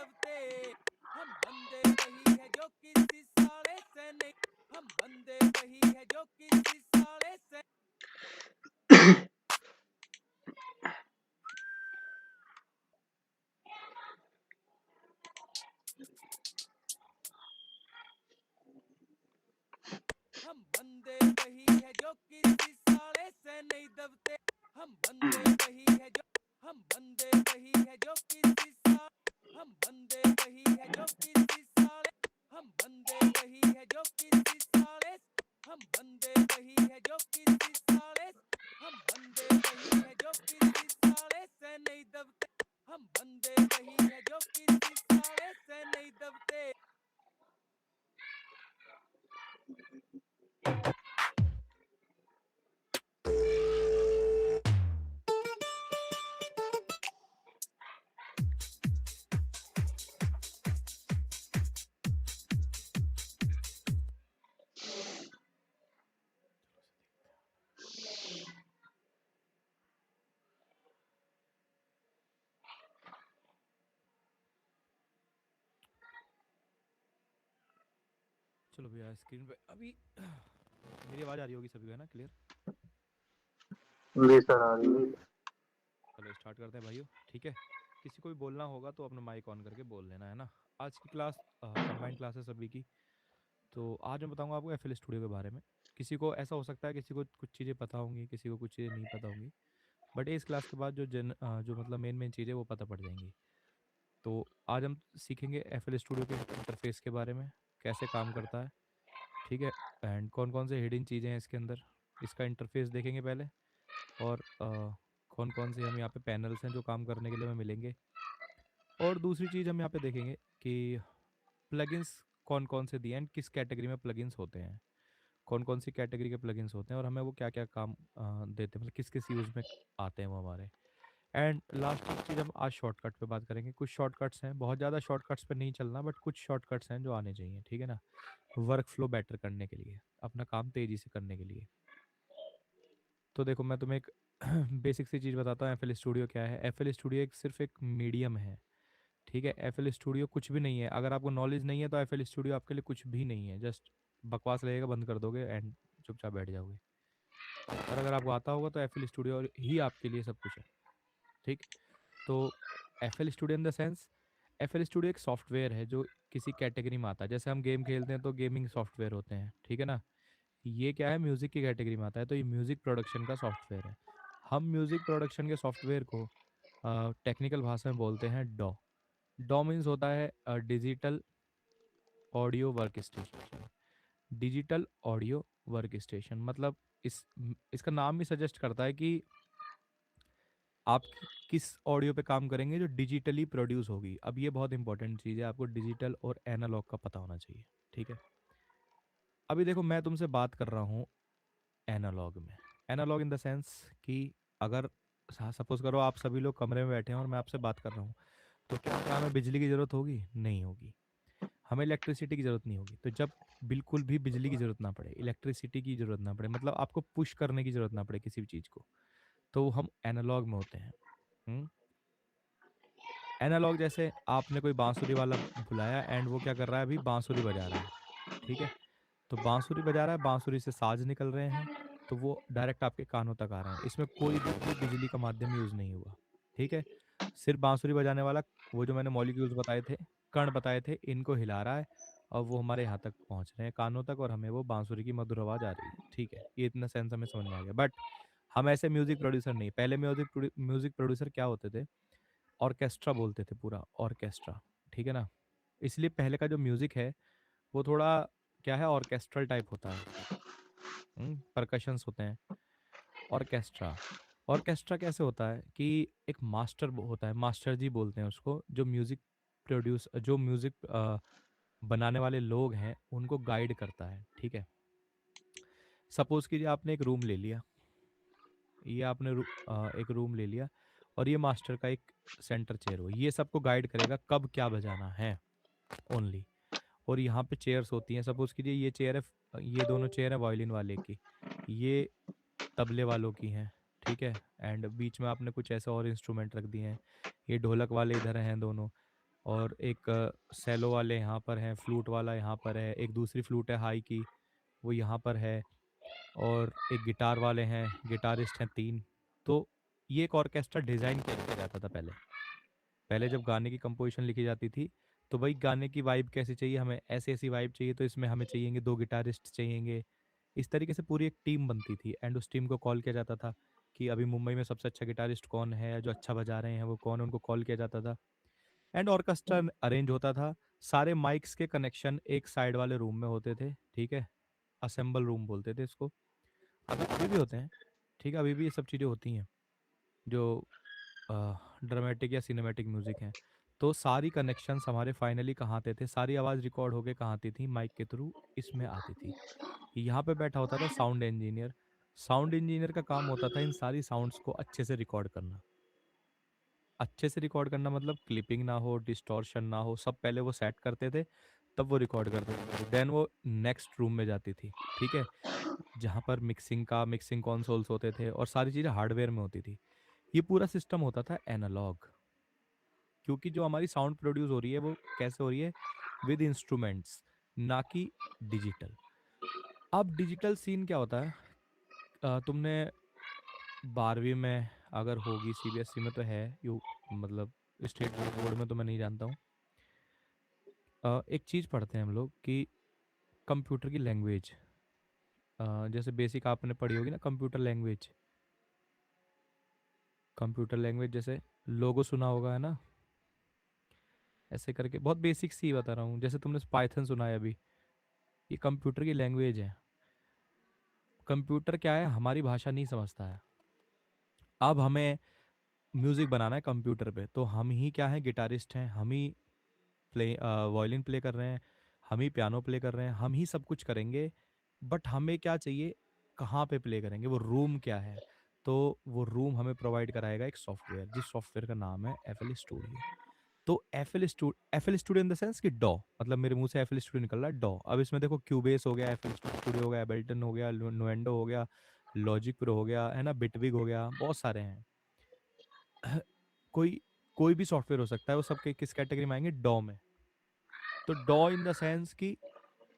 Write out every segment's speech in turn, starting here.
दबते, हम बंदे वही है जो किसी साले से नहीं, हम बंदे वही है जो किसी साले से। हम बंदे वही है जो किसी साले से नहीं दबते, हम बंदे वही है जो, हम बंदे वही है जो किसी साले, हम बंदे वही है जो किसी साले, हम बंदे वही है जो किसी साले, हम बंदे वही है जो किसी साले, हम बंदे वही है जो किसी साले से नहीं दबते, हम बंदे वही है जो किसी साले से नहीं दबते। चलो भैया स्क्रीन पे अभी मेरी आवाज़ आ रही होगी सभी को, है ना क्लियर? जी सर, आ रही है। चलो स्टार्ट करते हैं भाइयों, ठीक है। किसी को भी बोलना होगा तो अपना माइक ऑन करके बोल लेना, है ना। आज की क्लास कंबाइंड क्लास है सभी की। तो आज मैं बताऊंगा आपको एफ एल स्टूडियो के बारे में। किसी को ऐसा हो सकता है किसी को कुछ चीज़ें पता होंगी, किसी को कुछ चीज़ें नहीं पता होंगी, बट इस क्लास के बाद जो मतलब मेन मेन चीज़ें वो पता पड़ जाएंगी। तो आज हम सीखेंगे एफ एल स्टूडियो के इंटरफेस के बारे में, कैसे काम करता है, ठीक है। एंड कौन कौन से हिडन चीज़ें हैं इसके अंदर, इसका इंटरफेस देखेंगे पहले। और कौन कौन से हम यहाँ पे पैनल्स हैं जो काम करने के लिए हमें मिलेंगे। और दूसरी चीज़ हम यहाँ पे देखेंगे कि प्लगइन्स कौन कौन से दिए हैं, किस कैटेगरी में प्लगइन्स होते हैं, कौन कौन सी कैटेगरी के प्लगइन्स होते हैं, और हमें वो क्या क्या काम देते हैं, मतलब किस किस यूज़ में आते हैं वो हमारे। एंड लास्ट एक चीज़ हम आज शॉर्टकट पे बात करेंगे। कुछ शॉर्टकट्स हैं, बहुत ज़्यादा शॉर्टकट्स पे नहीं चलना, बट कुछ शॉर्टकट्स हैं जो आने चाहिए, ठीक है ना, वर्क फ्लो बेटर करने के लिए, अपना काम तेज़ी से करने के लिए। तो देखो मैं तुम्हें एक बेसिक सी चीज़ बताता हूँ, एफ एल स्टूडियो क्या है। एफ एल स्टूडियो एक सिर्फ एक मीडियम है, ठीक है। एफ एल स्टूडियो कुछ भी नहीं है। अगर आपको नॉलेज नहीं है तो एफ एल स्टूडियो आपके लिए कुछ भी नहीं है, जस्ट बकवास लगेगा, बंद कर दोगे एंड चुपचाप बैठ जाओगे। और अगर आपको आता होगा तो एफ एल स्टूडियो ही आपके लिए सब कुछ है, ठीक। तो F L studio in the sense, F L studio एक सॉफ्टवेयर है जो किसी कैटेगरी में आता है। जैसे हम गेम खेलते हैं तो गेमिंग सॉफ्टवेयर होते हैं, ठीक है ना। ये क्या है, म्यूज़िक की कैटेगरी में आता है, तो ये म्यूज़िक प्रोडक्शन का सॉफ्टवेयर है। हम म्यूज़िक प्रोडक्शन के सॉफ्टवेयर को टेक्निकल भाषा में बोलते हैं डॉ। डॉ मीन्स होता है digital audio work station. Digital audio work station मतलब इसका नाम ही सजेस्ट करता है कि आप किस ऑडियो पे काम करेंगे जो डिजिटली प्रोड्यूस होगी। अब ये बहुत इंपॉर्टेंट चीज़ है, आपको डिजिटल और एनालॉग का पता होना चाहिए, ठीक है। अभी देखो मैं तुमसे बात कर रहा हूँ एनालॉग में। एनालॉग इन द सेंस कि अगर सपोज करो आप सभी लोग कमरे में बैठे हैं और मैं आपसे बात कर रहा हूँ, तो क्या हमें बिजली की ज़रूरत होगी? नहीं होगी। हमें इलेक्ट्रिसिटी की ज़रूरत नहीं होगी। तो जब बिल्कुल भी बिजली की ज़रूरत ना पड़े, इलेक्ट्रिसिटी की ज़रूरत ना पड़े, मतलब आपको पुश करने की ज़रूरत ना पड़े किसी भी चीज़ को, तो हम एनालॉग में होते हैं। एनालॉग जैसे आपने कोई बांसुरी वाला बुलाया एंड वो क्या कर रहा है, अभी बांसुरी बजा रहा है, ठीक है। तो बांसुरी बजा रहा है, बांसुरी से साज निकल रहे हैं, तो वो डायरेक्ट आपके कानों तक आ रहे हैं। इसमें कोई भी बिजली का माध्यम यूज़ नहीं हुआ, ठीक है। सिर्फ बांसुरी बजाने वाला, वो जो मैंने मॉलिक्यूल्स बताए थे, कण बताए थे, इनको हिला रहा है और वो हमारे यहाँ तक पहुँच रहे हैं कानों तक, और हमें वो बांसुरी की मधुर आवाज़ आ रही है, ठीक है। ये इतना सेंस हमें समझ में आ गया। बट हम ऐसे म्यूजिक प्रोड्यूसर नहीं। पहले म्यूजिक प्रोड्यूसर क्या होते थे, ऑर्केस्ट्रा बोलते थे, पूरा ऑर्केस्ट्रा, ठीक है ना। इसलिए पहले का जो म्यूजिक है वो थोड़ा क्या है, ऑर्केस्ट्रल टाइप होता है। परकशंस होते हैं। ऑर्केस्ट्रा, ऑर्केस्ट्रा कैसे होता है कि एक मास्टर होता है, मास्टर जी बोलते हैं उसको, जो म्यूजिक बनाने वाले लोग हैं उनको गाइड करता है, ठीक है। सपोज कीजिए आपने एक रूम ले लिया, ये आपने एक रूम ले लिया, और ये मास्टर का एक सेंटर चेयर हो, ये सबको गाइड करेगा कब क्या बजाना है ओनली। और यहाँ पे चेयर्स होती हैं। सपोज कीजिए ये चेयर है, ये दोनों चेयर है वायलिन वाले की, ये तबले वालों की हैं, ठीक है। एंड बीच में आपने कुछ ऐसे और इंस्ट्रूमेंट रख दिए हैं, ये ढोलक वाले इधर हैं दोनों, और एक सेलो वाले यहाँ पर हैं, फ्लूट वाला यहाँ पर है, एक दूसरी फ्लूट है हाई की, वो यहाँ पर है, और एक गिटार वाले हैं, गिटारिस्ट हैं 3। तो ये एक ऑर्केस्ट्रा डिज़ाइन किया जाता था पहले। पहले जब गाने की कंपोजिशन लिखी जाती थी, तो भाई गाने की वाइब कैसी चाहिए, हमें ऐसी ऐसी वाइब चाहिए, तो इसमें हमें चाहिएंगे 2 गिटारिस्ट चाहिएंगे। इस तरीके से पूरी एक टीम बनती थी, एंड उस टीम को कॉल किया जाता था कि अभी मुंबई में सबसे अच्छा गिटारिस्ट कौन है, जो अच्छा बजा रहे हैं वो कौन है, उनको कॉल किया जाता था। एंड ऑर्केस्ट्रा अरेंज होता था। सारे माइक्स के कनेक्शन एक साइड वाले रूम में होते थे, ठीक है। असेंबल रूम बोलते थे इसको। अभी भी होते हैं, ठीक है, अभी भी ये सब चीज़ें होती हैं जो ड्रामेटिक या सिनेमैटिक म्यूजिक हैं। तो सारी कनेक्शंस हमारे फाइनली कहाँ आते थे, सारी आवाज़ रिकॉर्ड होके कहाँ आती थी, माइक के थ्रू इसमें आती थी। यहाँ पे बैठा होता था साउंड इंजीनियर। साउंड इंजीनियर का काम होता था इन सारी साउंड्स को अच्छे से रिकॉर्ड करना। अच्छे से रिकॉर्ड करना मतलब क्लिपिंग ना हो, डिस्टॉर्शन ना हो, सब पहले वो सेट करते थे, तब वो रिकॉर्ड करते थे, देन वो नेक्स्ट रूम में जाती थी, ठीक है, जहाँ पर मिक्सिंग कंसोल्स होते थे और सारी चीज़ें हार्डवेयर में होती थी। ये पूरा सिस्टम होता था एनालॉग, क्योंकि जो हमारी साउंड प्रोड्यूस हो रही है वो कैसे हो रही है, विद इंस्ट्रूमेंट्स, ना कि डिजिटल। अब डिजिटल सीन क्या होता है, तुमने 12वीं में अगर होगी, सीबीएसई में तो है, यू मतलब स्टेट बोर्ड में तो मैं नहीं जानता हूँ। एक चीज़ पढ़ते हैं हम लोग कि कंप्यूटर की लैंग्वेज, जैसे बेसिक आपने पढ़ी होगी ना, कंप्यूटर लैंग्वेज जैसे लोगो सुना होगा, है ना, ऐसे करके बहुत बेसिक सी बता रहा हूँ। जैसे तुमने पाइथन सुना है अभी, ये कंप्यूटर की लैंग्वेज है। कंप्यूटर क्या है, हमारी भाषा नहीं समझता है। अब हमें म्यूजिक बनाना है कंप्यूटर पे, तो हम ही क्या है, गिटारिस्ट हैं, हम ही प्ले वायलिन प्ले कर रहे हैं, हम ही पियानो प्ले कर रहे हैं, हम ही सब कुछ करेंगे। बट हमें क्या चाहिए, कहाँ पे प्ले करेंगे, वो रूम क्या है। तो वो रूम हमें प्रोवाइड कराएगा एक सॉफ्टवेयर, जिस सॉफ्टवेयर का नाम है एफएल स्टूडियो। तो FL studio in the sense कि डॉ, मतलब मेरे मुंह से एफएल स्टूडियो निकल रहा है, डॉ। अब इसमें देखो, क्यूबेस हो गया, एफएल स्टूडियो हो गया, एबल्टन हो गया, नुएंडो हो गया, लॉजिक प्रो हो गया, है ना, बिटविग हो गया, बहुत सारे हैं। कोई कोई भी सॉफ्टवेयर हो सकता है, वो सब किस कैटेगरी में आएंगे, डॉ में। तो डॉ इन द सेंस कि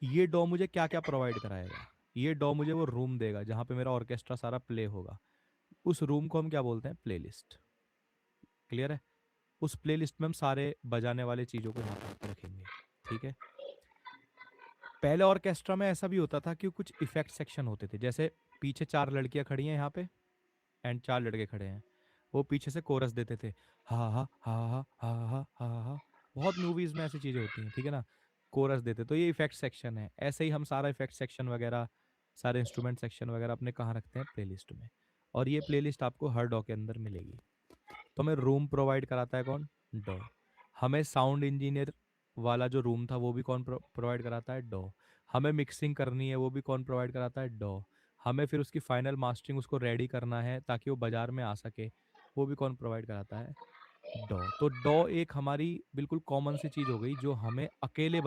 ये डॉ मुझे क्या क्या प्रोवाइड कराएगा, ये डॉ मुझे वो रूम देगा जहाँ पे मेरा ऑर्केस्ट्रा सारा प्ले होगा। उस रूम को हम क्या बोलते हैं, प्लेलिस्ट। क्लियर है। उस प्लेलिस्ट में हम सारे बजाने वाले चीज़ों को यहाँ पे रखेंगे, ठीक है। पहले ऑर्केस्ट्रा में ऐसा भी होता था कि कुछ इफेक्ट सेक्शन होते थे, जैसे पीछे 4 लड़कियां खड़ी हैं यहाँ पे, एंड 4 लड़के खड़े हैं, वो पीछे से कोरस देते थे, हा हा हा हा हा हा हा हा। बहुत मूवीज में ऐसी चीजें होती हैं, ठीक है ना, कोरस देते। तो ये इफेक्ट सेक्शन है। ऐसे ही हम सारा इफेक्ट सेक्शन वगैरह, सारे इंस्ट्रूमेंट सेक्शन वगैरह अपने कहाँ रखते हैं, प्लेलिस्ट में। और ये प्लेलिस्ट आपको हर डॉ के अंदर मिलेगी। तो हमें रूम प्रोवाइड कराता है कौन, डॉ। हमें साउंड इंजीनियर वाला जो रूम था वो भी कौन प्रोवाइड कराता है, डॉ। हमें मिक्सिंग करनी है वो भी कौन प्रोवाइड कराता है, डॉ। हमें फिर उसकी फाइनल मास्टरिंग उसको रेडी करना है ताकि वो बाजार में आ सके, वो भी कौन प्रोवाइड कराता है, डॉ। तो डॉ एक हमारी बिल्कुल कॉमन सी चीज हो गई जो हमें अकेला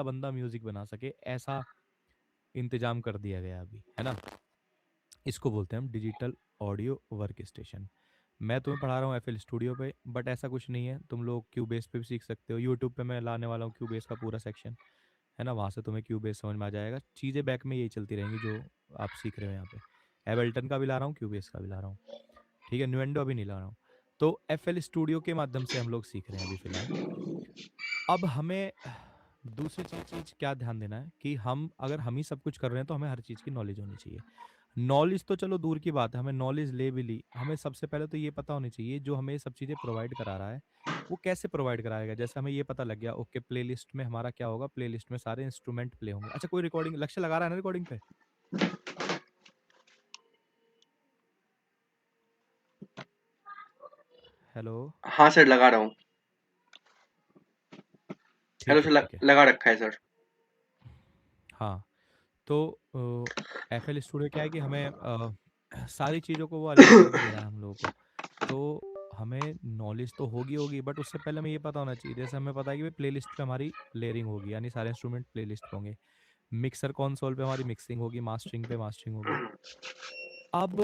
बंदा म्यूजिक बना सके, ऐसा इंतजाम कर दिया गया अभी, है ना। इसको बोलते हैं हम डिजिटल ऑडियो वर्क स्टेशन। मैं तुम्हें पढ़ा रहा हूँ एफएल स्टूडियो पे, बट ऐसा कुछ नहीं है, तुम लोग क्यूबेस पे भी सीख सकते हो। यूट्यूब पे मैं लाने वाला हूँ क्यूबेस का पूरा सेक्शन, है ना, वहाँ से तुम्हें क्यूबेस समझ में आ जाएगा। चीज़ें बैक में यही चलती रहेंगी जो आप सीख रहे हो यहाँ पे। एबल्टन का भी ला रहा हूँ, क्यूबेस का भी ला रहा हूँ, ठीक है, न्यूएंडो अभी नहीं ला रहा हूँ। तो एफएल स्टूडियो के माध्यम से हम लोग सीख रहे हैं अभी फिलहाल। अब हमें दूसरी चीज क्या ध्यान देना है कि हम अगर हम ही सब कुछ कर रहे हैं तो हमें हर चीज़ की नॉलेज होनी चाहिए। नॉलेज तो चलो दूर की बात है, हमें नॉलेज ले भी ली, हमें सबसे पहले तो ये पता होनी चाहिए जो हमें ये सब चीज़ें प्रोवाइड करा रहा है वो कैसे प्रोवाइड कराएगा। जैसे हमें ये पता लग गया, ओके, प्लेलिस्ट में हमारा क्या होगा, प्लेलिस्ट में सारे इंस्ट्रूमेंट प्ले होंगे। अच्छा, कोई रिकॉर्डिंग लक्ष्य लगा रहा है ना रिकॉर्डिंग पे, हेलो, हाँ सर, लगा रहा हूँ। हेलो ठीक सर, है ठीक है, लगा रखा है सर। हाँ। तो एफएल स्टूडियो क्या है कि हमें सारी चीज़ों को वो अलाइन करके दे रहा है हम लोगों को। तो हमें नॉलेज तो होगी होगी, बट उससे पहले हमें ये पता होना चाहिए, जैसे हमें पता है कि प्ले लिस्ट पे हमारी लेयरिंग होगी, यानी सारे इंस्ट्रूमेंट प्ले लिस्ट पे होंगे। मिक्सर कंसोल पे हमारी मिक्सिंग होगी, मास्टरिंग पे मास्टरिंग होगी। अब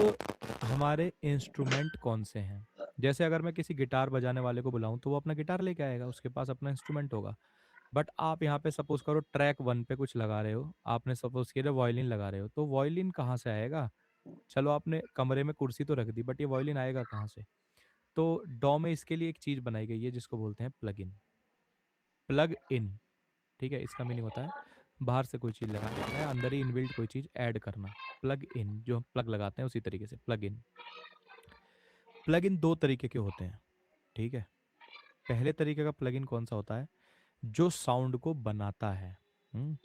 हमारे इंस्ट्रूमेंट कौन से हैं? जैसे अगर मैं किसी गिटार बजाने वाले को बुलाऊं तो वो अपना गिटार लेके आएगा, उसके पास अपना इंस्ट्रूमेंट होगा। बट आप यहाँ पे सपोज करो ट्रैक 1 पे कुछ लगा रहे हो, आपने सपोज किया वायलिन लगा रहे हो, तो वायलिन कहाँ से आएगा? चलो आपने कमरे में कुर्सी तो रख दी, बट ये वायलिन आएगा कहाँ से? तो डॉ में इसके लिए एक चीज बनाई गई है जिसको बोलते हैं प्लग इन। प्लग इन, ठीक है, इसका मीनिंग होता है बाहर से कोई चीज लगा देना है, अंदर ही इनबिल्ट कोई चीज ऐड करना। प्लग इन, जो हम प्लग लगाते हैं उसी तरीके से प्लग इन। प्लग इन दो तरीके के होते हैं, ठीक है। पहले तरीके का प्लग इन कौन सा होता है? जो साउंड को बनाता है। हम्म,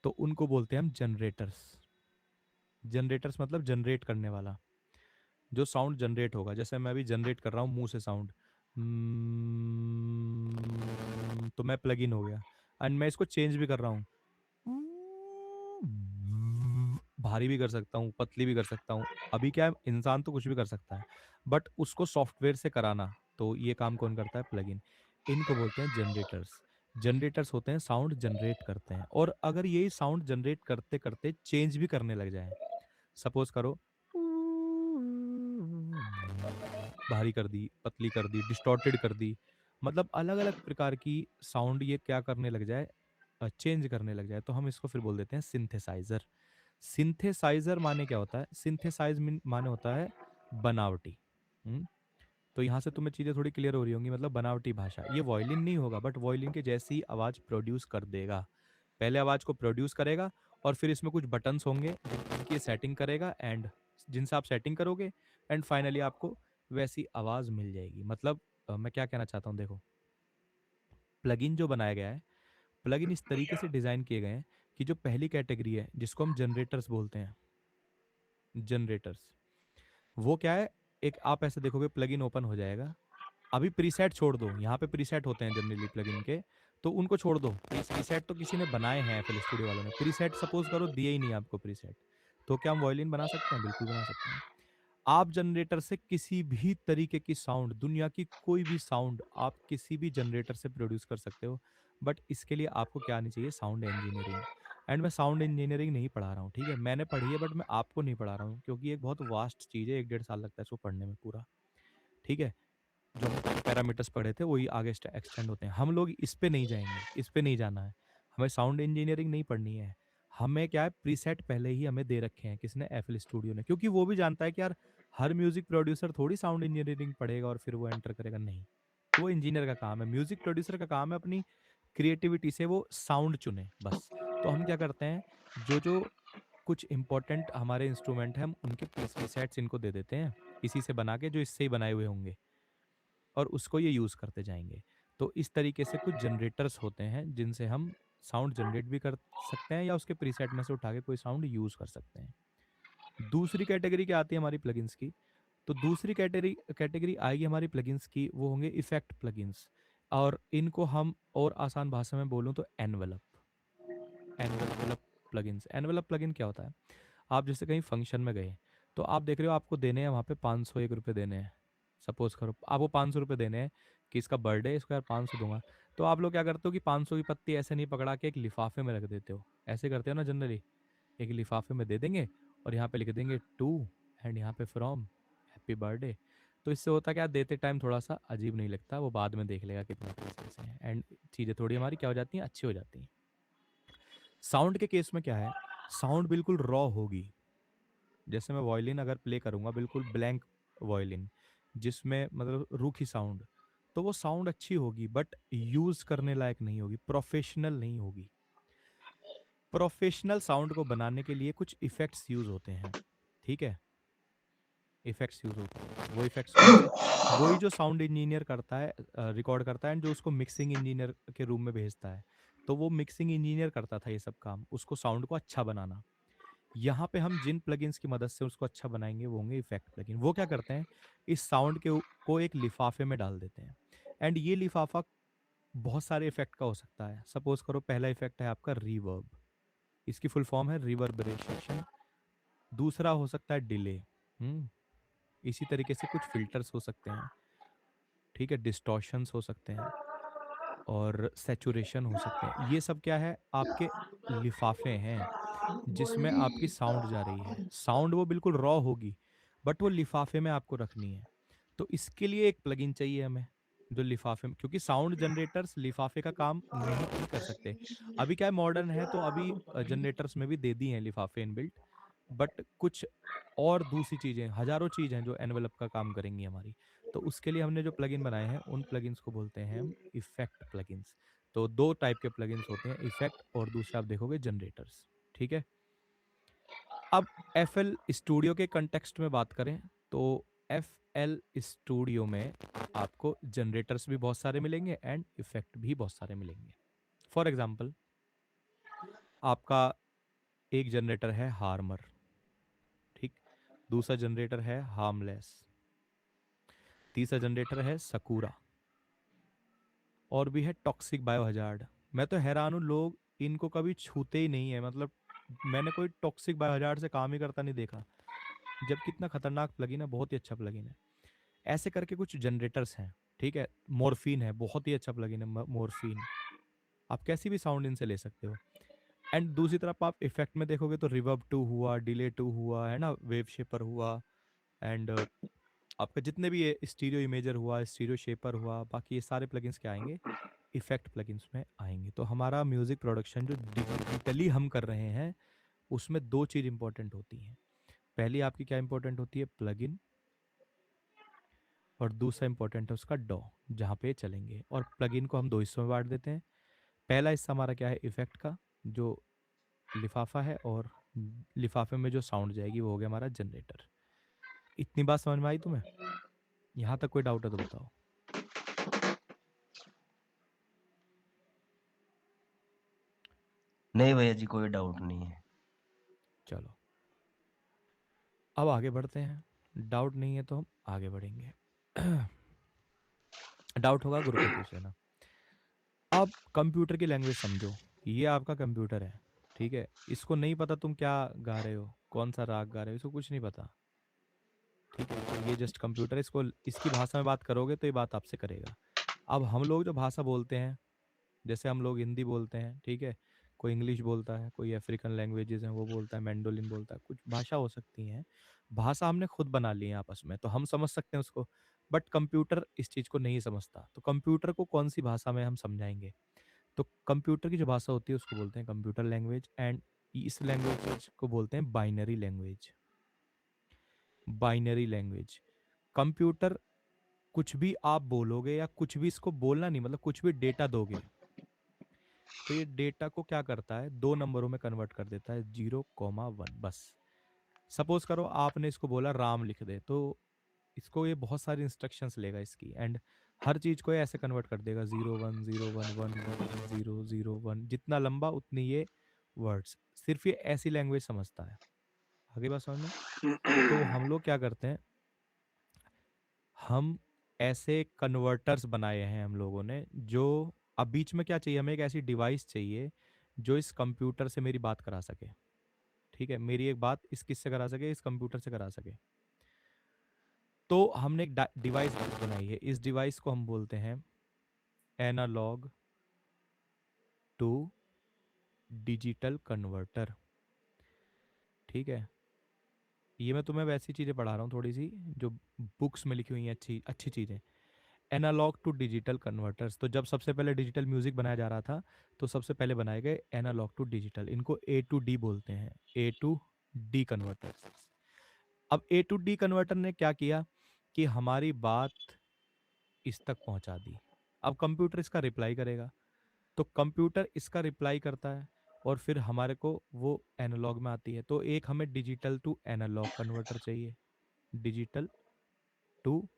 तो उनको बोलते हैं हम जनरेटर्स। जनरेटर्स मतलब जनरेट करने वाला, जो साउंड जनरेट होगा। जैसे मैं अभी जनरेट कर रहा हूँ मुंह से साउंड, तो मैं प्लग इन हो गया। एंड मैं इसको चेंज भी कर रहा हूँ, भारी भी कर सकता हूँ, पतली भी कर सकता हूँ। अभी क्या है, इंसान तो कुछ भी कर सकता है, बट उसको सॉफ्टवेयर से कराना, तो ये काम कौन करता है? प्लगइन। इनको बोलते हैं जनरेटर्स। जनरेटर्स होते हैं साउंड जनरेट करते हैं, और अगर यही साउंड जनरेट करते करते चेंज भी करने लग जाए, सपोज करो भारी कर दी, पतली कर दी, डिस्टॉर्टेड कर दी, मतलब अलग अलग प्रकार की साउंड ये क्या करने लग जाए, चेंज करने लग जाए, तो हम इसको फिर बोल देते हैं सिंथेसाइजर। सिंथेसाइजर माने क्या होता है? सिंथेसाइज माने होता है बनावटी। हम्म, तो यहाँ से तुम्हें चीजें थोड़ी क्लियर हो रही होंगी, मतलब बनावटी भाषा। ये वॉयलिन नहीं होगा, बट वॉयलिन के जैसी आवाज प्रोड्यूस कर देगा। पहले आवाज को प्रोड्यूस करेगा, और फिर इसमें कुछ बटन्स होंगे जिनकी सेटिंग करेगा, एंड जिनसे आप सेटिंग करोगे, एंड फाइनली आपको वैसी आवाज मिल जाएगी। मतलब मैं क्या कहना चाहता हूँ, देखो, प्लगइन जो बनाया गया है, प्लगइन इस तरीके से डिजाइन किए गए हैं कि जो पहली कैटेगरी है जिसको हम जनरेटर्स बोलते हैं, जनरेटर्स, वो क्या है? एक आप ऐसे देखोगे प्लगइन ओपन हो जाएगा, अभी प्रीसेट छोड़ दो, यहाँ पे प्रीसेट होते हैं जनरली प्लगइन के, तो उनको छोड़ दो। प्रीसेट तो किसी ने बनाए हैं, एफएल स्टूडियो वालों ने। प्रीसेट सपोज करो दिए ही नहीं आपको प्रीसेट, तो क्या हम वॉयलिन बना सकते हैं? बिल्कुल बना सकते हैं। आप जनरेटर से किसी भी तरीके की साउंड, दुनिया की कोई भी साउंड आप किसी भी जनरेटर से प्रोड्यूस कर सकते हो, बट इसके लिए आपको क्या आनी चाहिए? Sound engineering. एंड मैं साउंड इंजीनियरिंग नहीं पढ़ा रहा हूँ, ठीक है, मैंने पढ़ी है, बट मैं आपको नहीं पढ़ा रहा हूँ, क्योंकि एक बहुत वास्ट चीज़ है, 1-1.5 साल लगता है इसको पढ़ने में पूरा, ठीक है। जो पैरामीटर्स पढ़े थे वही आगे एक्सटेंड होते हैं, हम लोग इस पे नहीं जाएंगे, इस पे नहीं जाना है, हमें साउंड इंजीनियरिंग नहीं पढ़नी है। हमें क्या है, प्रीसेट पहले ही हमें दे रखे हैं, किसने? एफएल स्टूडियो ने, क्योंकि वो भी जानता है कि यार हर म्यूजिक प्रोड्यूसर थोड़ी साउंड इंजीनियरिंग पढ़ेगा और फिर वो एंटर करेगा, नहीं। वो इंजीनियर का काम है, म्यूजिक प्रोड्यूसर का काम है अपनी क्रिएटिविटी से वो साउंड चुने, बस। तो हम क्या करते हैं, जो जो कुछ इंपॉर्टेंट हमारे इंस्ट्रूमेंट हैं, हम उनके प्रीसेट्स इनको दे देते हैं, इसी से बना के, जो इससे ही बनाए हुए होंगे, और उसको ये यूज़ करते जाएंगे। तो इस तरीके से कुछ जनरेटर्स होते हैं जिनसे हम साउंड जनरेट भी कर सकते हैं, या उसके प्रीसेट में से उठा के कोई साउंड यूज़ कर सकते हैं। दूसरी कैटेगरी क्या आती है हमारी प्लगइन्स की? तो दूसरी कैटेगरी कैटेगरी आएगी हमारी प्लगइन्स की, वो होंगे इफेक्ट प्लगइन्स, और इनको हम और आसान भाषा में बोलूँ तो envelope. Envelope plugins. Envelope plugin क्या होता है? आप जैसे कहीं फंक्शन में गए, तो आप देख रहे हो आपको देने हैं वहाँ पे 501 रुपये देने हैं, सपोज करो आपको 500 रुपये देने हैं कि इसका बर्थडे है, इसको यार 500 दूंगा। तो आप लोग क्या करते हो कि 500 की पत्ती ऐसे नहीं पकड़ा के एक लिफाफे में रख देते हो, ऐसे करते हो ना जनरली, एक लिफाफे में दे देंगे, और यहाँ पे लिख देंगे टू, एंड यहाँ पे फ्रॉम हैप्पी बर्थडे। तो इससे होता क्या, देते टाइम थोड़ा सा अजीब नहीं लगता, वो बाद में देख लेगा कितने पैसे ऐसे हैं, एंड चीज़ें थोड़ी हमारी क्या हो जाती हैं, अच्छी हो जाती हैं। साउंड के केस में क्या है, साउंड बिल्कुल रॉ होगी। जैसे मैं वॉयलिन अगर प्ले करूंगा, बिल्कुल ब्लैंक वॉयलिन, जिसमें मतलब रूखी साउंड, तो वो साउंड अच्छी होगी, बट यूज करने लायक नहीं होगी, प्रोफेशनल नहीं होगी। प्रोफेशनल साउंड को बनाने के लिए कुछ इफेक्ट्स यूज होते हैं, ठीक है, इफेक्ट्स यूज होते हैं। वो इफेक्ट्स कौन से? वही जो साउंड इंजीनियर करता है, रिकॉर्ड करता है, एंड जो उसको मिक्सिंग इंजीनियर के रूम में भेजता है। तो वो मिक्सिंग इंजीनियर करता था ये सब काम, उसको साउंड को अच्छा बनाना। यहाँ पे हम जिन प्लगइन्स की मदद से उसको अच्छा बनाएंगे वो होंगे इफेक्ट प्लगइन। वो क्या करते हैं, इस साउंड के को एक लिफाफे में डाल देते हैं, एंड ये लिफाफा बहुत सारे इफेक्ट का हो सकता है। सपोज करो पहला इफेक्ट है आपका रिवर्ब, इसकी फुल फॉर्म है रिवर्बरेशन। दूसरा हो सकता है डिले, इसी तरीके से कुछ फिल्टर्स हो सकते हैं, ठीक है, डिस्टॉर्शंस हो सकते हैं, और सैचुरेशन हो सकते हैं। ये सब क्या है, आपके लिफाफे हैं जिसमें आपकी साउंड जा रही है। साउंड वो बिल्कुल रॉ होगी, बट वो लिफाफे में आपको रखनी है। तो इसके लिए एक प्लगइन चाहिए हमें, जो लिफाफे में, क्योंकि साउंड जनरेटर्स लिफाफे का काम नहीं कर सकते। अभी क्या है, मॉडर्न है तो अभी जनरेटर्स में भी दे दी हैं लिफाफे इनबिल्ट, बट कुछ और दूसरी चीजें, हजारों चीज हैं जो एनवेलप का काम करेंगी हमारी। तो उसके लिए हमने जो प्लगइन बनाए हैं, उन प्लगइन्स को बोलते हैं हम इफेक्ट प्लगइन्स। तो दो टाइप के प्लगइन्स होते हैं, इफेक्ट और दूसरे आप देखोगे जनरेटर्स। ठीक है। अब FL स्टूडियो के कंटेक्स्ट में बात करें तो FL स्टूडियो में आपको जनरेटर्स भी बहुत सारे मिलेंगे एंड इफेक्ट भी बहुत सारे मिलेंगे। फॉर एग्जांपल, आपका एक जनरेटर है हार्मर, ठीक, दूसरा जनरेटर है हार्मलेस, तीसरा जनरेटर है सकूरा, और भी है टॉक्सिक बायो हजार्ड। मैं तो हैरान हूँ, लोग इनको कभी छूते ही नहीं है। मतलब मैंने कोई टॉक्सिक बायो हजार्ड से काम ही करता नहीं देखा, जब कितना खतरनाक प्लगइन है, बहुत ही अच्छा प्लगइन है। ऐसे करके कुछ जनरेटर्स हैं। ठीक है। मॉर्फिन है, बहुत ही अच्छा प्लगइन है मॉर्फिन। आप कैसी भी साउंड इनसे ले सकते हो। एंड दूसरी तरफ आप इफेक्ट में देखोगे तो रिवर्ब 2 हुआ, डिले 2 हुआ, है ना, वेव शेपर हुआ, एंड आपका जितने भी ये स्टीरियो इमेजर हुआ, स्टीरियो शेपर हुआ, बाकी ये सारे प्लगइन्स क्या आएंगे, इफेक्ट प्लगइन्स में आएंगे। तो हमारा म्यूजिक प्रोडक्शन जो डिजिटली हम कर रहे हैं, उसमें दो चीज इंपॉर्टेंट होती हैं। पहली आपकी क्या इंपॉर्टेंट होती है, प्लगइन, और दूसरा इंपॉर्टेंट है उसका डॉ, जहाँ पे चलेंगे। और प्लगइन को हम दो हिस्सों में बांट देते हैं। पहला हिस्सा हमारा क्या है, इफेक्ट का, जो लिफाफा है, और लिफाफे में जो साउंड जाएगी वो हो गया हमारा जनरेटर। इतनी बात समझ में आई तुम्हें? यहाँ तक कोई डाउट है तो बताओ। नहीं भैया जी, कोई डाउट नहीं है। चलो अब आगे बढ़ते हैं। डाउट नहीं है तो हम आगे बढ़ेंगे। डाउट होगा ग्रुप में पूछ लेना। अब कंप्यूटर की लैंग्वेज समझो। ये आपका कंप्यूटर है, ठीक है। इसको नहीं पता तुम क्या गा रहे हो, कौन सा राग गा रहे हो, इसको कुछ नहीं पता। ठीक है। तो ये जस्ट कंप्यूटर, इसको इसकी भाषा में बात करोगे तो ये बात आपसे करेगा। अब हम लोग जो भाषा बोलते हैं, जैसे हम लोग हिंदी बोलते हैं, ठीक है, कोई इंग्लिश बोलता है, कोई अफ्रीकन लैंग्वेजेस हैं वो बोलता है, मैंडोलिन बोलता है, कुछ भाषा हो सकती हैं। भाषा हमने खुद बना ली है आपस में, तो हम समझ सकते हैं उसको, बट कंप्यूटर इस चीज़ को नहीं समझता। तो कंप्यूटर को कौन सी भाषा में हम समझाएंगे? तो कंप्यूटर की जो भाषा होती है उसको बोलते हैं कंप्यूटर लैंग्वेज, एंड इस लैंग्वेज को बोलते हैं binary language. Binary language. Computer कुछ भी आप बोलोगे, या कुछ भी इसको बोलना नहीं, मतलब कुछ भी डेटा दोगे, तो ये डेटा को क्या करता है, दो नंबरों में कन्वर्ट कर देता है, 0,1। बस सपोज करो आपने इसको बोला राम लिख दे, तो इसको ये बहुत सारी इंस्ट्रक्शंस लेगा इसकी, एंड हर चीज को ये ऐसे कन्वर्ट कर देगा, 0 1 0 1 1 1 0 0 1, जितना लंबा उतनी ये वर्ड्स। सिर्फ ये ऐसी लैंग्वेज समझता है। आगे बात समझ में? तो हम लोग क्या करते हैं, हम ऐसे कन्वर्टर्स बनाए हैं हम लोगों ने, जो अब बीच में क्या चाहिए, हमें एक ऐसी डिवाइस चाहिए जो इस कंप्यूटर से मेरी बात करा सके। ठीक है, मेरी एक बात इस किससे करा सके, इस कंप्यूटर से करा सके। तो हमने एक डिवाइस बनाई है। इस डिवाइस को हम बोलते हैं एनालॉग टू डिजिटल कन्वर्टर। ठीक है। ये मैं तुम्हें वैसी चीजें पढ़ा रहा हूँ थोड़ी सी जो बुक्स में लिखी हुई हैं, अच्छी अच्छी चीजें। Analog to digital converters. तो जब सबसे पहले डिजिटल म्यूजिक बनाया जा रहा था, तो सबसे पहले बनाए गए एनालॉग टू डिजिटल, इनको A to D बोलते हैं, A to D कन्वर्टर्स। अब A to D कन्वर्टर ने क्या किया कि हमारी बात इस तक पहुंचा दी। अब कंप्यूटर इसका रिप्लाई करेगा, तो कंप्यूटर इसका रिप्लाई करता है, और फिर हमारे को वो एनालॉग में आती है। तो एक हमें डिजिटल टू एनालॉग कन्वर्टर चाहिए, डिजिटल टू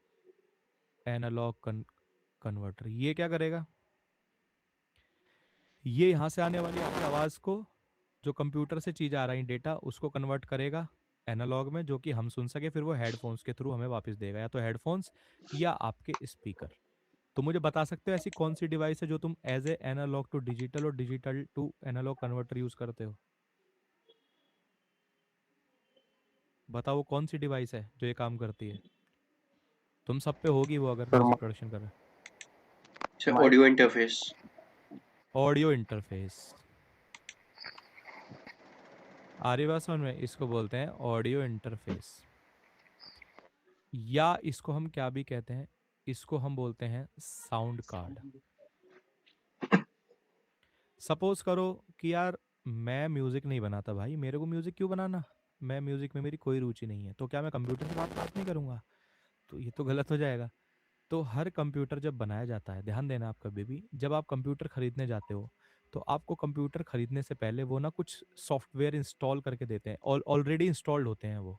एनालॉग कन्वर्टर। ये क्या करेगा, ये यहाँ से आने वाली आपकी आवाज़ को, जो कंप्यूटर से चीज़ आ रही डेटा, उसको कन्वर्ट करेगा एनालॉग में, जो कि हम सुन सके, फिर वो हेडफोन्स के थ्रू हमें वापस देगा, या तो हेडफोन्स या आपके स्पीकर। तो मुझे बता सकते हो ऐसी कौन सी डिवाइस है जो तुम as a analog to digital और digital to analog converter use करते हो? बताओ वो कौन सी डिवाइस है जो ये काम करती है? तुम सब पे होगी वो, अगर सर म्यूजिक प्रोडक्शन कर रहे हो। Sir mic audio interface. Audio interface. आ रही बात समझ में? इसको बोलते हैं ऑडियो इंटरफेस, या इसको हम क्या भी कहते हैं, इसको हम बोलते हैं साउंड कार्ड। सपोज करो कि यार मैं म्यूजिक नहीं बनाता भाई, मेरे को म्यूजिक क्यों बनाना, मैं म्यूजिक में मेरी कोई रुचि नहीं है, तो क्या मैं कंप्यूटर से बात नहीं करूंगा? तो ये तो गलत हो जाएगा। तो हर कंप्यूटर जब बनाया जाता है, ध्यान देना आप कभी भी जब आप कंप्यूटर खरीदने जाते हो, तो आपको कंप्यूटर खरीदने से पहले वो ना कुछ सॉफ्टवेयर इंस्टॉल करके देते हैं, ऑलरेडी इंस्टॉल्ड होते हैं वो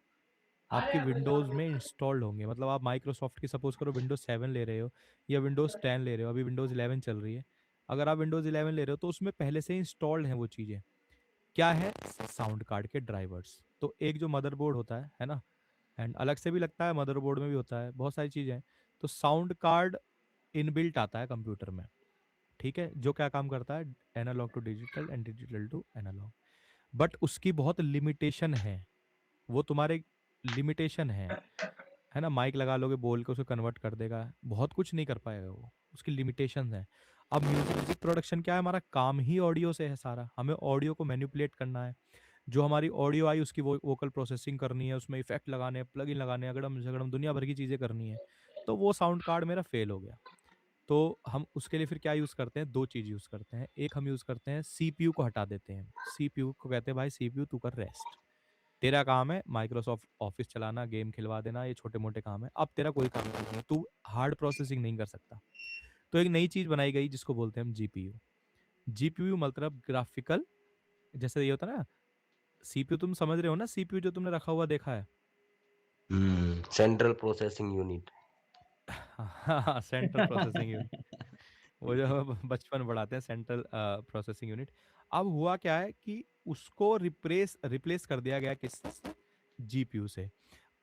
आपकी विंडोज़ में इंस्टॉल्ड होंगे। मतलब आप माइक्रोसॉफ्ट की सपोज करो विंडोज 7 ले रहे हो या विंडोज 10 ले रहे हो, अभी विंडोज 11 चल रही है, अगर आप विंडोज 11 ले रहे हो तो उसमें पहले से इंस्टॉल्ड हैं वो चीज़ें। क्या है? साउंड कार्ड के ड्राइवर्स। तो एक जो मदरबोर्ड होता है ना, एंड अलग से भी लगता है, मदरबोर्ड में भी होता है, बहुत सारी चीज़ें हैं। तो साउंड कार्ड इनबिल्ट आता है कंप्यूटर में, ठीक है, जो क्या काम करता है, analog to digital and digital to analog. But उसकी बहुत लिमिटेशन है, वो तुम्हारे लिमिटेशन है ना, माइक लगा लोगे बोल के उसे कन्वर्ट कर देगा, बहुत कुछ नहीं कर पाएगा वो, उसकी लिमिटेशंस हैं। अब म्यूजिक प्रोडक्शन क्या है, हमारा काम ही ऑडियो से है सारा, हमें ऑडियो को मैनिपुलेट करना है, जो हमारी ऑडियो आई उसकी वोकल प्रोसेसिंग करनी है, उसमें इफेक्ट लगाने हैं, प्लग इन लगाने हैं, अगड़म झगड़म दुनिया भर की चीज़ें करनी है। तो वो साउंड कार्ड मेरा फेल हो गया। तो हम उसके लिए फिर क्या यूज़ करते हैं, दो चीज़ यूज़ करते हैं। एक हम यूज़ करते हैं सीपीयू को हटा देते हैं, सीपीयू को कहते हैं भाई सीपीयू तू कर रेस्ट, तेरा काम है माइक्रोसॉफ्ट ऑफिस चलाना, गेम खिलवा देना, ये छोटे मोटे काम है, अब तेरा कोई काम नहीं है, तू हार्ड प्रोसेसिंग नहीं कर सकता। तो एक नई चीज बनाई गई जिसको बोलते हैं हम जीपीयू। जीपीयू मतलब ग्राफिकल, जैसे ये होता है ना, सीपीयू तुम समझ रहे हो ना, सीपीयू जो तुमने रखा हुआ देखा है। Central processing unit. हाँ, सेंट्रल प्रोसेसिंग यूनिट, वो जो हम बचपन में पढ़ाते हैं, सेंट्रल प्रोसेसिंग यूनिट। अब हुआ क्या है कि उसको रिप्लेस कर दिया गया किस, जीपीयू से।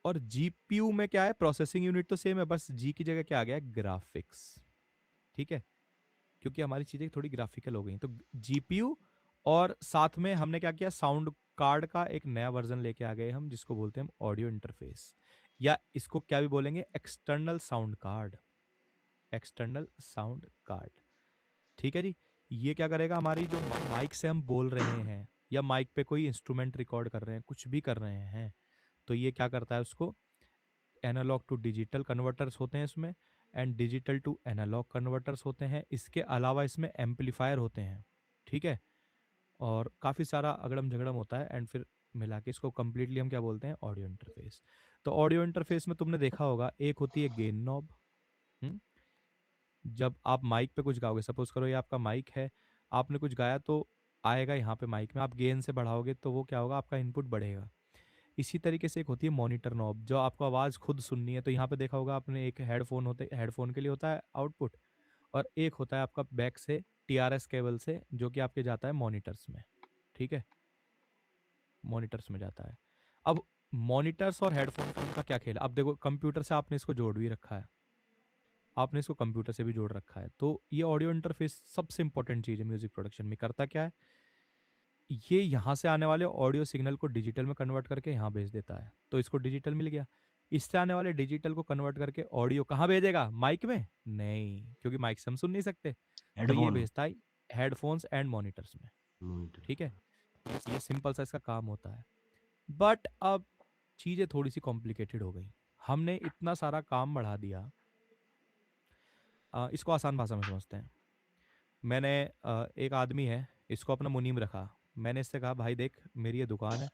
और जीपीयू में क्या है, प्रोसेसिंग यूनिट तो सेम है, बस जी की जगह क्या आ गया, ग्राफिक्स, ठीक है, क्योंकि हमारी चीजें थोड़ी ग्राफिकल हो गई। तो जीपीयू और साथ में हमने क्या किया, साउंड कार्ड का एक नया वर्जन लेके आ गए हम, जिसको बोलते हैं ऑडियो इंटरफेस, या इसको क्या भी बोलेंगे, external sound card, external sound card, ठीक है जी। ये क्या करेगा, हमारी जो माइक से हम बोल रहे हैं या माइक पे कोई इंस्ट्रूमेंट रिकॉर्ड कर रहे हैं, कुछ भी कर रहे हैं, तो ये क्या करता है, उसको एनालॉग टू डिजिटल कन्वर्टर्स होते हैं इसमें, and digital to analog converters होते हैं, इसके अलावा इसमें एम्पलीफायर होते हैं, ठीक है, और काफ़ी सारा अगड़म झगड़म होता है, एंड फिर मिला के इसको कंप्लीटली हम क्या बोलते हैं, ऑडियो इंटरफेस। तो ऑडियो इंटरफेस में तुमने देखा होगा एक होती है गेन नॉब। जब आप माइक पे कुछ गाओगे, सपोज करो ये आपका माइक है, आपने कुछ गाया तो आएगा यहाँ पे माइक में, आप गेन से बढ़ाओगे तो वो क्या होगा, आपका इनपुट बढ़ेगा। इसी तरीके से एक होती है मॉनिटर नॉब, जो आपको आवाज़ खुद सुननी है, तो यहाँ पे देखा होगा आपने, एक हेडफोन होते, हेडफोन के लिए होता है आउटपुट, और एक होता है आपका बैक से टीआरएस केबल से, जो कि आपके जाता है मॉनिटर्स में, ठीक है, मॉनिटर्स में जाता है। अब मॉनिटर्स और हेडफोन का उनका क्या खेल है, अब देखो कंप्यूटर से आपने इसको जोड़ भी रखा है, आपने इसको कंप्यूटर से भी जोड़ रखा है, तो ये ऑडियो इंटरफेस सबसे इंपॉर्टेंट चीज़ है म्यूजिक प्रोडक्शन में। करता क्या है, ये यहाँ से आने वाले ऑडियो सिग्नल को डिजिटल में कन्वर्ट करके यहाँ भेज देता है, तो इसको डिजिटल मिल गया। इससे आने वाले डिजिटल को कन्वर्ट करके ऑडियो कहाँ भेजेगा, माइक में नहीं, क्योंकि माइक से हम सुन नहीं सकते, तो ये हेडफोन भेजता है हेडफोन्स एंड मॉनिटर्स में, मॉनिटर। ठीक है। ये सिंपल सा इसका काम होता है। बट अब चीज़ें थोड़ी सी कॉम्प्लिकेटेड हो गई, हमने इतना सारा काम बढ़ा दिया। इसको आसान भाषा में समझते हैं। मैंने एक आदमी है, इसको अपना मुनीम रखा, मैंने इससे कहा भाई देख मेरी ये दुकान है,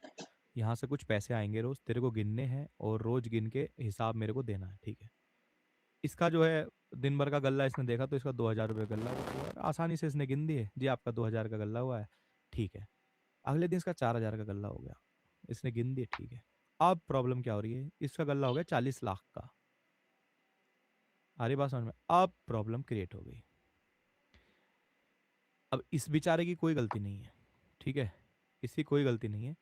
यहाँ से कुछ पैसे आएंगे रोज, तेरे को गिनने हैं और रोज गिन के हिसाब मेरे को देना है, ठीक है। इसका जो है दिन भर का गल्ला इसने देखा, तो इसका 2,000 रुपये गल्ला हुआ है। आसानी से इसने गिन दिए, जी आपका 2,000 का गल्ला हुआ है, ठीक है। अगले दिन इसका 4,000 का गल्ला हो गया, इसने गिन दिए, ठीक है। अब प्रॉब्लम क्या हो रही है, इसका गल्ला हो गया 40 लाख का। अरे बात समझ में, अब प्रॉब्लम क्रिएट हो गई। अब इस बेचारे की कोई गलती नहीं है, ठीक है, इसकी कोई गलती नहीं है।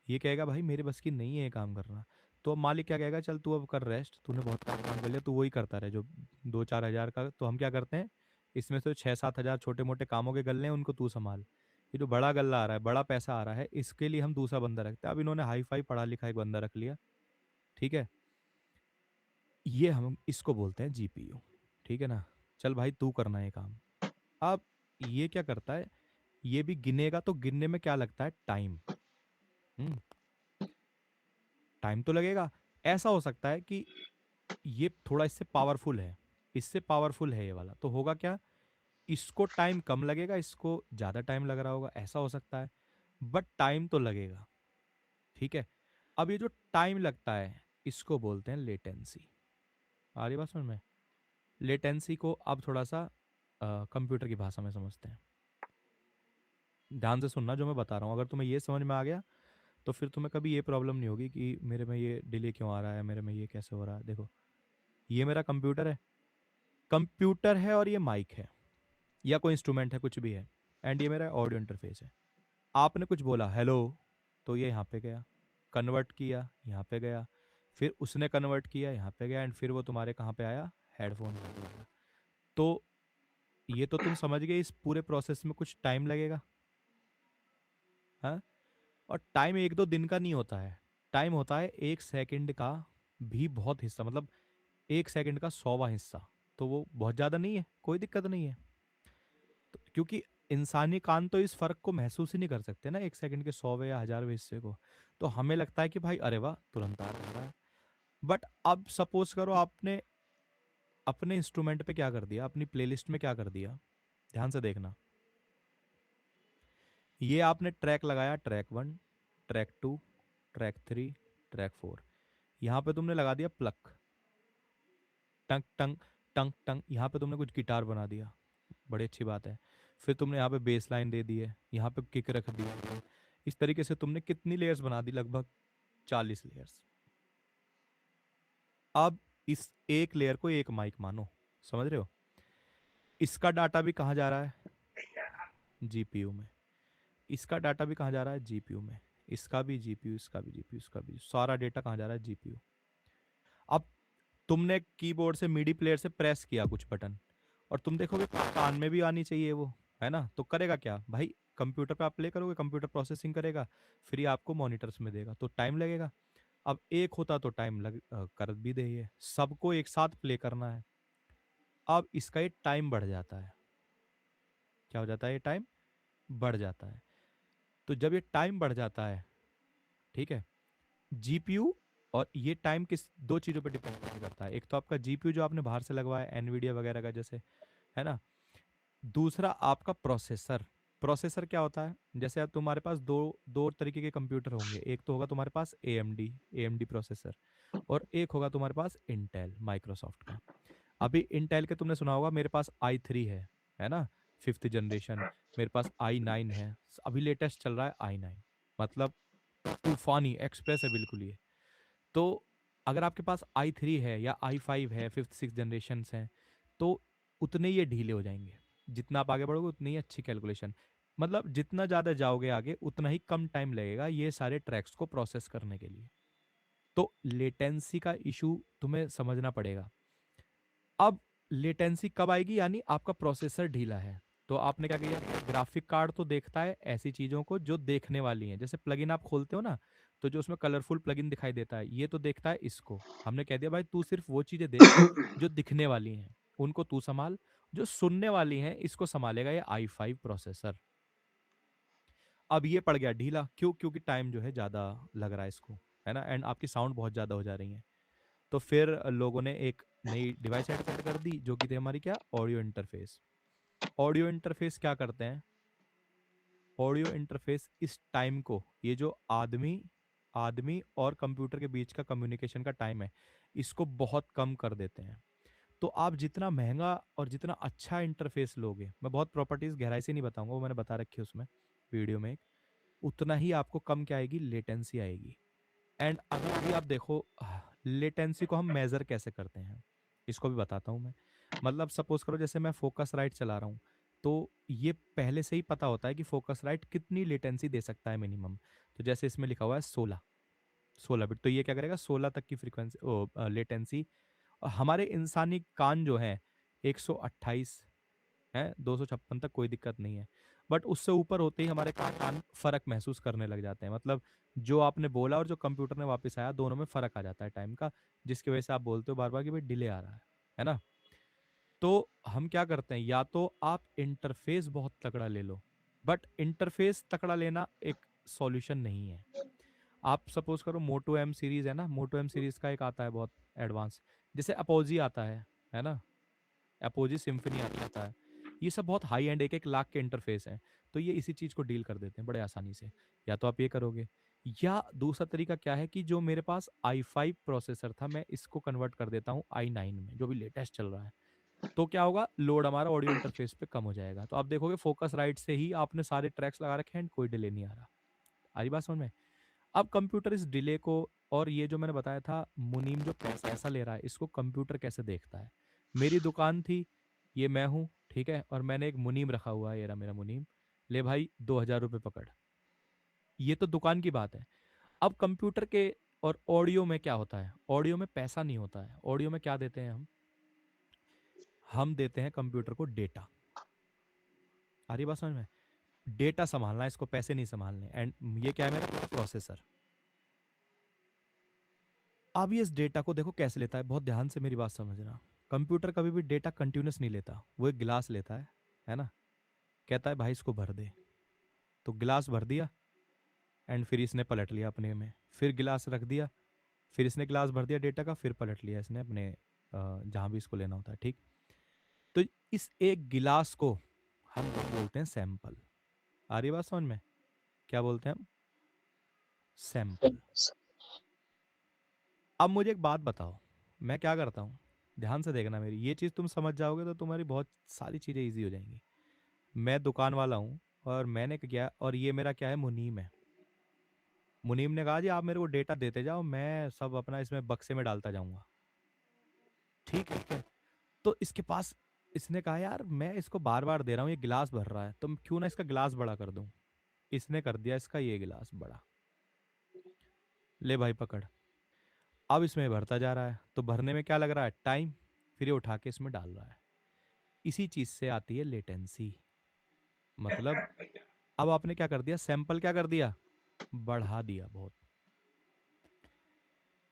ये कहेगा भाई मेरे बस की नहीं है ये काम करना, तो अब मालिक क्या कहेगा, चल तू अब कर रेस्ट, तूने बहुत काम कर लिया, तू वही करता रहे जो 2-4 हज़ार का। तो हम क्या करते हैं, इसमें से 6-7 हज़ार छोटे मोटे कामों के गल्ले हैं, उनको तू संभाल। ये जो बड़ा गल्ला आ रहा है, बड़ा पैसा आ रहा है, इसके लिए हम दूसरा बंदा रखते हैं। अब इन्होंने हाई फाई पढ़ा लिखा एक बंदा रख लिया, ठीक है, ये हम इसको बोलते हैं जीपीयू, ठीक है ना। चल भाई तू करना है काम। अब ये क्या करता है, ये भी गिनेगा, तो गिनने में क्या लगता है, टाइम। टाइम तो लगेगा। ऐसा हो सकता है कि ये थोड़ा इससे पावरफुल है, इससे पावरफुल है ये वाला, तो होगा क्या, इसको टाइम कम लगेगा, इसको ज्यादा टाइम लग रहा होगा, ऐसा हो सकता है, बट टाइम तो लगेगा। ठीक है। अब ये जो टाइम लगता है इसको बोलते हैं लेटेंसी। आ रही बात समझ में? लेटेंसी को अब थोड़ा सा कंप्यूटर की भाषा में समझते हैं। ध्यान से सुनना जो मैं बता रहा हूँ, अगर तुम्हें ये समझ में आ गया तो फिर तुम्हें कभी ये प्रॉब्लम नहीं होगी कि मेरे में ये डिले क्यों आ रहा है, मेरे में ये कैसे हो रहा है। देखो, ये मेरा कंप्यूटर है, कंप्यूटर है, और ये माइक है या कोई इंस्ट्रूमेंट है, कुछ भी है, एंड ये मेरा ऑडियो इंटरफेस है। आपने कुछ बोला हेलो, तो ये यहाँ पे गया, कन्वर्ट किया, यहाँ पे गया, फिर उसने कन्वर्ट किया, यहाँ पे गया, एंड फिर वो तुम्हारे कहाँ पे आया, हेडफोन पे गया। तो ये तो तुम समझ गए, इस पूरे प्रोसेस में कुछ टाइम लगेगा। हाँ, और टाइम एक दो दिन का नहीं होता है, टाइम होता है 1 सेकंड का भी बहुत हिस्सा, मतलब 1 सेकंड का 100वां हिस्सा। तो वो बहुत ज्यादा नहीं है, कोई दिक्कत नहीं है। तो क्योंकि इंसानी कान तो इस फर्क को महसूस ही नहीं कर सकते ना, 1 सेकंड के 100वें या 1000वें हिस्से को। तो हमें लगता है कि भाई अरे वाह तुरंत आ रहा है। बट अब सपोज करो आपने अपने इंस्ट्रूमेंट पे क्या कर दिया, अपनी प्लेलिस्ट में क्या कर दिया, ध्यान से देखना। ये आपने ट्रैक लगाया, ट्रैक 1, ट्रैक 2, ट्रैक 3, ट्रैक 4, यहाँ पे तुमने लगा दिया प्लक, टंग टंग टंग टंग, यहाँ पे तुमने कुछ गिटार बना दिया, बड़ी अच्छी बात है। फिर तुमने यहाँ पे बेस लाइन दे दी है, यहाँ पे किक रख दी है। इस तरीके से तुमने कितनी लेयर्स बना दी, लगभग 40 लेयर्स। अब इस एक लेयर को एक माइक मानो, समझ रहे हो? इसका डाटा भी कहाँ जा रहा है, जीपीयू में। इसका डाटा भी कहाँ जा रहा है, जीपीयू में। इसका भी जीपीयू, इसका भी जीपीयू, इसका भी, सारा डेटा कहाँ जा रहा है, जीपीयू। अब तुमने कीबोर्ड से मिडी प्लेयर से प्रेस किया कुछ बटन, और तुम देखोगे कान में भी आनी चाहिए वो, है ना? तो करेगा क्या भाई, कंप्यूटर पे आप प्ले करोगे, कंप्यूटर प्रोसेसिंग करेगा, फिर ये आपको मॉनिटर्स में देगा, तो टाइम लगेगा। अब एक होता तो टाइम कर भी दे, ये सबको एक साथ प्ले करना है। अब इसका ये टाइम बढ़ जाता है, क्या हो जाता है, ये टाइम बढ़ जाता है। तो जब ये टाइम बढ़ जाता है, ठीक है, जीपीयू, और ये टाइम किस दो चीजों पे डिपेंड करता है, एक तो आपका जीपीयू जो आपने बाहर से लगवाया एनवीडिया वगैरह का जैसे, है ना? दूसरा आपका प्रोसेसर। प्रोसेसर क्या होता है, जैसे अब तुम्हारे पास दो दो तरीके के कंप्यूटर होंगे, एक तो होगा तुम्हारे पास एएमडी प्रोसेसर, और एक होगा तुम्हारे पास इंटेल माइक्रोसॉफ्ट का। अभी इंटेल के तुमने सुना होगा, मेरे पास i3 है ना, 5th जनरेशन। मेरे पास i9 है, अभी लेटेस्ट चल रहा है i9, मतलब तूफानी एक्सप्रेस है बिल्कुल ये। तो अगर आपके पास i3 है या i5 है, 5th 6th जनरेशन हैं, तो उतने ये ढीले हो जाएंगे। जितना आप आगे बढ़ोगे उतनी ही अच्छी कैलकुलेशन, मतलब जितना ज़्यादा जाओगे आगे उतना ही कम टाइम लगेगा ये सारे ट्रैक्स को प्रोसेस करने के लिए। तो लेटेंसी का इशू तुम्हें समझना पड़ेगा। अब लेटेंसी कब आएगी, यानी आपका प्रोसेसर ढीला है, तो आपने क्या किया, ग्राफिक कार्ड तो देखता है ऐसी चीजों को जो देखने वाली हैं, जैसे प्लगइन आप खोलते हो ना, तो जो उसमें कलरफुल प्लगइन दिखाई देता है, ये तो देखता है इसको। हमने कह दिया भाई तू सिर्फ वो चीजें देख जो दिखने वाली हैं, उनको तू संभाल, जो सुनने वाली हैं इसको संभालेगा ये i5 प्रोसेसर। अब ये पड़ गया ढीला, क्यों? क्योंकि टाइम जो है ज्यादा लग रहा है इसको, है ना, एंड आपकी साउंड बहुत ज्यादा हो जा रही है। तो फिर लोगों ने एक नई डिवाइस ऐड कर दी जो कि थी हमारी क्या, ऑडियो इंटरफेस। ऑडियो इंटरफेस क्या करते हैं, ऑडियो इंटरफेस इस टाइम को, ये जो आदमी आदमी और कंप्यूटर के बीच का कम्युनिकेशन का टाइम है, इसको बहुत कम कर देते हैं। तो आप जितना महंगा और जितना अच्छा इंटरफेस लोगे, मैं बहुत प्रॉपर्टीज गहराई से नहीं बताऊंगा, वो मैंने बता रखी है उसमें वीडियो में एक, उतना ही आपको कम क्या आएगी, लेटेंसी आएगी। एंड अगर भी आप देखो, लेटेंसी को हम मेजर कैसे करते हैं इसको भी बताता हूँ मैं। मतलब सपोज करो जैसे मैं फोकस राइट चला रहा हूँ, तो ये पहले से ही पता होता है कि फोकस राइट कितनी लेटेंसी दे सकता है मिनिमम। तो जैसे इसमें लिखा हुआ है 16 बिट, तो ये क्या करेगा, 16 तक की फ्रीक्वेंसी लेटेंसी। हमारे इंसानी कान जो है 128 है, 256 तक कोई दिक्कत नहीं है, बट उससे ऊपर होते ही हमारे कान फर्क महसूस करने लग जाते हैं। मतलब जो आपने बोला और जो कंप्यूटर ने वापस आया, दोनों में फर्क आ जाता है टाइम का, जिसकी वजह से आप बोलते हो बार बार कि भाई डिले आ रहा है ना? तो हम क्या करते हैं, या तो आप इंटरफेस बहुत तगड़ा ले लो, बट इंटरफेस तगड़ा लेना एक सॉल्यूशन नहीं है। आप सपोज करो मोटो एम सीरीज है ना, मोटो एम सीरीज का एक आता है बहुत एडवांस, जैसे अपोजी आता है ना, अपोजी सिम्फनी आता है। ये सब बहुत हाई एंड 1-1 लाख के इंटरफेस हैं, तो ये इसी चीज को डील कर देते हैं बड़े आसानी से। या तो आप ये करोगे, या दूसरा तरीका क्या है कि जो मेरे पास i5 प्रोसेसर था, मैं इसको कन्वर्ट कर देता हूँ i9 में, जो भी लेटेस्ट चल रहा है। तो क्या होगा, लोड हमारा ऑडियो इंटरफेस पे कम हो जाएगा। तो आप देखोगे फोकस राइट से ही आपने सारे ट्रैक्स लगा रखे हैं, कोई डिले नहीं आ रहा। आ रही बात समझ में? अब कंप्यूटर इस डिले को, और ये जो मैंने बताया था मुनीम जो पैसा ले रहा है, इसको कंप्यूटर कैसे देखता है। मेरी दुकान थी, ये मैं हूँ, ठीक है, और मैंने एक मुनीम रखा हुआ है, ये रहा मेरा मुनीम, ले भाई 2,000 रुपये पकड़। ये तो दुकान की बात है। अब कंप्यूटर के और ऑडियो में क्या होता है, ऑडियो में पैसा नहीं होता है। ऑडियो में क्या देते हैं हम देते हैं कंप्यूटर को डेटा। आ रही बात समझ में? डेटा संभालना है इसको, पैसे नहीं संभालने। एंड ये क्या है, मेरा प्रोसेसर। अब ये इस डेटा को देखो कैसे लेता है, बहुत ध्यान से मेरी बात समझना। कंप्यूटर कभी भी डेटा कंटिन्यूस नहीं लेता, वो एक गिलास लेता है ना, कहता है भाई इसको भर दे, तो गिलास भर दिया, एंड फिर इसने पलट लिया अपने में, फिर गिलास रख दिया, फिर इसने गिलास भर दिया डेटा का, फिर पलट लिया इसने अपने जहां भी इसको लेना होता है, ठीक। तो इस एक गिलास को हम बोलते हैं सैंपल। आ रही बात समझ में? क्या बोलते हैं हम? सैंपल। अब मुझे एक बात बताओ, मैं क्या करता हूँ, ध्यान से देखना मेरी, ये चीज़ तुम समझ जाओगे तो तुम्हारी बहुत सारी चीज़ें इजी हो जाएंगी। मैं दुकान वाला हूँ, और मैंने क्या, और ये मेरा क्या है, मुनीम है। मुनीम ने कहा जी आप मेरे को डेटा देते जाओ, मैं सब अपना इसमें बक्से में डालता जाऊंगा, ठीक है। तो इसके पास, इसने कहा यार मैं इसको बार बार दे रहा हूँ, ये गिलास भर रहा है, तो क्यों ना इसका गिलास बड़ा कर दूं। इसने कर दिया इसका ये गिलास बड़ा, ले भाई पकड़। अब इसमें भरता जा रहा है, तो भरने में क्या लग रहा है, टाइम, फिर ये उठा के इसमें डाल रहा है। इसी चीज से आती है लेटेंसी। मतलब अब आपने क्या कर दिया, सैंपल क्या कर दिया, बढ़ा दिया बहुत।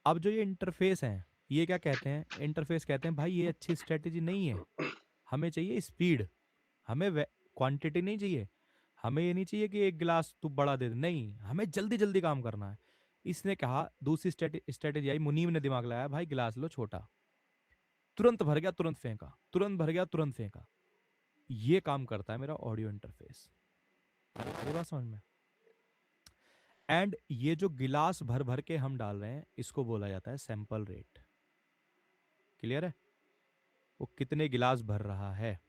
अब जो ये इंटरफेस है, ये क्या कहते हैं, इंटरफेस कहते हैं भाई ये अच्छी स्ट्रेटेजी नहीं है, हमें चाहिए स्पीड, हमें क्वांटिटी नहीं चाहिए। हमें ये नहीं चाहिए कि एक गिलास तू बड़ा दे दे, नहीं, हमें जल्दी जल्दी काम करना है। इसने कहा, दूसरी स्ट्रेटेजी आई, मुनीम ने दिमाग लगाया, भाई गिलास लो छोटा, तुरंत भर गया तुरंत फेंका, तुरंत भर गया तुरंत फेंका। ये काम करता है मेरा ऑडियो इंटरफेस। ये बात समझ में? एंड ये जो गिलास भर भर के हम डाल रहे हैं, इसको बोला जाता है सैंपल रेट। क्लियर है? वो कितने गिलास भर रहा है,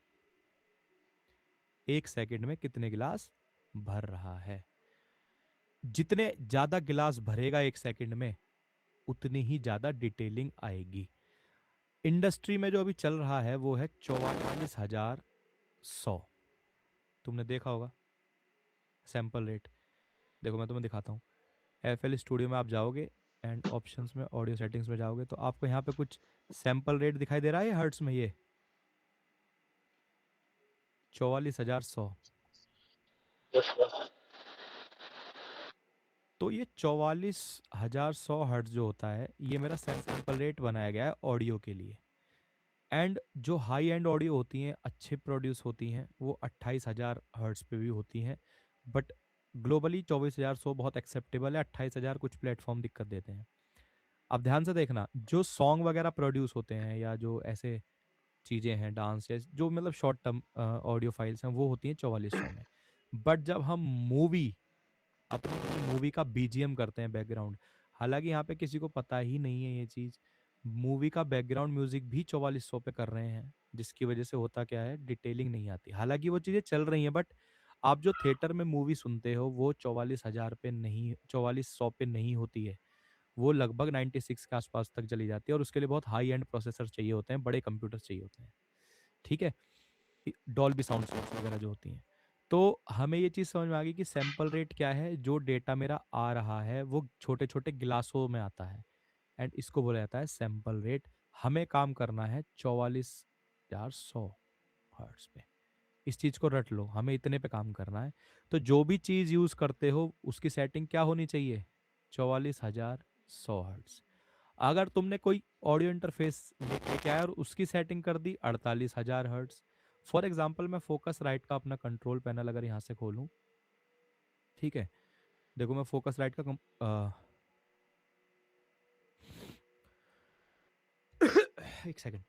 1 सेकंड में कितने गिलास भर रहा है। जितने ज्यादा गिलास भरेगा 1 सेकंड में, उतनी ही ज्यादा डिटेलिंग आएगी। इंडस्ट्री में जो अभी चल रहा है वो है 44,100। तुमने देखा होगा सैंपल रेट। देखो मैं तुम्हें दिखाता हूँ, FL स्टूडियो में आप जाओगे, एंड ऑप्शंस में ऑडियो सेटिंग्स में जाओगे, तो आपको यहाँ पे कुछ सैंपल रेट दिखाई दे रहा है हर्ट्स में, ये 44,100। तो ये 44,100 हर्ट्ज जो होता है, ये मेरा सैंपल रेट बनाया गया है ऑडियो के लिए। एंड जो हाई एंड ऑडियो होती हैं, अच्छे प्रोड्यूस होती हैं, वो 28,000 हर्ट्ज पे भी होती हैं। बट ग्लोबली 24,100 बहुत एक्सेप्टेबल है, 28,000 कुछ प्लेटफॉर्म दिक्कत देते हैं। अब ध्यान से देखना, जो सॉन्ग वगैरह प्रोड्यूस होते हैं, या जो ऐसे चीज़ें हैं, डांस या जो मतलब शॉर्ट टर्म ऑडियो फाइल्स हैं, वो होती हैं 4400 में। बट जब हम मूवी, अपनी मूवी का BGM करते हैं, बैकग्राउंड, हालांकि यहाँ पे किसी को पता ही नहीं है ये चीज़, मूवी का बैकग्राउंड म्यूजिक भी 4400 पे कर रहे हैं, जिसकी वजह से होता क्या है, डिटेलिंग नहीं आती। हालांकि वो चीज़ें चल रही हैं, बट आप जो थिएटर में मूवी सुनते हो, वो 44,000 पे नहीं, 4400 पे नहीं होती है, वो लगभग 96 के आसपास तक चली जाती है, और उसके लिए बहुत हाई एंड प्रोसेसर चाहिए होते हैं, बड़े कंप्यूटर चाहिए होते हैं, ठीक है, डॉल्बी साउंड सोर्स वगैरह जो होती हैं। तो हमें ये चीज़ समझ में आ गई कि सैंपल रेट क्या है, जो डेटा मेरा आ रहा है वो छोटे छोटे गिलासों में आता है, एंड इसको बोला जाता है सैंपल रेट। हमें काम करना है 44,100 हर्ट्ज पे। इस चीज़ को रट लो, हमें इतने पे काम करना है। तो जो भी चीज़ यूज़ करते हो, उसकी सेटिंग क्या होनी चाहिए, 44,100 हर्ट्ज। अगर तुमने कोई ऑडियो इंटरफेस लेके आया और उसकी सेटिंग कर दी 48,000 हर्ट्ज। फॉर एग्जांपल मैं फोकस राइट का अपना कंट्रोल पैनल अगर यहाँ से खोलूँ, ठीक है, देखो मैं फोकस राइट का एक सेकंड,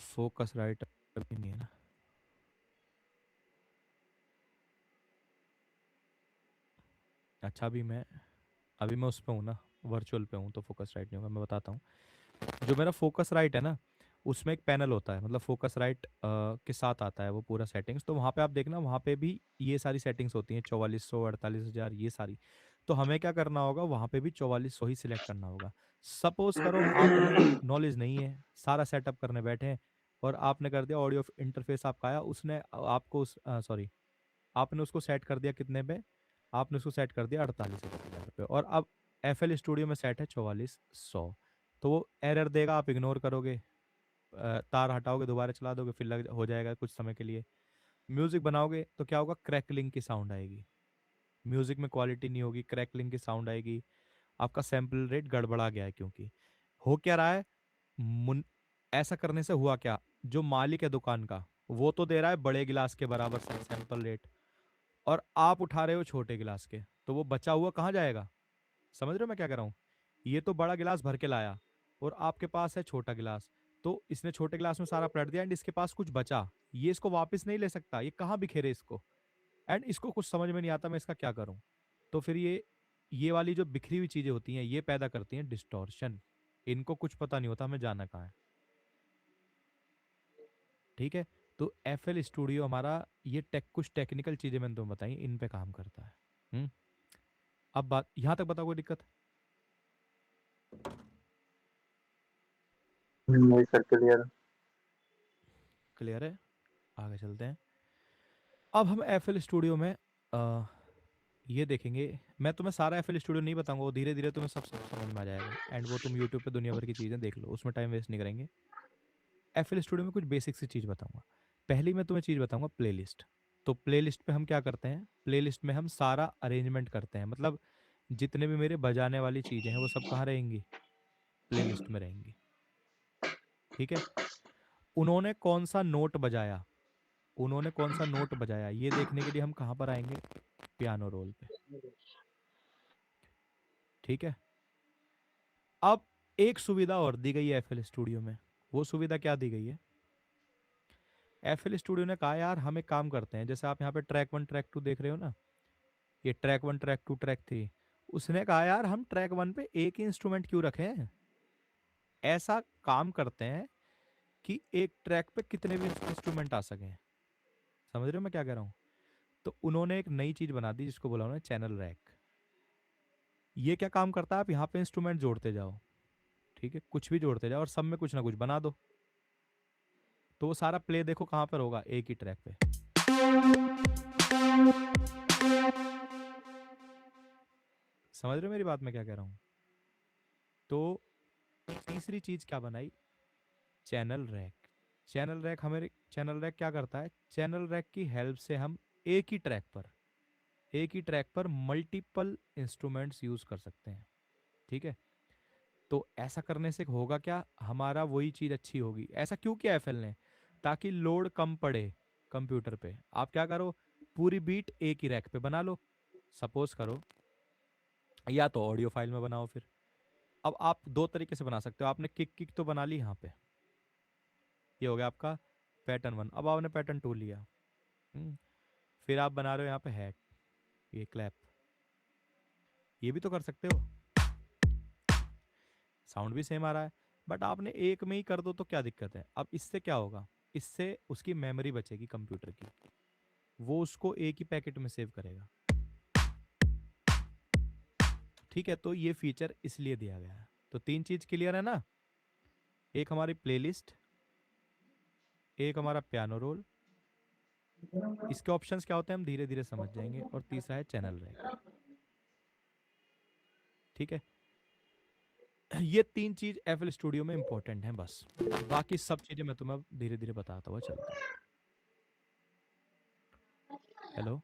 फोकस राइट नहीं है ना, अच्छा अभी मैं उस पे हूँ ना, वर्चुअल पे हूँ, तो फोकस राइट नहीं होगा, मैं बताता हूँ। जो मेरा फोकस राइट है ना, उसमें एक पैनल होता है, मतलब फोकस राइट के साथ आता है वो पूरा सेटिंग्स। तो वहाँ पे आप देखना, वहाँ पे भी ये सारी सेटिंग्स होती हैं, 4400, 48,000, ये सारी। तो हमें क्या करना होगा, वहाँ पे भी 4400 ही सिलेक्ट करना होगा। सपोज करो आपने नॉलेज नहीं है, सारा सेटअप करने बैठे हैं और आपने कर दिया ऑडियो इंटरफेस आपका आया, उसने आपको सॉरी, आपने उसको सेट कर दिया कितने पे, आपने उसको सेट कर दिया 48,000 पे, और अब FL स्टूडियो में सेट है 4400। तो वो एरर देगा, आप इग्नोर करोगे, तार हटाओगे, दोबारा चला दोगे, फिर लग हो जाएगा कुछ समय के लिए। म्यूजिक बनाओगे तो क्या होगा, क्रैकलिंग की साउंड आएगी, म्यूजिक में क्वालिटी नहीं होगी, क्रैकलिंग की साउंड आएगी, आपका सैंपल रेट गड़बड़ा गया है। क्योंकि हो क्या रहा है, मुन ऐसा करने से हुआ क्या, जो मालिक है दुकान का, वो तो दे रहा है बड़े गिलास के बराबर सैंपल रेट, और आप उठा रहे हो छोटे गिलास के, तो वो बचा हुआ कहाँ जाएगा? समझ रहे हो मैं क्या कर रहा हूँ? ये तो बड़ा गिलास भर के लाया और आपके पास है छोटा गिलास, तो इसने छोटे गिलास में सारा पलट दिया एंड इसके पास कुछ बचा, ये इसको वापस नहीं ले सकता, ये कहाँ बिखेरे इसको, एंड इसको कुछ समझ में नहीं आता मैं इसका क्या करूँ। तो फिर ये वाली जो बिखरी हुई चीजें होती हैं, ये पैदा करती हैं डिस्टॉर्शन। इनको कुछ पता नहीं होता हमें जाना कहाँ है, ठीक है। तो FL स्टूडियो हमारा ये कुछ टेक्निकल चीजें मैंने तुम्हें बताई, इन पे काम करता है। अब बात यहाँ तक बताओ, कोई दिक्कत? नहीं सर, क्लियर। क्लियर है, आगे चलते हैं। अब हम FL स्टूडियो में ये देखेंगे, मैं तुम्हें सारा FL स्टूडियो नहीं बताऊंगा, वो धीरे धीरे तुम्हें सब समझ में आ जाएगा, एंड वो तुम यूट्यूब पे दुनिया भर की चीज़ें देख लो, उसमें टाइम वेस्ट नहीं करेंगे। FL स्टूडियो में कुछ बेसिक सी चीज़ बताऊंगा। पहली मैं तुम्हें चीज़ बताऊंगा, प्लेलिस्ट। तो प्लेलिस्ट पे हम क्या करते हैं, प्लेलिस्ट में हम सारा अरेंजमेंट करते हैं, मतलब जितने भी मेरे बजाने वाली चीज़ें हैं वो सब कहाँ रहेंगी, प्लेलिस्ट में रहेंगी, ठीक है। उन्होंने कौन सा नोट बजाया, उन्होंने कौन सा नोट बजाया, ये देखने के लिए हम कहाँ पर आएंगे, पियानो रोल पे, ठीक है। अब एक सुविधा और दी गई है FL स्टूडियो में, वो सुविधा क्या दी गई है, FL स्टूडियो ने कहा यार हम एक काम करते हैं, जैसे आप यहाँ पे ट्रैक 1 ट्रैक 2 देख रहे हो ना, ये ट्रैक 1 ट्रैक 2 ट्रैक 3, उसने कहा यार हम ट्रैक 1 पे एक ही इंस्ट्रूमेंट क्यों रखें, ऐसा काम करते हैं कि एक ट्रैक पे कितने भी इंस्ट्रूमेंट आ सकें। समझ रहे हो मैं क्या कह रहा हूँ? तो उन्होंने एक नई चीज बना दी जिसको बोला उन्होंने चैनल रैक। ये क्या काम करता है, आप यहाँ पे इंस्ट्रूमेंट जोड़ते जाओ, ठीक है, कुछ भी जोड़ते जाओ और सब में कुछ ना कुछ बना दो, तो वो सारा प्ले देखो कहाँ पर होगा, एक ही ट्रैक पे। समझ रहे हो मेरी बात मैं क्या कह रहा हूँ? तो तीसरी चीज क्या बनाई, चैनल रैक। चैनल रैक क्या करता है, चैनल रैक की हेल्प से हम एक ही ट्रैक पर मल्टीपल इंस्ट्रूमेंट्स यूज कर सकते हैं, ठीक है। तो ऐसा करने से होगा क्या, हमारा वही चीज अच्छी होगी। ऐसा क्यों किया FL ने, ताकि लोड कम पड़े कंप्यूटर पे। आप क्या करो, पूरी बीट एक ही रैक पे बना लो, सपोज करो, या तो ऑडियो फाइल में बनाओ। फिर अब आप दो तरीके से बना सकते हो, आपने किक किक तो बना ली यहाँ पे, ये हो गया आपका पैटर्न 1। अब आपने पैटर्न 2 लिया, फिर आप बना रहे हो यहाँ पे हैट, ये क्लैप, ये भी तो कर सकते हो, साउंड भी सेम आ रहा है। बट आपने एक में ही कर दो तो क्या दिक्कत है। अब इससे क्या होगा, इससे उसकी मेमोरी बचेगी कंप्यूटर की, वो उसको एक ही पैकेट में सेव करेगा, ठीक है। तो ये फीचर इसलिए दिया गया है। तो तीन चीज क्लियर है ना, एक हमारी प्लेलिस्ट, एक हमारा पियानो रोल, इसके ऑप्शंस क्या होते हैं हम धीरे धीरे समझ जाएंगे, और तीसरा है चैनल रैक, ठीक है। ये तीन चीज FL स्टूडियो में इंपॉर्टेंट है, बस बाकी सब चीजें मैं तुम्हें धीरे धीरे बताता हुआ चलता हूँ। हेलो,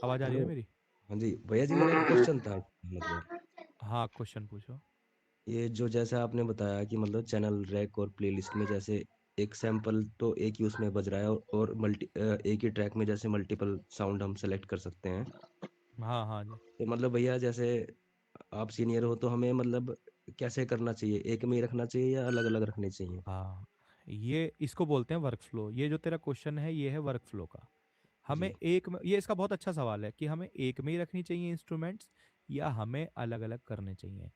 आवाज आ रही है ना मेरी? हाँ जी भैया जी, मेरा एक क्वेश्चन था मतलब हाँ, क्वेश्चन पूछो। ये जो जैसे आपने बताया कि मतलब चैनल रैक और प्लेलिस्ट में जैसे एक सैंपल तो एक ही उसमें बज रहा है और एक ही ट्रैक में जैसे मल्टीपल साउंड हम सेलेक्ट कर सकते हैं। हाँ, हाँ जी। तो मतलब भैया जैसे आप सीनियर हो तो हमें मतलब कैसे करना चाहिए, एक में ही रखना चाहिए या अलग अलग रखने चाहिए? हाँ, ये इसको बोलते हैं वर्क फ्लो। ये जो तेरा क्वेश्चन है ये है वर्क फ्लो का। हमें जी एक में, ये इसका बहुत अच्छा सवाल है कि हमें एक में ही रखनी चाहिए इंस्ट्रूमेंट्स या हमें अलग अलग करने चाहिए।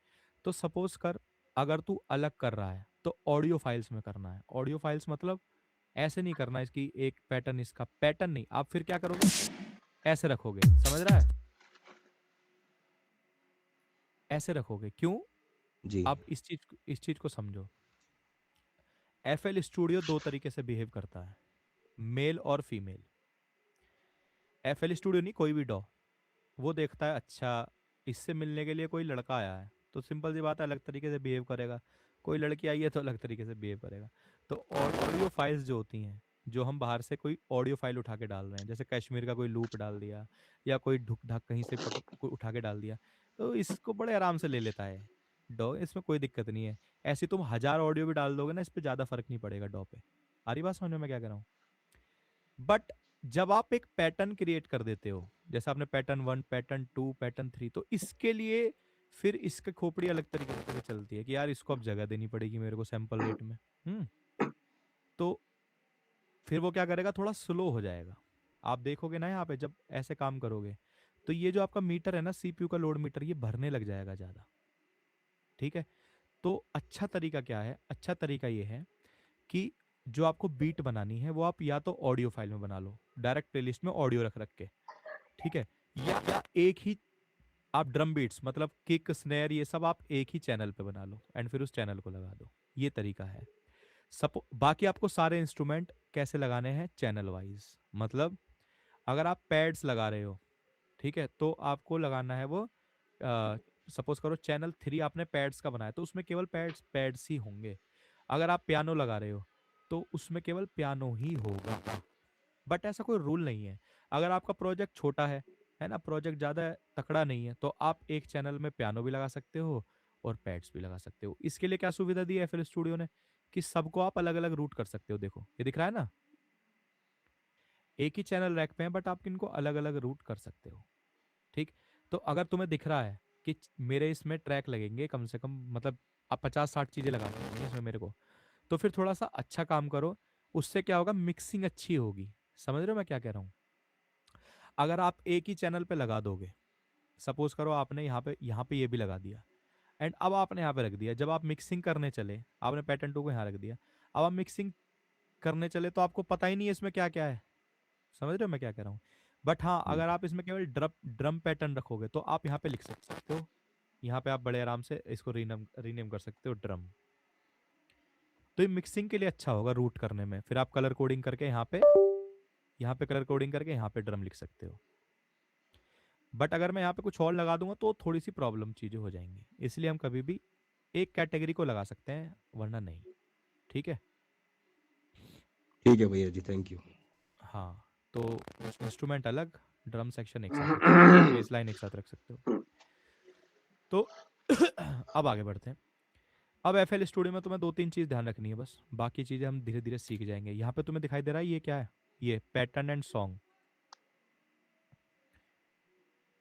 तो सपोज कर, अगर तू अलग कर रहा है तो ऑडियो फाइल्स में करना है। ऑडियो फाइल्स मतलब ऐसे नहीं करना है इसकी एक पैटर्न, इसका पैटर्न नहीं। आप फिर क्या करोगे, ऐसे रखोगे, समझ रहा है? ऐसे रखोगे क्यों? जी आप इस चीज को समझो। एफएल स्टूडियो दो तरीके से बिहेव करता है, मेल और फीमेल। एफएल स्टूडियो नहीं, कोई भी डॉ, वो देखता है अच्छा इससे मिलने के लिए कोई लड़का आया है तो सिंपल सी बात है अलग तरीके से बिहेव करेगा, कोई लड़की आई है तो अलग तरीके से बिहेव करेगा। तो ऑडियो फाइल्स जो होती हैं, जो हम बाहर से कोई ऑडियो फाइल उठा के डाल रहे हैं, जैसे कश्मीर का कोई लूप डाल दिया या कोई ढुक ढाक कहीं से कोई उठा के डाल दिया, तो इसको बड़े आराम से ले लेता है डॉ, इसमें कोई दिक्कत नहीं है। ऐसी तुम 1000 ऑडियो भी डाल दोगे ना, इस पे ज्यादा फर्क नहीं पड़ेगा डॉ पे। आ रही बात समझ में मैं क्या कह रहा हूँ? बट जब आप एक पैटर्न क्रिएट कर देते हो, जैसे आपने पैटर्न 1, पैटर्न 2, पैटर्न 3, तो इसके लिए फिर इसके खोपड़ी अलग तरीके से चलती है कि यार इसको अब जगह देनी पड़ेगी मेरे को सैंपल रेट में। तो फिर वो क्या करेगा, थोड़ा स्लो हो जाएगा। आप देखोगे ना यहाँ पे जब ऐसे काम करोगे तो ये जो आपका मीटर है ना, सीपीयू का लोड मीटर, ये भरने लग जाएगा ज्यादा। ठीक है? तो अच्छा तरीका क्या है? अच्छा तरीका ये है कि जो आपको बीट बनानी है वो आप या तो ऑडियो फाइल में बना लो, डायरेक्ट प्लेलिस्ट में ऑडियो रख रख के। ठीक है? या एक ही आप ड्रम बीट्स मतलब किक स्नेयर ये सब आप एक ही चैनल पे बना लो एंड फिर उस चैनल को लगा दो। ये तरीका है। सपो बाकी आपको सारे इंस्ट्रूमेंट कैसे लगाने हैं, चैनल वाइज। मतलब अगर आप पैड्स लगा रहे हो, ठीक है, तो आपको लगाना है वो, सपोज करो चैनल 3 आपने पैड्स का बनाया तो उसमें केवल पैड्स पैड्स ही होंगे। अगर आप पियानो लगा रहे हो तो उसमें केवल पियानो ही होगा। बट ऐसा कोई रूल नहीं है। अगर आपका प्रोजेक्ट छोटा है ना, प्रोजेक्ट ज्यादा तकड़ा नहीं है, तो आप एक चैनल में पियानो भी लगा सकते हो और पैड्स भी लगा सकते हो। इसके लिए क्या सुविधा दी है एफएल स्टूडियो ने, कि सबको आप अलग अलग रूट कर सकते हो। देखो ये दिख रहा है ना, एक ही चैनल रैक पे है बट आप इनको अलग अलग रूट कर सकते हो। ठीक? तो अगर तुम्हें दिख रहा है कि मेरे इसमें ट्रैक लगेंगे कम से कम, मतलब आप 50-60 चीजें लगा सकते इसमें मेरे को, तो फिर थोड़ा सा अच्छा काम करो। उससे क्या होगा, मिक्सिंग अच्छी होगी। समझ रहे हो मैं क्या कह रहा हूँ? अगर आप एक ही चैनल पे लगा दोगे, सपोज करो आपने यहाँ पे ये भी लगा दिया एंड अब आपने यहाँ पे रख दिया, जब आप मिक्सिंग करने चले आपने पैटर्न 2 को यहाँ रख दिया, अब आप मिक्सिंग करने चले तो आपको पता ही नहीं है इसमें क्या क्या है। समझ रहे हो मैं क्या कह रहा हूँ? बट हाँ, जी अगर आप इसमें केवल ड्रम पैटर्न रखोगे तो आप यहाँ पे लिख सकते हो, यहाँ पे आप बड़े आराम से इसको रीनेम रीनेम कर सकते हो ड्रम। तो ये मिक्सिंग के लिए अच्छा होगा रूट करने में। फिर आप कलर कोडिंग करके यहाँ पे कलर कोडिंग करके यहाँ पे ड्रम लिख सकते हो। बट अगर मैं यहाँ पे कुछ और लगा दूंगा तो थोड़ी सी प्रॉब्लम चीजें हो जाएंगी, इसलिए हम कभी भी एक कैटेगरी को लगा सकते हैं वरना नहीं। ठीक है? ठीक है भैया जी, थैंक यू। हाँ, तो इंस्ट्रूमेंट अलग, ड्रम सेक्शन एक साथ रख सकते हो, बेस लाइन एक साथ रख सकते हो। तो अब आगे बढ़ते हैं। अब एफएल स्टूडियो में तुम्हें 2-3 चीज ध्यान रखनी है बस, बाकी चीजें हम धीरे धीरे सीख जाएंगे। यहाँ पे तुम्हें दिखाई दे रहा है ये क्या है, ये पैटर्न एंड सॉन्ग।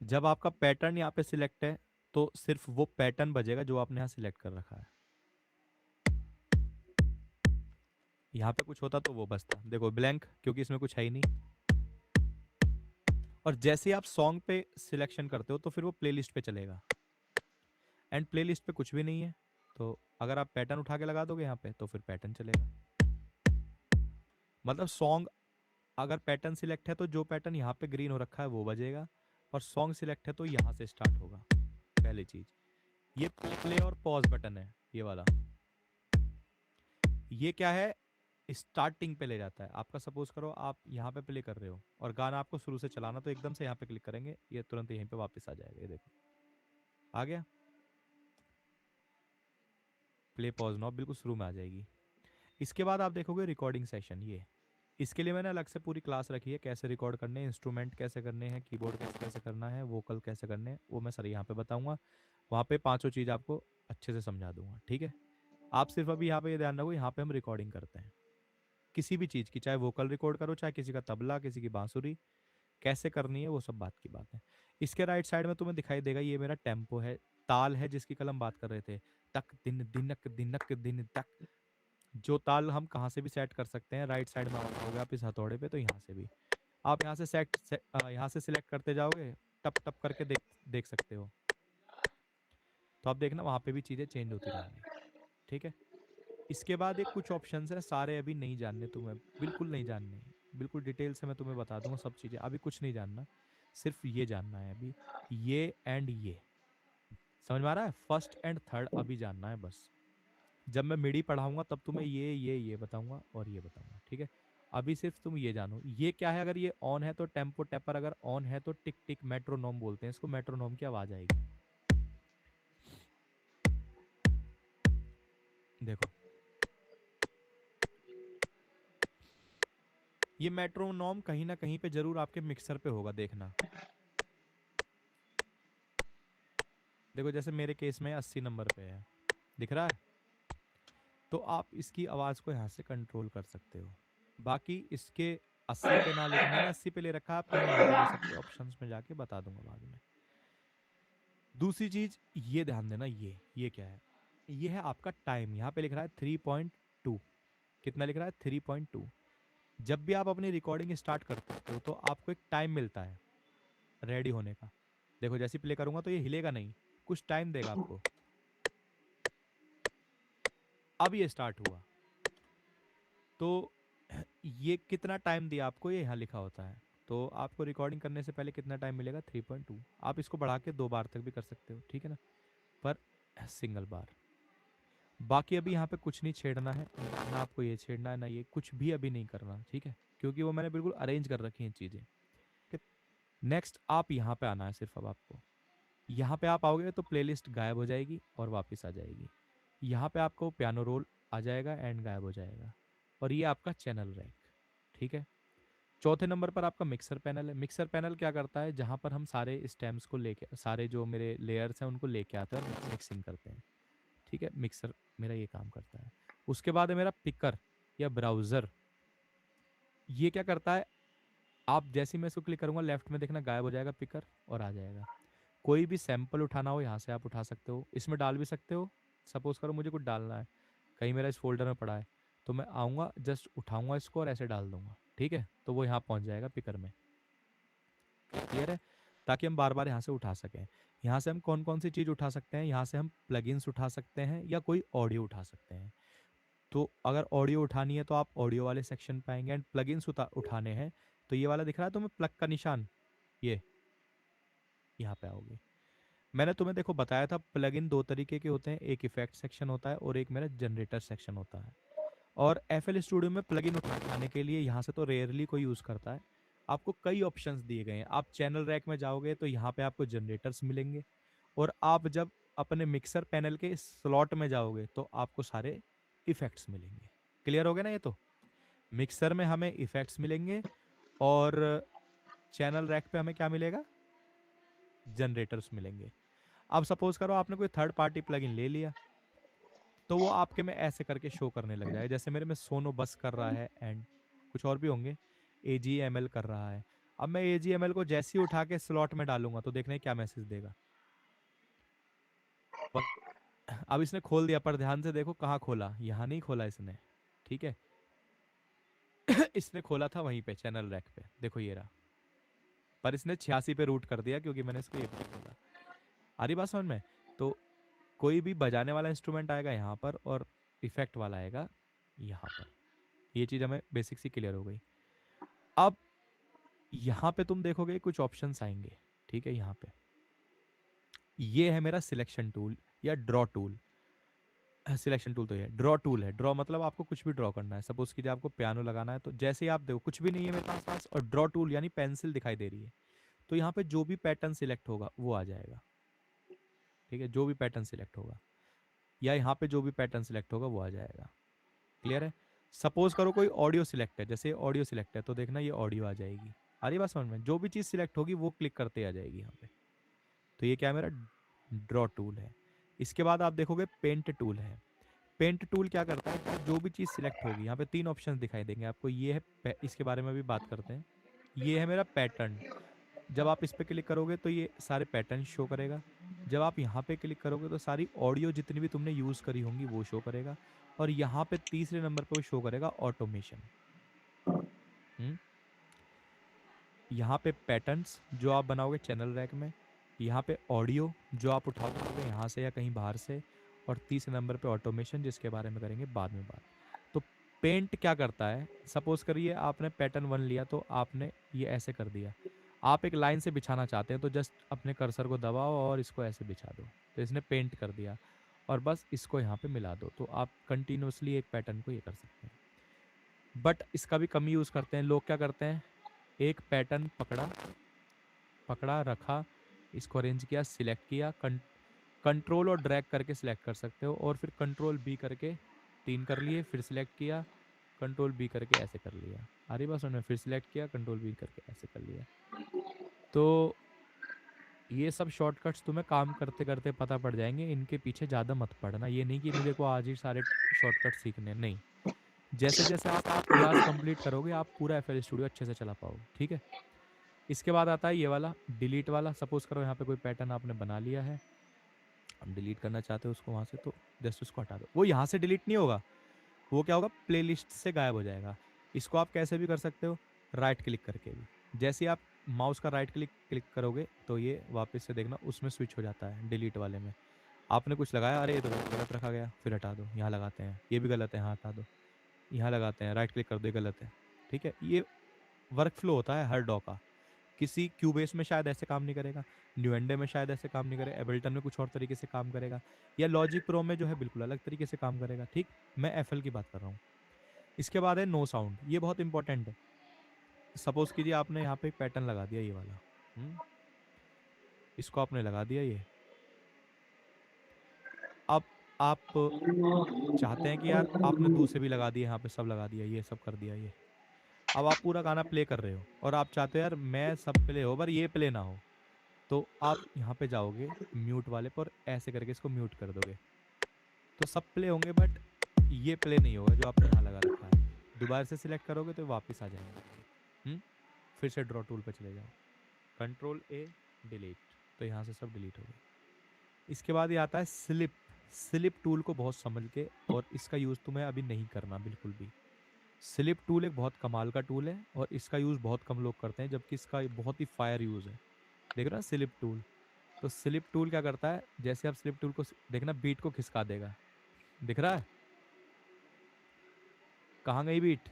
जब आपका पैटर्न यहाँ पे सिलेक्ट है तो सिर्फ वो पैटर्न बजेगा जो आपने यहाँ सिलेक्ट कर रखा है। यहाँ पे कुछ होता तो वो बजता, देखो ब्लैंक, क्योंकि इसमें कुछ है ही नहीं। और जैसे ही आप सॉन्ग पे सिलेक्शन करते हो तो फिर वो प्लेलिस्ट पे चलेगा एंड प्लेलिस्ट पे कुछ भी नहीं है। तो अगर आप पैटर्न उठा के लगा दोगे यहाँ पे तो फिर पैटर्न चलेगा। मतलब सॉन्ग, अगर पैटर्न सिलेक्ट है तो जो पैटर्न यहाँ पे ग्रीन हो रखा है वो बजेगा, और सॉन्ग सिलेक्ट है तो यहाँ से स्टार्ट होगा। पहली चीज, ये प्ले और पॉज बटन है ये वाला, ये क्या है, स्टार्टिंग पे ले जाता है आपका। सपोज करो आप यहाँ पे प्ले कर रहे हो और गाना आपको शुरू से चलाना, तो एकदम से यहाँ पे क्लिक करेंगे, ये तुरंत यहीं पे वापस आ जाएगा। ये देखो आ गया, प्ले पॉज नॉब बिल्कुल शुरू में आ जाएगी। इसके बाद आप देखोगे रिकॉर्डिंग सेशन, ये इसके लिए मैंने अलग से पूरी क्लास रखी है, कैसे रिकॉर्ड करने हैं, इंस्ट्रूमेंट कैसे करने हैं, कीबोर्ड कैसे कैसे करना है, वोकल कैसे करने हैं, वो मैं सर यहाँ पे बताऊंगा। वहाँ पे पांचों चीज़ आपको अच्छे से समझा दूंगा, ठीक है। आप सिर्फ अभी यहाँ पे ये ध्यान रखो, यहाँ पे हम रिकॉर्डिंग करते हैं किसी भी चीज़ की, चाहे वोकल रिकॉर्ड करो, चाहे किसी का तबला, किसी की बांसुरी, कैसे करनी है वो सब बात की बात है। इसके राइट साइड में तुम्हें दिखाई देगा, ये मेरा टेम्पो है, ताल है जिसकी कल हम बात कर रहे थे, तक दिन दिनक दिनक दिन तक। जो ताल हम कहाँ से भी सेट कर सकते हैं, राइट साइड में आओगे आप इस हथौड़े पे, तो यहाँ से भी आप यहाँ से यहाँ से सिलेक्ट करते जाओगे, टप टप करके देख सकते हो। तो आप देखना वहाँ पे भी चीज़ें चेंज होती रहेंगी, ठीक है। इसके बाद एक कुछ ऑप्शंस हैं, सारे अभी नहीं जानने तुम्हें, बिल्कुल नहीं जानने, बिल्कुल डिटेल से मैं तुम्हें बता दूंगा सब चीज़ें, अभी कुछ नहीं जानना, सिर्फ ये जानना है अभी, ये एंड ये, समझ में आ रहा है, फर्स्ट एंड थर्ड अभी जानना है बस। जब मैं मिडी पढ़ाऊंगा तब तुम्हें ये बताऊंगा और ये बताऊंगा, ठीक है। अभी सिर्फ तुम ये जानो ये क्या है। अगर ये ऑन है तो टेम्पो टेपर, अगर ऑन है तो टिक टिक मेट्रोनोम बोलते हैं इसको, मेट्रोनोम की आवाज आएगी। देखो ये मेट्रोनोम कहीं ना कहीं पे जरूर आपके मिक्सर पे होगा, देखना। देखो जैसे मेरे केस में 80 नंबर पे है, दिख रहा है, तो आप इसकी आवाज को यहाँ से कंट्रोल कर सकते हो। बाकी इसके 80 पे ना, लेकिन मैंने 80 पे ले रखा है, आप कहीं और भी ले सकते हो, ऑप्शंस में जाके बता दूंगा बाद में। दूसरी चीज ये ध्यान देना, ये क्या है, ये है आपका टाइम। यहाँ पे लिख रहा है 3.2, कितना लिख रहा है 3.2। जब भी आप अपनी रिकॉर्डिंग स्टार्ट करते हो तो आपको एक टाइम मिलता है रेडी होने का। देखो जैसे प्ले करूंगा तो ये हिलेगा नहीं, कुछ टाइम देगा आपको। अब ये स्टार्ट हुआ, तो ये कितना टाइम दिया आपको, ये यहाँ लिखा होता है। तो आपको रिकॉर्डिंग करने से पहले कितना टाइम मिलेगा, 3.2। आप इसको बढ़ा के 2 बार तक भी कर सकते हो, ठीक है ना, पर सिंगल बार। बाकी अभी यहाँ पे कुछ नहीं छेड़ना है, ना आपको ये छेड़ना है, ना ये कुछ भी अभी नहीं करना, ठीक है, क्योंकि वो मैंने बिल्कुल अरेंज कर रखी हैं चीज़ें। नेक्स्ट आप यहाँ पे आना है सिर्फ, अब आपको यहाँ पे आप आओगे तो प्लेलिस्ट गायब हो जाएगी और वापस आ जाएगी। यहाँ पे आपको पियानो रोल आ जाएगा एंड गायब हो जाएगा, और ये आपका चैनल रैक, ठीक है। चौथे नंबर पर आपका मिक्सर पैनल है। मिक्सर पैनल क्या करता है, जहाँ पर हम सारे स्टेम्स को लेके, सारे जो मेरे लेयर्स हैं उनको लेके आते हैं और मिक्सिंग करते हैं, ठीक है। मिक्सर मेरा ये काम करता है। उसके बाद है मेरा पिकर या ब्राउज़र। ये क्या करता है, आप जैसे ही मैं इसको क्लिक करूंगा लेफ्ट में देखना गायब हो जाएगा पिकर और आ जाएगा। कोई भी सैंपल उठाना हो यहाँ से आप उठा सकते हो, इसमें डाल भी सकते हो। सपोज करो मुझे कुछ डालना है, कहीं मेरा इस फोल्डर में पड़ा है, तो मैं आऊँगा जस्ट उठाऊंगा इसको और ऐसे डाल दूंगा, ठीक है, तो वो यहाँ पहुँच जाएगा पिकर में। क्लियर है, ताकि हम बार बार यहाँ से उठा सकें। यहाँ से हम कौन कौन सी चीज़ उठा सकते हैं, यहाँ से हम प्लगइन्स उठा सकते हैं या कोई ऑडियो उठा सकते हैं। तो अगर ऑडियो उठानी है तो आप ऑडियो वाले सेक्शन पे आएंगे, एंड प्लगइन्स उठाने हैं तो ये वाला दिख रहा है तुम्हें प्लग का निशान, ये यहाँ पे आओगे। मैंने तुम्हें देखो बताया था प्लगइन 2 तरीके के होते हैं, एक इफेक्ट सेक्शन होता है और एक मेरा जनरेटर सेक्शन होता है। और FL स्टूडियो में प्लगइन उठाने के लिए यहाँ से तो रेयरली कोई यूज़ करता है, आपको कई ऑप्शंस दिए गए हैं। आप चैनल रैक में जाओगे तो यहाँ पे आपको जनरेटर्स मिलेंगे, और आप जब अपने मिक्सर पैनल के स्लॉट में जाओगे तो आपको सारे इफेक्ट्स मिलेंगे। क्लियर हो गया ना ये। तो मिक्सर में हमें इफेक्ट्स मिलेंगे और चैनल रैक पे हमें क्या मिलेगा, जनरेटर्स मिलेंगे। अब सपोज करो आपने कोई थर्ड पार्टी प्लगइन ले लिया, तो वो आपके में ऐसे करके शो करने लग जाएगा, जैसे मेरे में सोनो बस कर रहा है एंड कुछ और भी होंगे, AGML कर रहा है। अब मैं AGML को जैसे ही उठा के स्लॉट में डालूंगा तो देखने क्या मैसेज देगा। अब इसने खोल दिया, पर ध्यान से देखो कहाँ खोला, यहाँ नहीं खोला इसने, ठीक है। इसने खोला था वहीं पे चैनल रैक पे, देखो ये रहा, पर इसने 86 पे रूट कर दिया क्योंकि मैंने इसको ये खोला। आ रही बात समझ में। तो कोई भी बजाने वाला इंस्ट्रूमेंट आएगा यहाँ पर और इफेक्ट वाला आएगा यहाँ पर। ये चीज हमें बेसिक सी क्लियर हो गई। अब यहाँ पे तुम देखोगे कुछ ऑप्शंस आएंगे, ठीक है। यहाँ पे ये है मेरा सिलेक्शन टूल या ड्रॉ टूल। सिलेक्शन टूल तो ये ड्रॉ टूल है। ड्रॉ मतलब आपको कुछ भी ड्रॉ करना है, सपोज कीजिए आपको पियानो लगाना है, तो जैसे ही आप देखो कुछ भी नहीं है मेरे पास, और ड्रॉ टूल यानी पेंसिल दिखाई दे रही है, तो यहाँ पे जो भी पैटर्न सिलेक्ट होगा वो आ जाएगा, ठीक है। जो भी पैटर्न सिलेक्ट होगा, या यहाँ पे जो भी पैटर्न सिलेक्ट होगा वो आ जाएगा। क्लियर है। सपोज करो कोई ऑडियो सिलेक्ट है, जैसे ऑडियो सिलेक्ट है तो देखना ये ऑडियो आ जाएगी। आ रही बात समझ में? जो भी चीज़ सिलेक्ट होगी वो क्लिक करते आ जाएगी यहाँ पे। तो ये क्या है, मेरा ड्रॉ टूल है। इसके बाद आप देखोगे पेंट टूल है। पेंट टूल क्या करता है कि जो भी चीज़ सिलेक्ट होगी, यहाँ पे 3 ऑप्शंस दिखाई देंगे आपको। ये है इसके बारे में भी बात करते हैं। ये है मेरा पैटर्न। जब आप इस पे क्लिक करोगे तो ये सारे पैटर्न शो करेगा। जब आप यहाँ पे क्लिक करोगे तो सारी ऑडियो जितनी भी तुमने यूज़ करी होंगी वो शो करेगा। और यहाँ पे तीसरे नंबर पे वो शो करेगा ऑटोमेशन। यहाँ पे पैटर्न्स जो आप बनाओगे चैनल रैक में, यहाँ पे ऑडियो जो आप उठाओगे यहाँ से या कहीं बाहर से, और तीसरे नंबर पे ऑटोमेशन जिसके बारे में करेंगे बाद में बात। तो पेंट क्या करता है, सपोज करिए आपने पैटर्न 1 लिया तो आपने ये ऐसे कर दिया। आप एक लाइन से बिछाना चाहते हैं तो जस्ट अपने कर्सर को दबाओ और इसको ऐसे बिछा दो, तो इसने पेंट कर दिया। और बस इसको यहाँ पे मिला दो, तो आप कंटिन्यूसली एक पैटर्न को ये कर सकते हैं। बट इसका भी कम यूज़ करते हैं लोग। क्या करते हैं, एक पैटर्न पकड़ा रखा, इसको अरेंज किया, सिलेक्ट किया, कंट्रोल और ड्रैग करके सिलेक्ट कर सकते हो, और फिर कंट्रोल बी करके 3 कर लिए, फिर सिलेक्ट किया, कंट्रोल बी करके ऐसे कर लिया। आ रही बात समझ में? फिर सिलेक्ट किया, कंट्रोल बी करके ऐसे कर लिया। तो ये सब शॉर्टकट्स तुम्हें काम करते करते पता पड़ जाएंगे, इनके पीछे ज़्यादा मत पड़ना। ये नहीं कि मुझे को आज ही सारे शॉर्टकट सीखने, नहीं। जैसे जैसे आप क्लास कंप्लीट करोगे आप पूरा FL स्टूडियो अच्छे से चला पाओगे, ठीक है। इसके बाद आता है ये वाला डिलीट वाला। सपोज करो यहाँ पे कोई पैटर्न आपने बना लिया है, हम डिलीट करना चाहते हो उसको वहाँ से, तो जस्ट उसको हटा दो। वो यहाँ से डिलीट नहीं होगा, वो क्या होगा, प्लेलिस्ट से गायब हो जाएगा। इसको आप कैसे भी कर सकते हो, राइट क्लिक करके भी। जैसे ही आप माउस का राइट क्लिक करोगे तो ये वापस से देखना उसमें स्विच हो जाता है डिलीट वाले में। आपने कुछ लगाया, अरे ये तो गलत रखा गया, फिर हटा दो, यहाँ लगाते हैं, ये भी गलत है, हाँ हटा दो, यहाँ लगाते हैं, राइट क्लिक कर दो, ये गलत है, ठीक है। ये वर्क फ्लो होता है हर डॉ का। किसी क्यूबेस में शायद ऐसे काम नहीं करेगा, न्यूएंडे में शायद ऐसे काम नहीं करेगा, एबल्टन में कुछ और तरीके से काम करेगा, या लॉजिक प्रो में जो है बिल्कुल अलग तरीके से काम करेगा, ठीक। मैं FL की बात कर रहा हूँ। इसके बाद है नो साउंड, ये बहुत इंपॉर्टेंट है। सपोज कीजिए आपने यहाँ पे एक पैटर्न लगा दिया, ये वाला, इसको आपने लगा दिया ये। अब आप चाहते हैं कि यार आपने दूसरे भी लगा दिए, यहाँ पे सब लगा दिया, ये सब कर दिया ये। अब आप पूरा गाना प्ले कर रहे हो और आप चाहते हो यार मैं सब प्ले हो पर ये प्ले ना हो, तो आप यहाँ पे जाओगे म्यूट वाले पर, ऐसे करके इसको म्यूट कर दोगे, तो सब प्ले होंगे बट ये प्ले नहीं होगा जो आपने यहाँ लगा रखा है। दोबारा से सिलेक्ट करोगे तो वापस आ जाएंगे। फिर से ड्रॉ टूल पे चले जाओ, कंट्रोल A डिलीट, तो यहाँ से सब डिलीट हो गए। इसके बाद ये आता है स्लिप टूल को बहुत समझ के, और इसका यूज़ तुम्हें अभी नहीं करना बिल्कुल भी। स्लिप टूल एक बहुत कमाल का टूल है और इसका यूज़ बहुत कम लोग करते हैं, जबकि इसका बहुत ही फायर यूज़ है। देख रहे हो स्लिप टूल, तो स्लिप टूल क्या करता है, जैसे आप स्लिप टूल को देखना बीट को खिसका देगा, दिख रहा है कहाँ गई बीट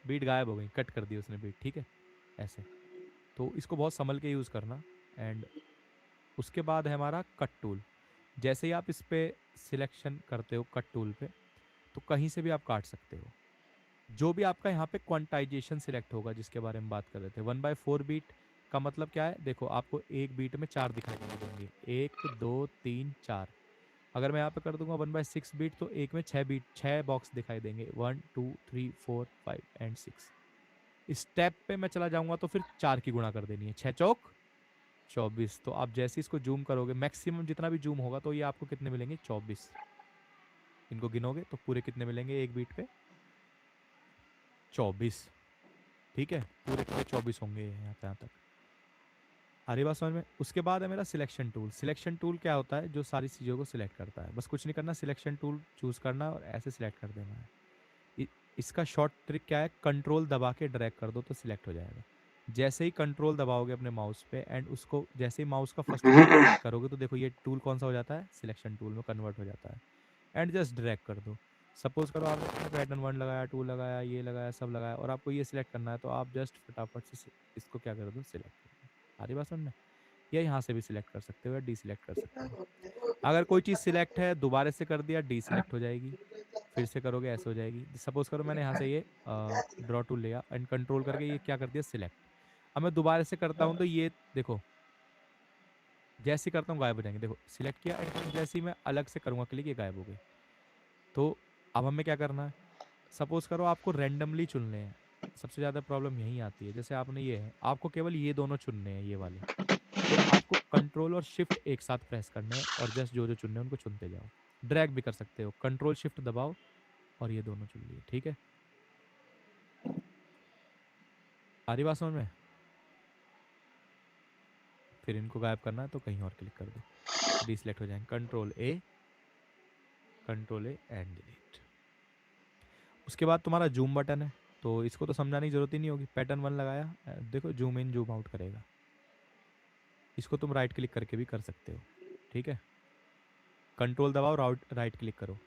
बीट गायब हो गई, कट कर दी उसने बीट, ठीक है ऐसे। तो इसको बहुत संभल के यूज़ करना। एंड उसके बाद है हमारा कट टूल। जैसे ही आप इस पे सिलेक्शन करते हो कट टूल पे, तो कहीं से भी आप काट सकते हो। जो भी आपका यहाँ पे क्वांटाइजेशन सिलेक्ट होगा जिसके बारे में बात कर रहे थे, 1/4 बीट का मतलब क्या है, देखो आपको एक बीट में 4 दिखाई देंगे, 1 2 3 4। अगर मैं यहाँ पे कर दूंगा 1/6 बीट तो एक में 6 बॉक्स दिखाई देंगे, 1 2 3 4 5 एंड 6। स्टेप पे मैं चला जाऊंगा तो फिर 4 की गुणा कर देनी है, 6 चौक 24। तो आप जैसे इसको जूम करोगे, मैक्सिमम जितना भी जूम होगा, तो ये आपको कितने मिलेंगे, 24। इनको गिनोगे तो पूरे कितने मिलेंगे एक बीट पे, 24, ठीक है। पूरे पूरे 24 होंगे यहाँ तक। आ रही बात समझ में? उसके बाद है मेरा सिलेक्शन टूल। सिलेक्शन टूल क्या होता है, जो सारी चीज़ों को सिलेक्ट करता है। बस कुछ नहीं करना, सिलेक्शन टूल चूज़ करना और ऐसे सिलेक्ट कर देना है। इसका शॉर्ट ट्रिक क्या है, कंट्रोल दबा के ड्रैग कर दो तो सिलेक्ट हो जाएगा। जैसे ही कंट्रोल दबाओगे अपने माउस पे एंड उसको जैसे ही माउस का फर्स्ट क्लिक करोगे तो देखो ये टूल कौन सा हो जाता है, सिलेक्शन टूल में कन्वर्ट हो जाता है। एंड जस्ट ड्रैग कर दो। सपोज करो आपने पैटर्न 1 लगाया, 2 लगाया, ये लगाया, सब लगाया, और आपको ये सिलेक्ट करना है, तो आप जस्ट फटाफट से इसको क्या कर दो, सिलेक्ट कर दो। आ रही बात समझ में? या यहाँ से भी सिलेक्ट कर सकते हो या डी सिलेक्ट कर सकते हो। अगर कोई चीज़ सिलेक्ट है दोबारा से कर दिया, डी सिलेक्ट हो जाएगी, फिर से करोगे ऐसे हो जाएगी। सपोज करो मैंने यहाँ से ये ड्रॉ टूल लिया एंड कंट्रोल करके ये क्या कर दिया, सिलेक्ट। अब मैं दोबारा से करता हूँ तो ये देखो जैसे करता हूँ गायब हो जाएंगे, देखो सिलेक्ट किया एंड जैसे ही मैं अलग से करूँगा क्लिक, ये गायब हो गई। तो अब हमें क्या करना है, सपोज करो आपको रैंडमली चुनने हैं, सबसे ज़्यादा प्रॉब्लम यही आती है। जैसे आपने ये है, आपको केवल ये दोनों चुनने हैं, ये वाले, तो आपको कंट्रोल और शिफ्ट एक साथ प्रेस करने हैं और जस्ट जो जो चुनने हैं उनको चुनते जाओ। ड्रैग भी कर सकते हो, कंट्रोल शिफ्ट दबाओ और ये दोनों चुन लिए, ठीक है। आ रही बात समझ में? फिर इनको गायब करना है तो कहीं और क्लिक कर दो, डिसलेक्ट हो जाएंगे। Control A and delete. उसके बाद तुम्हारा जूम बटन है, तो इसको तो समझाने की जरूरत ही नहीं होगी। पैटर्न 1 लगाया, देखो जूम इन जूम आउट करेगा। इसको तुम राइट क्लिक करके भी कर सकते हो, ठीक है। कंट्रोल दबाओ, राइट क्लिक करो।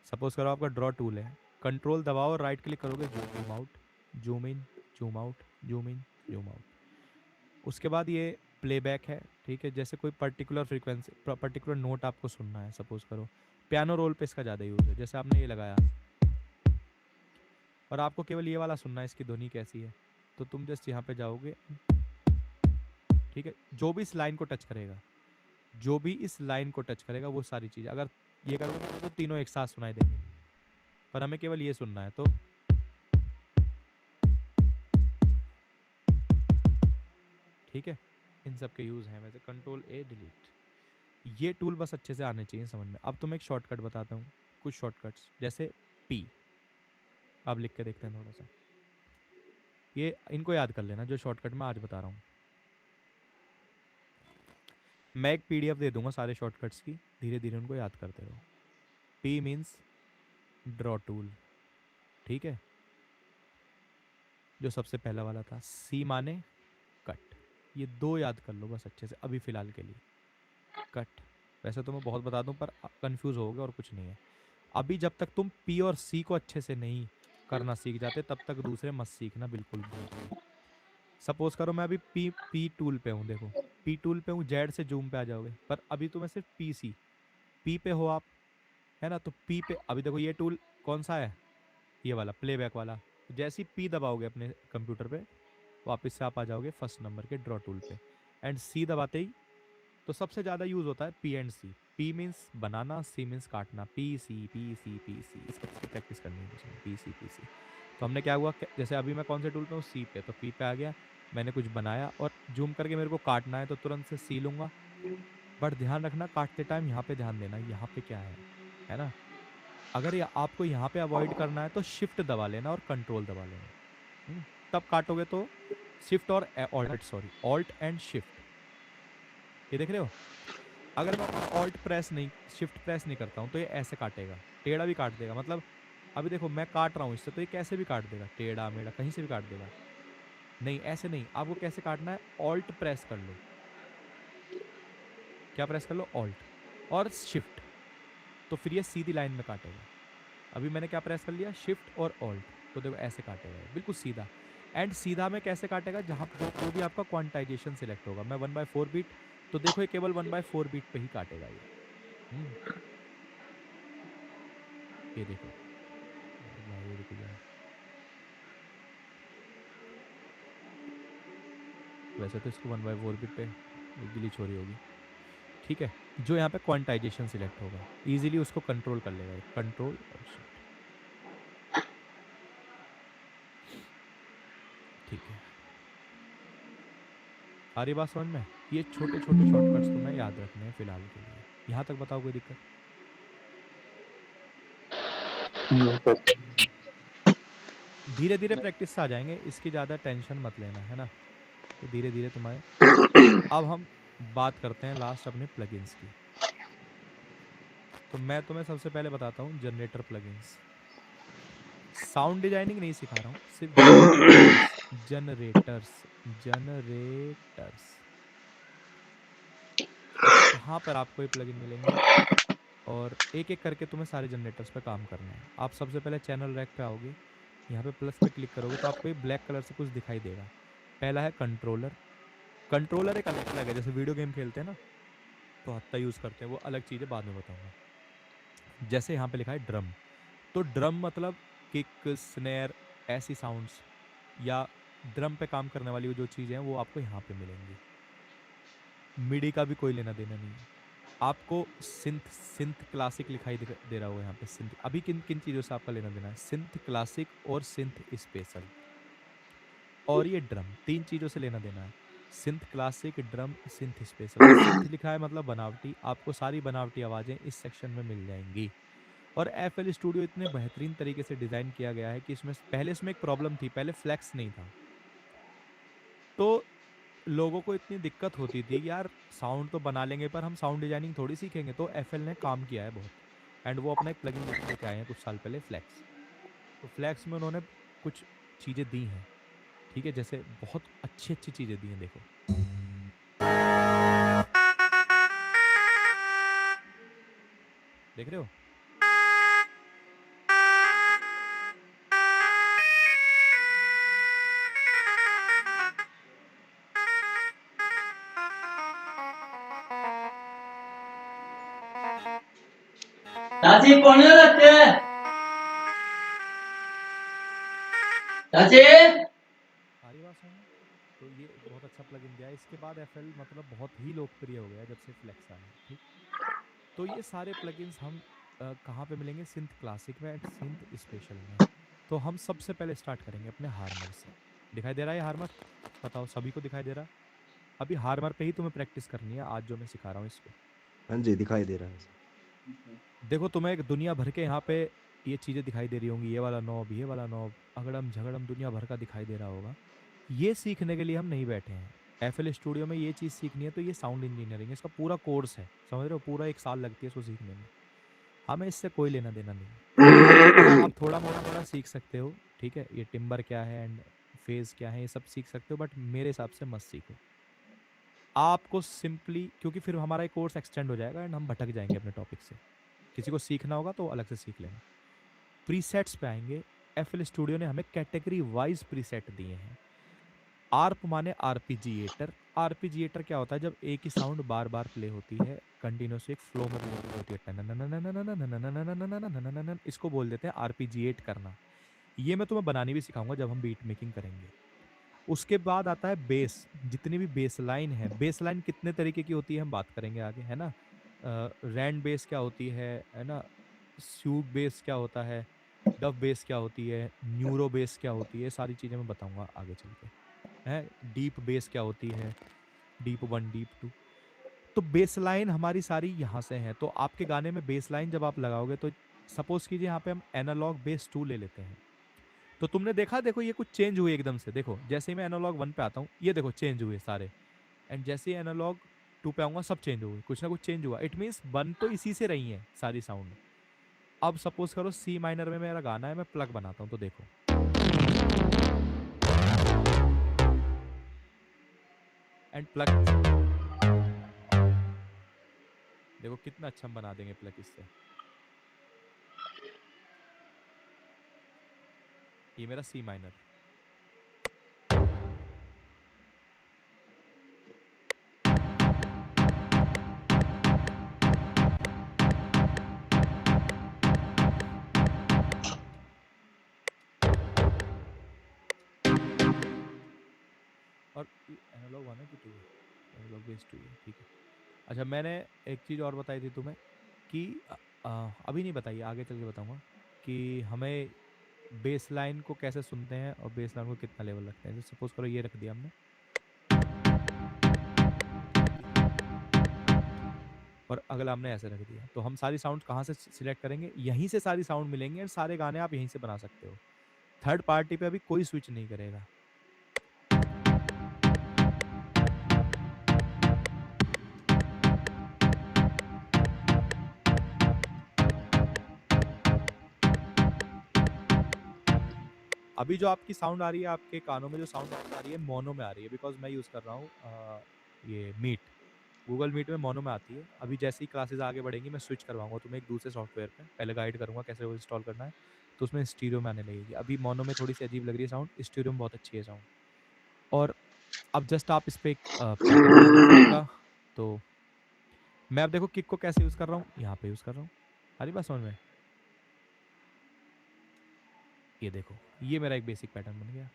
सपोज करो आपका ड्रॉ टूल है, कंट्रोल दबाओ, राइट क्लिक करोगे, zoom out, zoom in, zoom out, zoom in, zoom out. उसके बाद ये प्लेबैक है, ठीक है। जैसे कोई पर्टिकुलर फ्रीक्वेंसी, पर्टिकुलर नोट आपको सुनना है, सपोज करो पियानो रोल पे इसका ज़्यादा यूज़ है। जैसे आपने ये लगाया और आपको केवल ये वाला सुनना है, इसकी ध्वनि कैसी है, तो तुम जस्ट यहाँ पे जाओगे, ठीक है। जो भी इस लाइन को टच करेगा, जो भी इस लाइन को टच करेगा वो सारी चीज़, अगर ये करोगे तो तीनों एक साथ सुनाई देंगे, पर हमें केवल ये सुनना है, तो ठीक है। इन सब के यूज़ हैं वैसे। कंट्रोल ए डिलीट, ये टूल बस अच्छे से आने चाहिए समझ में। अब तो मैं एक शॉर्टकट बताता हूँ, कुछ शॉर्टकट्स, जैसे पी। अब लिख के देखते हैं थोड़ा सा, ये इनको याद कर लेना जो शॉर्टकट मैं आज बता रहा हूँ। मैं एक पीडीएफ दे दूंगा सारे शॉर्टकट्स की, धीरे धीरे उनको याद करते रहो। पी मीन्स ड्रॉ टूल, ठीक है, जो सबसे पहला वाला था। सी माने कट, ये दो याद कर लो बस अच्छे से अभी फ़िलहाल के लिए। कट, वैसे तो मैं बहुत बता दूं पर कंफ्यूज होगे और कुछ नहीं है। अभी जब तक तुम पी और सी को अच्छे से नहीं करना सीख जाते तब तक दूसरे मत सीखना बिल्कुल भी। सपोज करो मैं अभी पी टूल पे हूँ, देखो पी टूल पे हूँ, जेड से जूम पे आ जाओगे, पर अभी तो मैं सिर्फ पी पे हो आप, है ना। तो पी पे अभी देखो ये टूल कौन सा है, ये वाला प्लेबैक वाला। तो जैसे ही पी दबाओगे अपने कंप्यूटर पे, वापस से आप आ जाओगे फर्स्ट नंबर के ड्रॉ टूल पे, एंड सी दबाते ही, तो सबसे ज़्यादा यूज़ होता है P and C. P means बनाना, सी मीन्स काटना, P C P C P C, इसकी प्रैक्टिस करनी है मुझे, पी सी। तो हमने क्या हुआ, जैसे अभी मैं कौन से टूल पे हूँ, सी पे, तो पी पे आ गया, मैंने कुछ बनाया और जूम करके मेरे को काटना है तो तुरंत से सी लूँगा। बट ध्यान रखना काटते टाइम यहाँ पे ध्यान देना, यहाँ पे क्या है ना। अगर आपको यहाँ पे अवॉइड करना है तो शिफ्ट दबा लेना और कंट्रोल दबा लेना, तब काटोगे तो शिफ्ट और ऑल्ट एंड शिफ्ट, ये देख रहे हो। अगर मैं ऑल्ट प्रेस नहीं, शिफ्ट प्रेस नहीं करता हूँ तो ये ऐसे काटेगा, टेढ़ा भी काट देगा। मतलब अभी देखो मैं काट रहा हूँ इससे, तो ये कैसे भी काट देगा, टेढ़ा मेढ़ा कहीं से भी काट देगा। नहीं ऐसे नहीं, आपको कैसे काटना है, ऑल्ट प्रेस कर लो। क्या प्रेस कर लो, ऑल्ट और शिफ्ट, तो फिर ये सीधी लाइन में काटेगा। अभी मैंने क्या प्रेस कर लिया, शिफ्ट और ऑल्ट, तो देखो ऐसे काटेगा बिल्कुल सीधा। एंड सीधा में कैसे काटेगा, जहाँ जो भी आपका क्वांटाइजेशन सिलेक्ट होगा। मैं 1/4 बीट, तो देखो ये केवल 1/4 बीट पे ही काटेगा ये। ये देखो भाई, रुक जा। वैसे तो इसको 1/4 बीट पे ग्लिच हो रही होगी, ठीक है। जो यहाँ पे क्वांटाइजेशन सिलेक्ट होगा इजीली उसको कंट्रोल कर लेगा, कंट्रोल और शिफ्ट, ठीक है। आ रही बात समझ में। ये छोटे छोटे शॉर्टकट्स तुम्हें याद रखने हैं फिलहाल के लिए। यहाँ तक बताओ कोई दिक्कत। धीरे धीरे प्रैक्टिस से आ जाएंगे, इसकी ज़्यादा टेंशन मत लेना, है ना। ये धीरे धीरे तुम्हारे। अब हम बात करते हैं लास्ट अपने प्लगइन्स की। तो मैं तुम्हें सबसे पहले बताता हूँ जनरेटर प्लगइन्स। साउंड डिजाइनिंग नहीं सिखा रहा हूँ, सिर्फ जनरेटर्स। कहाँ पर आपको ये प्लगइन मिलेंगे और एक एक करके तुम्हें सारे जनरेटर्स पे काम करना है। आप सबसे पहले चैनल रैक पे आओगे, यहाँ पे प्लस पे क्लिक करोगे तो आपको ये ब्लैक कलर से कुछ दिखाई देगा। पहला है कंट्रोलर। कंट्रोलर एक अलग अलग है, जैसे वीडियो गेम खेलते हैं ना तो हत्ता यूज़ करते हैं, वो अलग चीज़ है, बाद में बताऊंगा। जैसे यहाँ पे लिखा है ड्रम, तो ड्रम मतलब किक, स्नेयर, ऐसी साउंड्स, या ड्रम पे काम करने वाली जो चीज़ें हैं वो आपको यहाँ पे मिलेंगी। मिडी का भी कोई लेना देना नहीं है। आपको सिंथ सिंथ क्लासिक लिखाई दे रहा होगा यहाँ पे सिंथ। अभी किन किन चीज़ों से आपका लेना देना है? सिंथ क्लासिक और सिंथ स्पेशल और ये ड्रम, 3 चीज़ों से लेना देना है। Synth classic, drum, synth special. Synth लिखा है मतलब बनावटी, आपको सारी बनावटी आवाज़ें इस सेक्शन में मिल जाएंगी। और एफएल स्टूडियो इतने बेहतरीन तरीके से डिज़ाइन किया गया है कि इसमें एक प्रॉब्लम थी, पहले फ्लेक्स नहीं था। तो लोगों को इतनी दिक्कत होती थी कि यार साउंड तो बना लेंगे पर हम साउंड डिजाइनिंग थोड़ी सीखेंगे। तो एफएल ने काम किया है बहुत, एंड वो अपना एक प्लगइन लेके आए हैं कुछ साल पहले, फ्लेक्स। तो फ्लेक्स में उन्होंने कुछ चीज़ें दी हैं, ठीक है, जैसे बहुत अच्छी अच्छी चीज़ें दी हैं। देखो, देख रहे हो? चाची कौन रखते हैं चाची? आ रही बात समझ में? तो ये एक बहुत अच्छा प्लगइन दिया है। इसके बाद एफएल मतलब बहुत ही लोकप्रिय हो गया है जब से फ्लेक्स आया है, ठीक। तो ये सारे प्लगइन्स हम कहाँ पे मिलेंगे? सिंथ क्लासिक में एंड सिंथ स्पेशल में। तो हम सबसे पहले स्टार्ट करेंगे अपने हार्मर से। दिखाई दे रहा है हार्मर? बताओ, सभी को दिखाई दे रहा है? अभी हार्मर पे ही तुम्हें प्रैक्टिस करनी है आज जो मैं सिखा रहा हूँ इसको। हाँ जी, दिखाई दे रहा है। देखो, तुम्हें एक दुनिया भर के यहाँ पे ये चीज़ें दिखाई दे रही होंगी, ये वाला नॉब, ये वाला नॉब, अगड़म झगड़म दुनिया भर का दिखाई दे रहा होगा। ये सीखने के लिए हम नहीं बैठे हैं। एफएल स्टूडियो में ये चीज़ सीखनी है तो ये साउंड इंजीनियरिंग, इसका पूरा कोर्स है, समझ रहे हो? पूरा 1 साल लगती है इसको सीखने में। हमें इससे कोई लेना देना नहीं है। हाँ, आप थोड़ा मोड़ा सीख सकते हो, ठीक है, ये टिम्बर क्या है एंड फेज क्या है ये सब सीख सकते हो, बट मेरे हिसाब से मत सीखो। आपको सिंपली, क्योंकि फिर हमारा ये कोर्स एक्सटेंड हो जाएगा एंड हम भटक जाएंगे अपने टॉपिक से। किसी को सीखना होगा तो अलग से सीख लेना। प्रीसेट्स पे आएंगे। एफएल स्टूडियो ने हमें कैटेगरी वाइज प्रीसेट दिए हैं। आर्प माने आरपीजिएटर। आरपीजिएटर क्या होता है? जब एक ही साउंड बार बार प्ले होती है कंटिन्यूस, एक फ्लो में प्ले होती है, इसको बोल देते हैं आरपीजिएट करना। ये मैं तुम्हें बनानी भी सिखाऊंगा जब हम बीट मेकिंग करेंगे। उसके बाद आता है बेस। जितनी भी बेस लाइन है, बेस लाइन कितने तरीके की होती है हम बात करेंगे आगे, है ना। रैंड बेस क्या होती है ना। स्यूग बेस क्या होता है, डब बेस क्या होती है, न्यूरो बेस क्या होती है, सारी चीजें मैं बताऊंगा आगे चल के, है। डीप बेस क्या होती है, डीप 1, डीप 2। तो बेस लाइन हमारी सारी यहाँ से है। तो आपके गाने में बेस लाइन जब आप लगाओगे तो सपोज कीजिए यहाँ पे हम एनालॉग बेस 2 ले लेते हैं। तो तुमने देखा, देखो ये कुछ चेंज हुए एकदम से। देखो, जैसे ही मैं एनालॉग 1 पे आता हूँ, ये देखो चेंज हुए सारे, एंड जैसे ही एनालॉग 2 पे आऊंगा सब चेंज हुए, कुछ ना कुछ चेंज हुआ। इट मीन्स बन तो इसी से रही है सारी साउंड। अब सपोज करो सी माइनर में मेरा गाना है, मैं प्लग बनाता हूँ, तो देखो एंड प्लग, देखो कितना अच्छा हम बना देंगे प्लग इससे। ये मेरा सी माइनर। और एनालॉग 1 है कि 2 है? एनालॉग बेस 2 है, ठीक है। अच्छा, मैंने एक चीज़ और बताई थी तुम्हें कि अभी नहीं बताइए, आगे चल के बताऊंगा कि हमें बेस लाइन को कैसे सुनते हैं और बेस लाइन को कितना लेवल रखते हैं। जैसे सपोज करो ये रख दिया हमने, और अगला हमने ऐसे रख दिया, तो हम सारी साउंड कहाँ से सिलेक्ट करेंगे? यहीं से सारी साउंड मिलेंगे और सारे गाने आप यहीं से बना सकते हो। थर्ड पार्टी पे अभी कोई स्विच नहीं करेगा। अभी जो आपकी साउंड आ रही है, आपके कानों में जो साउंड आ रही है, मोनो में आ रही है, बिकॉज मैं यूज़ कर रहा हूँ ये मीट, गूगल मीट में मोनो में आती है। अभी जैसे ही क्लासेस आगे बढ़ेंगी मैं स्विच करवाऊंगा तुम्हें एक दूसरे सॉफ्टवेयर पे, पहले गाइड करूंगा कैसे वो इंस्टॉल करना है, तो उसमें स्टीरियो में आने लगेगी। अभी मोनो में थोड़ी सी अजीब लग रही है साउंड, स्टीरियो में बहुत अच्छी है साउंड। और अब जस्ट आप इस पर एक पैटर्न बना दो किक का। तो मैं अब देखो किक को कैसे यूज़ कर रहा हूँ, यहाँ पे यूज़ कर रहा हूँ। हरी बात समझ में? ये देखो, ये मेरा एक बेसिक पैटर्न बन गया।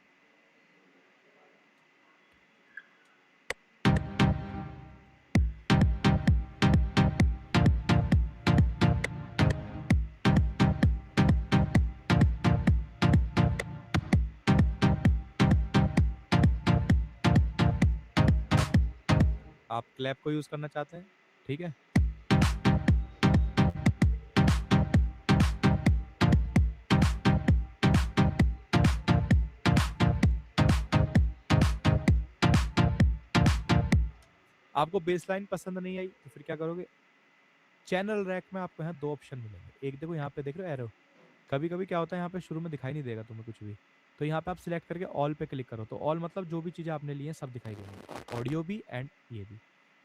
आप क्लैप को यूज करना चाहते हैं, ठीक है। आपको बेसलाइन पसंद नहीं आई तो फिर क्या करोगे, चैनल रैक में आपको यहाँ 2 ऑप्शन मिलेंगे। एक देखो यहाँ पे देख रहे हो एरो, कभी कभी क्या होता है यहाँ पे शुरू में दिखाई नहीं देगा तुम्हें कुछ भी, तो यहाँ पे आप सिलेक्ट करके ऑल पे क्लिक करो, तो ऑल मतलब जो भी चीज़ें आपने ली हैं सब दिखाई देंगी, ऑडियो भी एंड ये भी।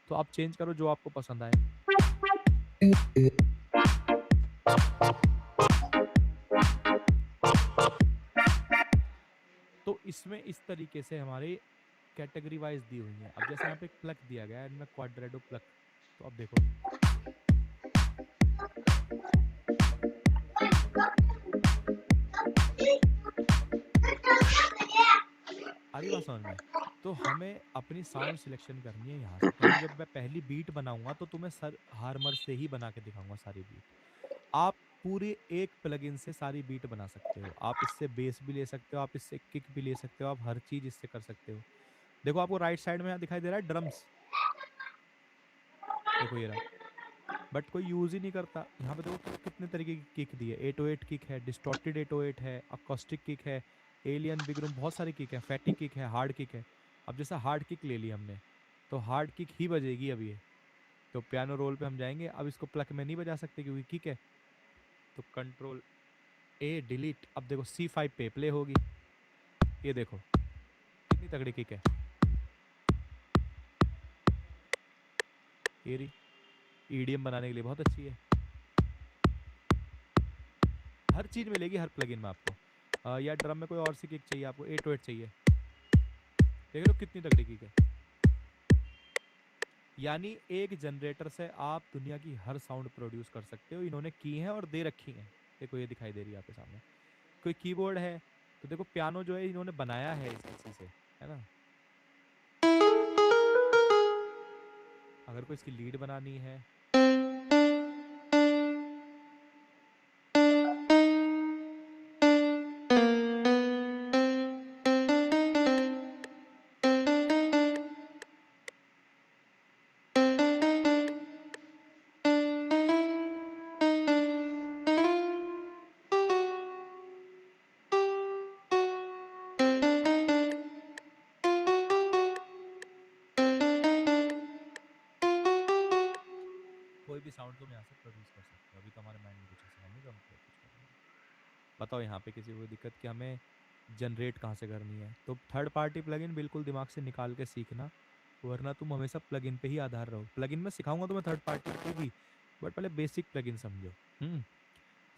तो आप चेंज करो जो आपको पसंद आए। तो इसमें इस तरीके से हमारे कैटेगरी वाइज दी हुई है। अब जैसे यहाँ पे प्लग दिया गया है, इनमें क्वाड्रेडो प्लग, तो अब देखो अरे बात समझ में। तो हमें अपनी साउंड सिलेक्शन करनी है यहाँ से। तो जब मैं पहली बीट बनाऊंगा तो तुम्हें सर हार्मर से ही बना के दिखाऊंगा सारी बीट। आप पूरे एक प्लगइन से सारी बीट बना सकते हो, आप इससे बेस भी ले सकते हो, आप इससे किक भी ले सकते हो, आप हर चीज इससे कर सकते हो। देखो आपको राइट साइड में यहाँ दिखाई दे रहा है ड्रम्स, देखो ये रहा, बट कोई यूज ही नहीं करता। यहाँ पे देखो कितने तरीके की किक दी है, 808 किक है, डिस्टॉर्टेड 808 है, अकॉस्टिक किक है, एलियन बिग रूम, बहुत सारी किक है, फैटी किक है, हार्ड किक है। अब जैसा हार्ड किक ले ली हमने तो हार्ड किक ही बजेगी अब ये। तो पियानो रोल पे हम जाएंगे, अब इसको प्लग में नहीं बजा सकते क्योंकि किक है, तो कंट्रोल ए डिलीट। अब देखो C5 पे प्ले होगी, ये देखो कितनी तगड़ी किक है, ये रही। EDM बनाने के लिए बहुत अच्छी है, हर चीज मिलेगी हर प्लगइन में आपको। या ड्रम में कोई और सी किक चाहिए आपको, 808 चाहिए, देख लो कितनी तगड़ी किक है। यानी एक जनरेटर से आप दुनिया की हर साउंड प्रोड्यूस कर सकते हो। इन्होंने की है और दे रखी है, देखो ये दिखाई दे रही है आपके सामने। कोई कीबोर्ड है तो देखो पियानो जो है इन्होंने बनाया है इसी से, है ना। अगर कोई इसकी लीड बनानी है, कोई भी साउंड तुम यहाँ से प्रोड्यूस कर सकते हो। अभी तो हमारे माइंड में कुछ ऐसा नहीं, तो हम कुछ करेंगे। बताओ यहाँ पे किसी को दिक्कत कि हमें जनरेट कहाँ से करनी है, तो थर्ड पार्टी प्लगइन बिल्कुल दिमाग से निकाल के सीखना, वरना तुम हमेशा प्लगइन पे ही आधार रहो। प्लगइन में सिखाऊंगा तुम्हें थर्ड पार्टी पे भी, बट पहले बेसिक प्लगइन समझो।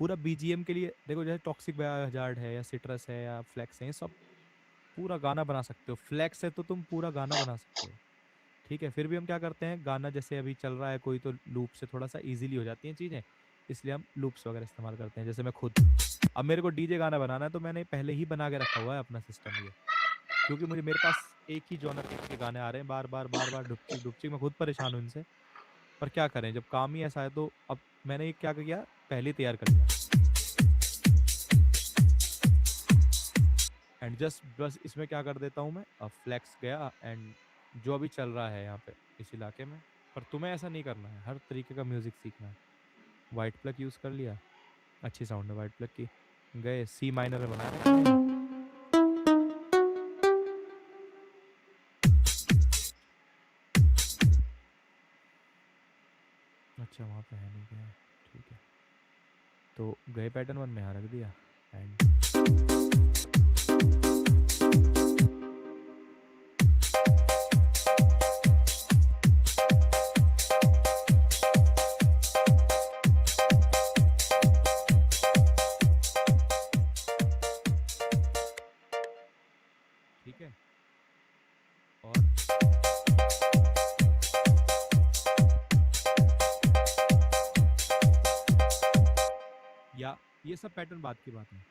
पूरा BGM के लिए देखो, जैसे टॉक्सिक हजार्ड है या सिट्रस है या फ्लेक्स है, ये सब पूरा गाना बना सकते हो। फ्लेक्स है तो तुम पूरा गाना बना सकते हो, ठीक है। फिर भी हम क्या करते हैं, गाना जैसे अभी चल रहा है कोई, तो लूप से थोड़ा सा इजीली हो जाती हैं चीज़ें, इसलिए हम लूप्स वगैरह इस्तेमाल करते हैं। जैसे मैं खुद, अब मेरे को डीजे गाना बनाना है तो मैंने पहले ही बना के रखा हुआ है अपना सिस्टम ये, क्योंकि मेरे पास एक ही जॉनर के गाने आ रहे हैं बार बार डुपचिक डुपचिक, मैं खुद परेशान हूँ इनसे, पर क्या करें जब काम ही ऐसा है। तो अब मैंने ये क्या किया, पहले तैयार कर लिया, एंड जस्ट बस इसमें क्या कर देता हूँ मैं, अब फ्लेक्स गया एंड जो अभी चल रहा है यहाँ पे इस इलाके में। पर तुम्हें ऐसा नहीं करना है, हर तरीके का म्यूजिक सीखना है। वाइट प्लग यूज़ कर लिया, अच्छी साउंड है वाइट प्लग की, गए C माइनर में बना रहे। अच्छा वहाँ पे है नहीं क्या, ठीक है। तो गए पैटर्न 1 में यहाँ रख दिया एंड ठीक है। और या ये सब पैटर्न बात की बात है।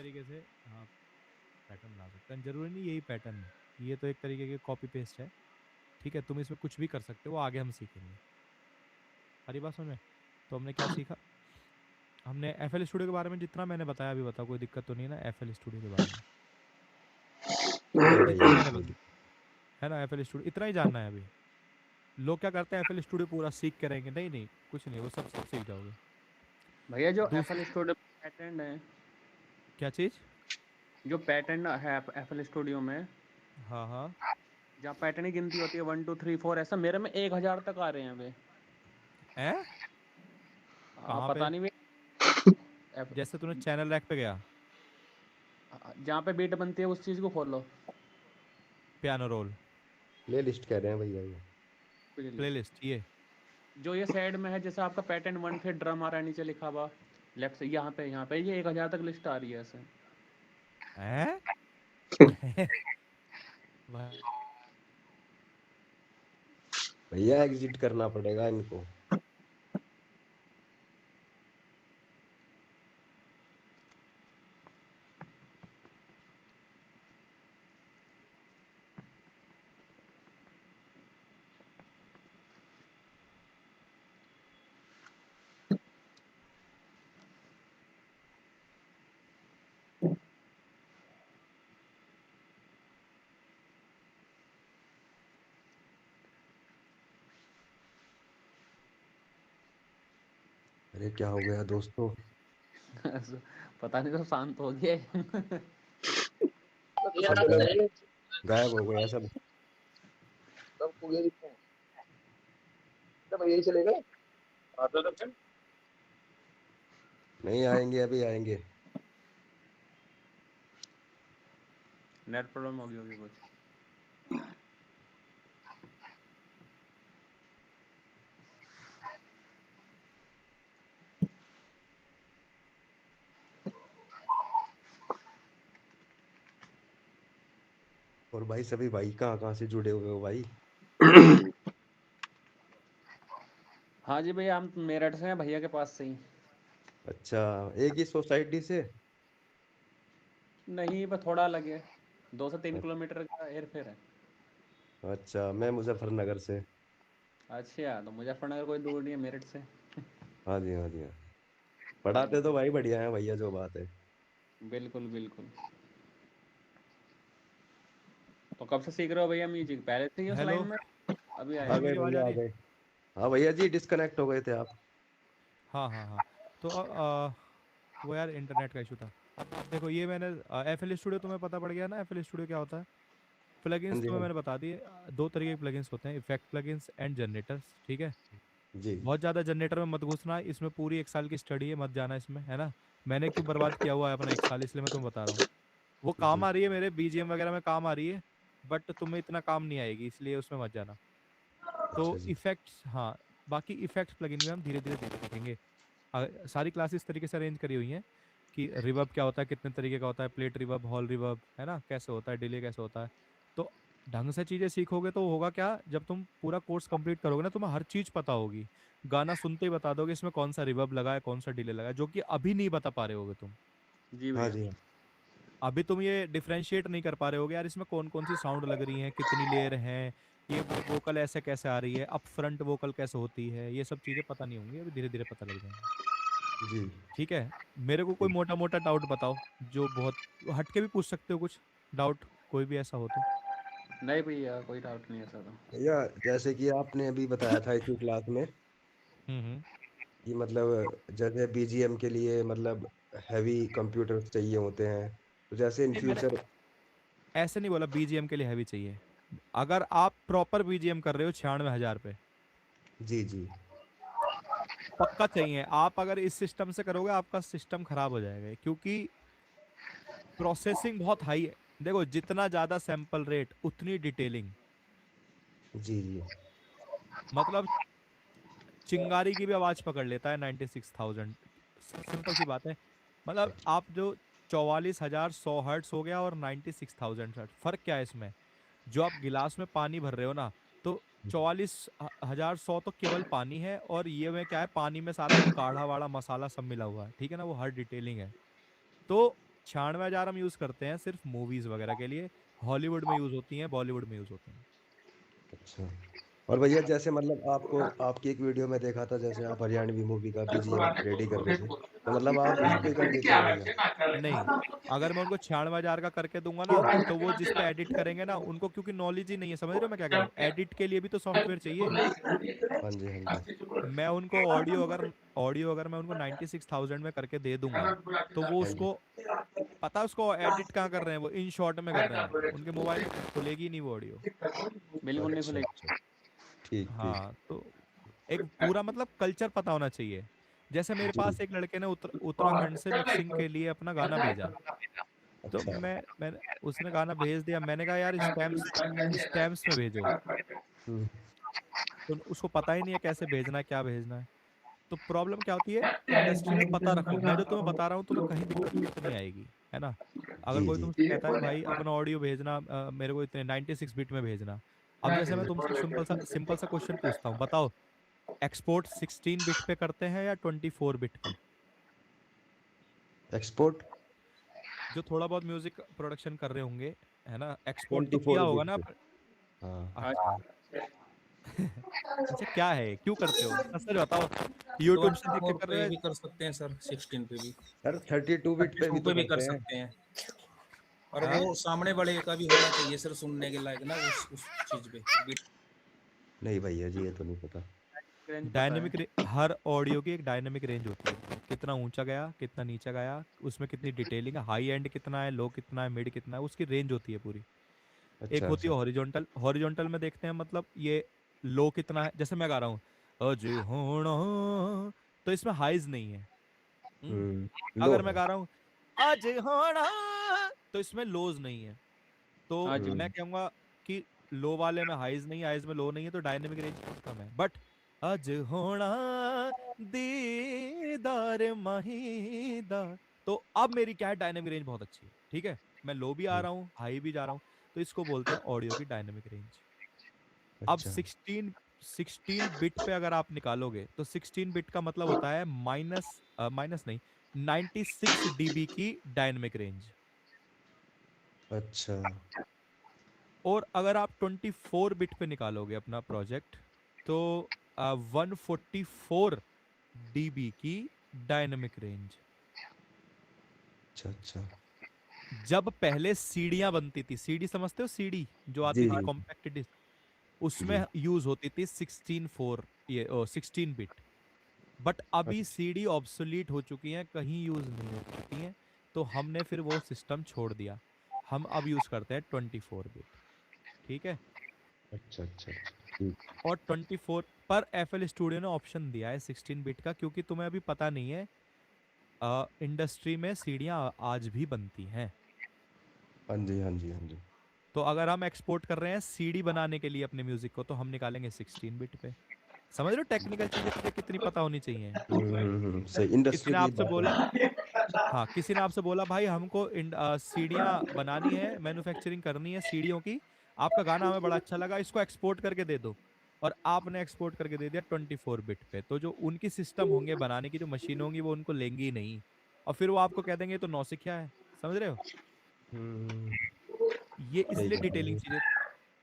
तरीके से आप पैटर्न बना सकते हैं। जरूरी नहीं यही पैटर्न, ये तो एक तरीके की कॉपी पेस्ट है, ठीक है। तुम इसमें कुछ भी कर सकते हो, आगे हम सीखेंगे। हरी बात समझ में? तो हमने क्या सीखा, हमने FL स्टूडियो के बारे में जितना मैंने बताया अभी बताओ, कोई दिक्कत तो नहीं ना FL स्टूडियो के बारे में? नहीं जितना भैया मैंने है ना FL स्टूडियो इतना ही जानना है अभी। लोग क्या करते हैं FL स्टूडियो पूरा सीख के रहेंगे, नहीं नहीं कुछ नहीं, वो सब सीख जाओगे। भैया जो दूस- FL स्टूडियो पैटर्न है, क्या चीज? जो पैटर्न है FL स्टूडियो में, हाँ हाँ, जहाँ पैटर्न की गिनती होती है 1 2 3 4, ऐसा मेरे में 1000 तक आ रहे हैं वे। हैं? कहाँ पे? पता नहीं वे जैसे तूने चैनल रैक पे गया, जहाँ पे बीट बनती है उस चीज को खोलो। पियानो रोल, प्ले लिस्ट कह रहे हैं भैया ये। प्लेलिस्ट, ये जो ये साइड में है, जैसे आपका पैटर्न 1 फिर ड्रम आ रहा है नीचे लिखा हुआ लेफ्ट से, यहाँ पे ये 1000 तक लिस्ट आ रही है ऐसे। हैं? भाई, भैया एग्जिट करना पड़ेगा इनको। अरे क्या हो गया दोस्तों? पता नहीं, तो शांत हो गए। सब लोग गायब हो गया सब। नहीं आएंगे, अभी आएंगे। नेट प्रॉब्लम हो गई होगी कुछ। और भाई सभी भाई कहाँ कहाँ से जुड़े हुए हो भाई? हाँ जी भैया, हम मेरठ से हैं, भैया के पास से ही। अच्छा, एक ही सोसाइटी से? नहीं, पर थोड़ा अलग है, 2 से 3 किलोमीटर का हेर फेर है। अच्छा, मैं मुजफ्फरनगर से। अच्छा, तो मुजफ्फरनगर कोई दूर नहीं है मेरठ से। हाँ जी, हाँ जी, हाँ। पढ़ाते तो भाई बढ़िया है भैया, जो बात है। बिल्कुल बिल्कुल। तो कब से सीख रहे हो भैया म्यूजिक? पहले से ही उस हेलो, लाइन में? अभी आए आ हो? गए मेरी आवाज आ भैया, आ रही है? गए। हाँ भैया जी, डिस्कनेक्ट हो गए थे आप। हाँ हाँ हाँ, तो वो यार इंटरनेट का इशू था। अब देखो ये मैंने FL स्टूडियो तुम्हें पता पड़ गया ना, FL स्टूडियो क्या होता है। हाँ प्लगइन्स जी, तुम्हें हाँ मैंने बता दिए, दो तरीके के प्लगइन्स होते हैं, इफेक्ट प्लगइन्स एंड जनरेटर्स, ठीक है। जी। बहुत ज़्यादा जनरेटर में मत घुसना, इसमें पूरी 1 साल की स्टडी है, मत जाना इसमें, है ना। मैंने क्यों बर्बाद किया हुआ है अपना 1 साल, इसलिए मैं तुम्हें बता रहा हूँ। वो काम जी। आ रही है, मेरे BGM वगैरह में काम आ रही है, बट तुम्हें इतना काम नहीं आएगी, इसलिए उसमें मत जाना। तो अच्छा जी। इफेक्ट्स, हाँ, बाकी इफेक्ट्स प्लगइन में हम धीरे धीरे देखेंगे। सारी क्लासेस तरीके से अरेंज करी हुई हैं कि रिवर्ब क्या होता है, कितने तरीके का होता है, प्लेट रिवर्ब, हॉल रिवर्ब, है ना, कैसे होता है, डिले कैसे होता है। तो ढंग से चीज़ें सीखोगे तो होगा क्या, जब तुम पूरा कोर्स कंप्लीट करोगे ना, तुम्हें हर चीज़ पता होगी। गाना सुनते ही बता दोगे इसमें कौन सा रिवर्ब लगा है, कौन सा डिले लगा है, जो कि अभी नहीं बता पा रहे होगे तुम। जी हाँ भैया। जी, हाँ। अभी तुम ये डिफरेंशिएट नहीं कर पा रहे होगे यार, इसमें कौन कौन सी साउंड लग रही है, कितनी लेयर है, ये वोकल ऐसे कैसे आ रही है, अप फ्रंट वोकल कैसे होती है, ये सब चीज़ें पता नहीं होंगी, अभी धीरे धीरे पता लग जाएंगी। जी। ठीक है। मेरे को कोई मोटा मोटा डाउट बताओ, जो बहुत हटके भी पूछ सकते हो कुछ डाउट, कोई भी ऐसा हो तो। नहीं भैया, कोई डाउट नहीं है सर। भैया जैसे कि आपने अभी बताया था इसी क्लास में हम्म। कि मतलब जैसे बीजीएम के लिए मतलब हैवी कंप्यूटर्स चाहिए होते हैं, तो जैसे इन नहीं, मैंने फ्यूचर। ऐसे नहीं बोला BGM के लिए हैवी चाहिए। अगर आप प्रॉपर BGM कर रहे हो 96,000 पे, जी जी। पक्का चाहिए। आप अगर इस सिस्टम से करोगे आपका सिस्टम खराब हो जाएगा, क्योंकि प्रोसेसिंग बहुत हाई है। देखो जितना ज्यादा सैंपल रेट उतनी डिटेलिंग, जी जी। मतलब चिंगारी की भी आवाज पकड़ लेता है 96,000। सिंपल सी बात है। मतलब अच्छा। आप जो 44,100 हर्ट्स हो गया और 96,000 हर्ट्स, फर्क क्या है इसमें। जो आप गिलास में पानी भर रहे हो ना, तो 44,100 तो केवल पानी है, और ये में क्या है, पानी में सारा काढ़ा वाड़ा मसाला सब मिला हुआ है, ठीक है ना, वो हर डिटेलिंग है। तो 96,000 हम यूज करते हैं सिर्फ मूवीज वगैरह के लिए, हॉलीवुड में यूज होती हैं, बॉलीवुड में यूज होती हैं। अच्छा। और भैया जैसे मतलब आपको आपकी एक वीडियो में देखा था, जैसे आप हरियाणवी मूवी का बीजीएम रेडी कर रहे थे, तो मतलब आप उस पे कर देते हो भैया? नहीं, अगर मैं उनको 96,000 का करके दूंगा ना, तो वो जिस पे एडिट करेंगे ना, उनको क्योंकि नॉलेज ही नहीं है, समझ रहे हो मैं क्या कह रहा हूँ, एडिट के लिए भी तो सॉफ्टवेयर चाहिए। हाँ जी, हाँ जी। मैं उनको ऑडियो अगर मैं उनको 96,000 में करके दे दूंगा, तो वो हाँ जी। उसको पता है उसको एडिट कहाँ कर रहे हैं, वो इन शॉर्ट में कर रहे हैं, उनके मोबाइल में खुलेगी नहीं वो ऑडियो। बिल्कुल नहीं अच्छा खुलेगी। अच्छा, ठीक ठीक। हाँ, तो एक पूरा मतलब कल्चर पता होना चाहिए। जैसे मेरे जी। पास एक लड़के ने उत्तराखंड से मिक्सिंग के लिए अपना गाना भेजा, तो अच्छा। मैंने उसने गाना भेज दिया, मैंने कहा यार स्टैम्प्स में भेजो, हम्म। तो उसको पता ही नहीं है कैसे भेजना है, क्या भेजना है। तो प्रॉब्लम क्या होती है, इंडस्ट्री में पता रखो, मैं जो तुम्हें बता रहा हूँ तुम्हें कहीं दिक्कत नहीं आएगी, है ना। अगर जी कोई जी। तुमसे कहता है भाई अपना ऑडियो भेजना, मेरे को इतने 96 बिट में भेजना, अब जैसे मैं तुमसे सिंपल सा क्वेश्चन पूछता हूँ, बताओ एक्सपोर्ट 16 बिट पे करते हैं या 24 बिट पे। एक्सपोर्ट जो थोड़ा बहुत म्यूजिक प्रोडक्शन कर रहे होंगे, है ना, एक्सपोर्ट तो किया 24 होगा बिट ना पे। हाँ। अच्छा। अच्छा, क्या है, क्यों करते हो, सच सच बताओ, यूट्यूब से देख के 24 कर रहे पे हो भी कर सकते हैं सर, 16 पे भी, सर 32 बिट पे 32 भी पे तो भी कर करते हैं। सकते हैं। और हाँ? वो सामने वाले का भी होना चाहिए सर सुनने के लायक ना, उस चीज पे बीट। नहीं भैया जी, ये तो नहीं पता। रेंज पता है। डायनेमिक, हर ऑडियो की एक डायनेमिक रेंज होती है, कितना ऊंचा गया, कितना नीचा गया, उसमें कितनी डिटेलिंग है, हाई एंड कितना है, लो कितना है, मिड कितना है, उसकी रेंज होती है पूरी। एक अच्छा होती है अच्छा। हॉरिजॉन्टल, हॉरिजॉन्टल में देखते हैं मतलब ये लो कितना है, जैसे मैं गा रहा हूँ अज होना, तो इसमें हाइज नहीं है। हम्म। लो अगर मैं है। गा रहा हूँ अज होना, तो इसमें लोज नहीं है। तो हाँ जी। मैं कहूंगा कि लो वाले में हाइज नहीं, हाइज में लो नहीं है, तो डायनेमिक रेंज बहुत कम है। बट अज होना दीदार माहीदा, तो अब मेरी क्या है, डायनेमिक रेंज बहुत अच्छी है, ठीक है, मैं लो भी आ हम्म, रहा हूँ, हाई भी जा रहा हूँ, तो इसको बोलते हैं ऑडियो की डायनेमिक रेंज। अब अच्छा 16 बिट पे अगर आप निकालोगे, तो 16 बिट का मतलब होता है माइनस नहीं, 96 डीबी की डायनेमिक रेंज। अच्छा। और अगर आप 24 बिट पे निकालोगे अपना प्रोजेक्ट, तो 144 डीबी की डायनेमिक रेंज। अच्छा अच्छा। जब पहले सीडियां बनती थी, सीडी समझते हो, सीडी जो आती जी थी जी कॉम्पैक्ट डिस्क, उसमें जी। यूज होती थी 16 बिट। बट अभी अच्छा सीडी ऑब्सोलीट हो चुकी हैं, कहीं यूज नहीं होती हैं, तो हमने फिर वो सिस्टम छोड़ दिया, हम अब यूज करते हैं 24 बिट, ठीक है। अच्छा अच्छा अच्छा, ठीक। और 24 पर एफएल स्टूडियो ने ऑप्शन दिया है 16 बिट का, क्योंकि तुम्हें अभी पता नहीं है, इंडस्ट्री में सीढ़ियाँ आज भी बनती हैं। हाँ जी हाँ जी हाँ जी। तो अगर हम एक्सपोर्ट कर रहे हैं सीडी बनाने के लिए अपने म्यूजिक को, तो हम निकालेंगे 16 बिट पे। समझ रहे हो टेक्निकल चीजें मुझे कितनी पता होनी चाहिए। सही, किसी इंडस्ट्री ने की आपसे बात बोला, है। हाँ, किसी ने आपसे बोला भाई हमको सीढ़ियाँ बनानी है, मैन्युफैक्चरिंग करनी है सीढ़ियों की, आपका गाना हमें बड़ा अच्छा लगा, इसको एक्सपोर्ट करके दे दो, और आपने एक्सपोर्ट करके दे दिया 24 बिट पे, तो जो उनकी सिस्टम होंगे बनाने की, जो मशीन होंगी, वो उनको लेंगी ही नहीं, और फिर वो आपको कह देंगे ये तो नौसिखिया है। समझ रहे हो, हम्म, ये सही इसलिए कहा डिटेलिंग भाई। चीजें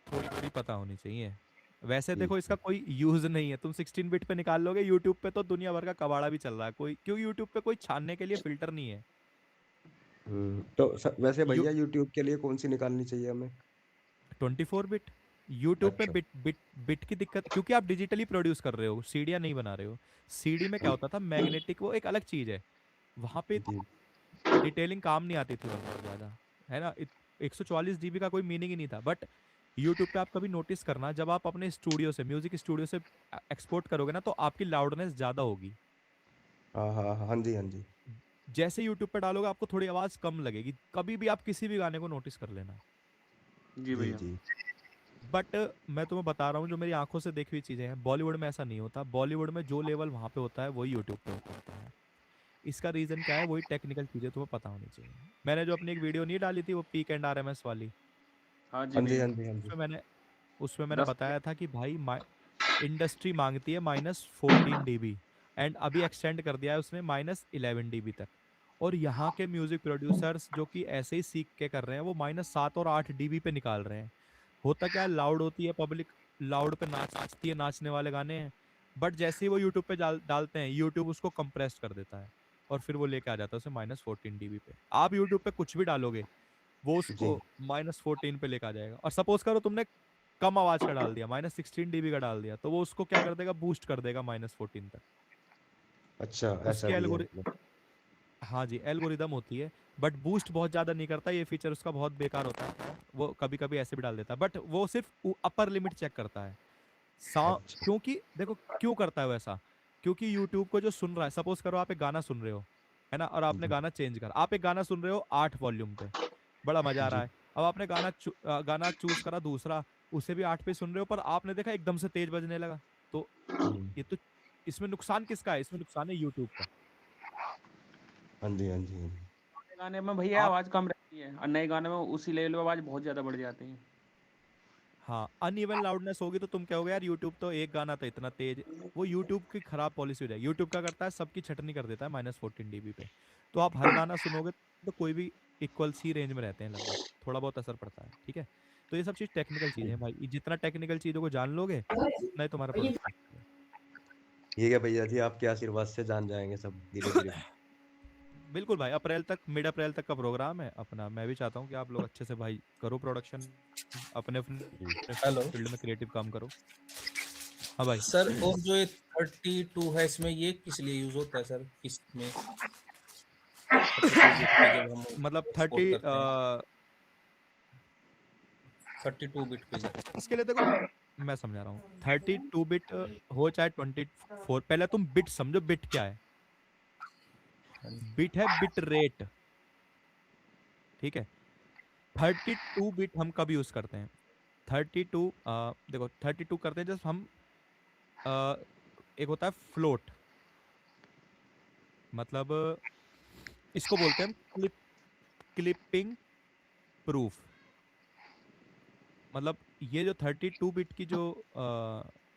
थोड़ी थोड़ी पता होनी चाहिए। वैसे ठीक देखो इसका है। कोई यूज नहीं है, तुम 16 बिट पे निकाल लोगे, यूट्यूब पे तो दुनिया भर का कबाड़ा भी चल रहा है, कोई क्यों, यूट्यूब पे कोई छानने के लिए फिल्टर नहीं है। तो वैसे यू भैया यूट्यूब के लिए कौन सी निकालनी चाहिए हमें? 24 बिट, यूट्यूब में अच्छा। बिट की दिक्कत, क्योंकि आप डिजिटली प्रोड्यूस कर रहे हो, सीडियां नहीं बना रहे हो। सीडी में क्या होता था, मैग्नेटिक, वो एक अलग चीज है, वहां पे जी। डिटेलिंग काम नहीं आती थी बहुत ज्यादा, है ना। 144 जीबी का कोई मीनिंग ही नहीं था। बट यूट्यूब पे आप कभी नोटिस करना, जब आप अपने स्टूडियो से, म्यूजिक स्टूडियो से एक्सपोर्ट करोगे ना, तो आपकी लाउडनेस ज्यादा होगी। हाँ हाँ हाँ हाँ जी हाँ जी। जैसे यूट्यूब पे डालोगे आपको थोड़ी आवाज कम लगेगी, कभी भी आप किसी भी गाने को नोटिस कर लेना। जी जी भैया। जी। बट मैं तुम्हें बता रहा हूँ, जो मेरी आंखों से देखी हुई चीजें हैं, बॉलीवुड में ऐसा नहीं होता। बॉलीवुड में जो लेवल वहां पे होता है वही यूट्यूब पे होता है। इसका रीजन क्या है, वही टेक्निकल चीजें तुम्हें पता होनी चाहिए। मैंने जो अपनी एक वीडियो नहीं डाली थी, वो पीक एंड आरएमएस वाली, हाँ जी हाँ जी भैया। हाँ जी हाँ जी। उसमें मैंने उसमें मैंने 10 बताया था कि भाई इंडस्ट्री मांगती है -14 डीबी, एंड अभी एक्सटेंड कर दिया है उसने -11 डीबी तक। और यहाँ के म्यूजिक प्रोड्यूसर्स जो कि ऐसे ही सीख के कर रहे हैं वो -7 और 8 डीबी पे निकाल रहे हैं। होता क्या है, लाउड होती है पब्लिक, लाउड पे नाचती है, नाचने वाले गाने हैं, बट जैसे ही वो यूट्यूब पे डालते हैं, यूट्यूब उसको कंप्रेस कर देता है और फिर वो लेके आ जाता है उसे -14 डीबी पे। आप यूट्यूब पे कुछ भी डालोगे वो उसको जी -14 पे लेके आ जाएगा। और सपोज करो तुमने कम आवाज का डाल दिया, -16 डीबी का डाल दिया, तो वो उसको क्या कर देगा, बूस्ट कर देगा -14 तक। अच्छा, ऐसा उसके भी है एल्गोरि मतलब। हाँ जी, एल्गोरिदम होती है, बट बूस्ट बहुत ज्यादा नहीं करता, ये फीचर उसका बहुत बेकार होता है। वो कभी कभी ऐसे भी डाल देता है, बट वो सिर्फ अपर लिमिट चेक करता है। अच्छा क्योंकि देखो क्यों करता है वैसा, क्योंकि यूट्यूब को जो सुन रहा है, सपोज करो आप एक गाना सुन रहे हो, है ना, और आपने जी गाना चेंज कर, आप एक गाना सुन रहे हो 8 वॉल्यूम पे, बड़ा मजा आ रहा जी है। अब आपने गाना चूज करा दूसरा, उसे भी 8 पे सुन रहे हो, पर आपने देखा एकदम से तेज बजने लगा, तो हम्म, ये तो, इसमें नुकसान किसका है, इसमें नुकसान है यूट्यूब का। हाँ जी हाँ जी हाँ जी। पुराने गाने में भैया आप आवाज कम रहती है और नए गाने में उसी लेवल पे आवाज बहुत ज्यादा बढ़ जाती है। हाँ, अनइवन लाउडनेस होगी तो तुम कहोगे यार यूट्यूब तो एक गाना तो इतना तेज, वो यूट्यूब की खराब पॉलिसी हो जाएगी। यूट्यूब क्या करता है, सबकी छटनी कर देता है -14 डीबी पे, तो आप हर गाना सुनोगे तो कोई भी इक्वल सी रेंज में रहते हैं लगभग, थोड़ा बहुत असर पड़ता है, ठीक है। तो ये सब चीज टेक्निकल चीज है भाई, ये जितना टेक्निकल चीजों को जान लोगे उतना ही तुम्हारा प्रोडक्शन अच्छा होगा। ठीक है भैया जी, आपके आशीर्वाद से जान जाएंगे सब धीरे धीरे। बिल्कुल भाई, अप्रैल तक, मिड अप्रैल तक का प्रोग्राम है अपना। मैं भी चाहता हूँ कि आप लोग अच्छे से भाई करो प्रोडक्शन, अपने जी अपने हेलो फील्ड में क्रिएटिव काम करो। हाँ भाई। सर, और जो ये 32 है इसमें ये किस लिए यूज होता है सर, किस में 32 बिट पे जब हम मतलब एक्सपोर्ट 30 करते हैं 32 बिट पे जब इसके लिए देखो मैं समझा रहा हूँ, 32 बिट हो चाहे 24, पहले तुम बिट समझो, बिट क्या है। हाँ जी, बिट है बिट रेट, ठीक है। 32 बिट हम कब यूज करते हैं, 32 देखो 32 करते हैं जब हम अ, एक होता है फ्लोट, मतलब इसको बोलते हैं हम क्लिपिंग प्रूफ। मतलब ये जो 32 बिट की जो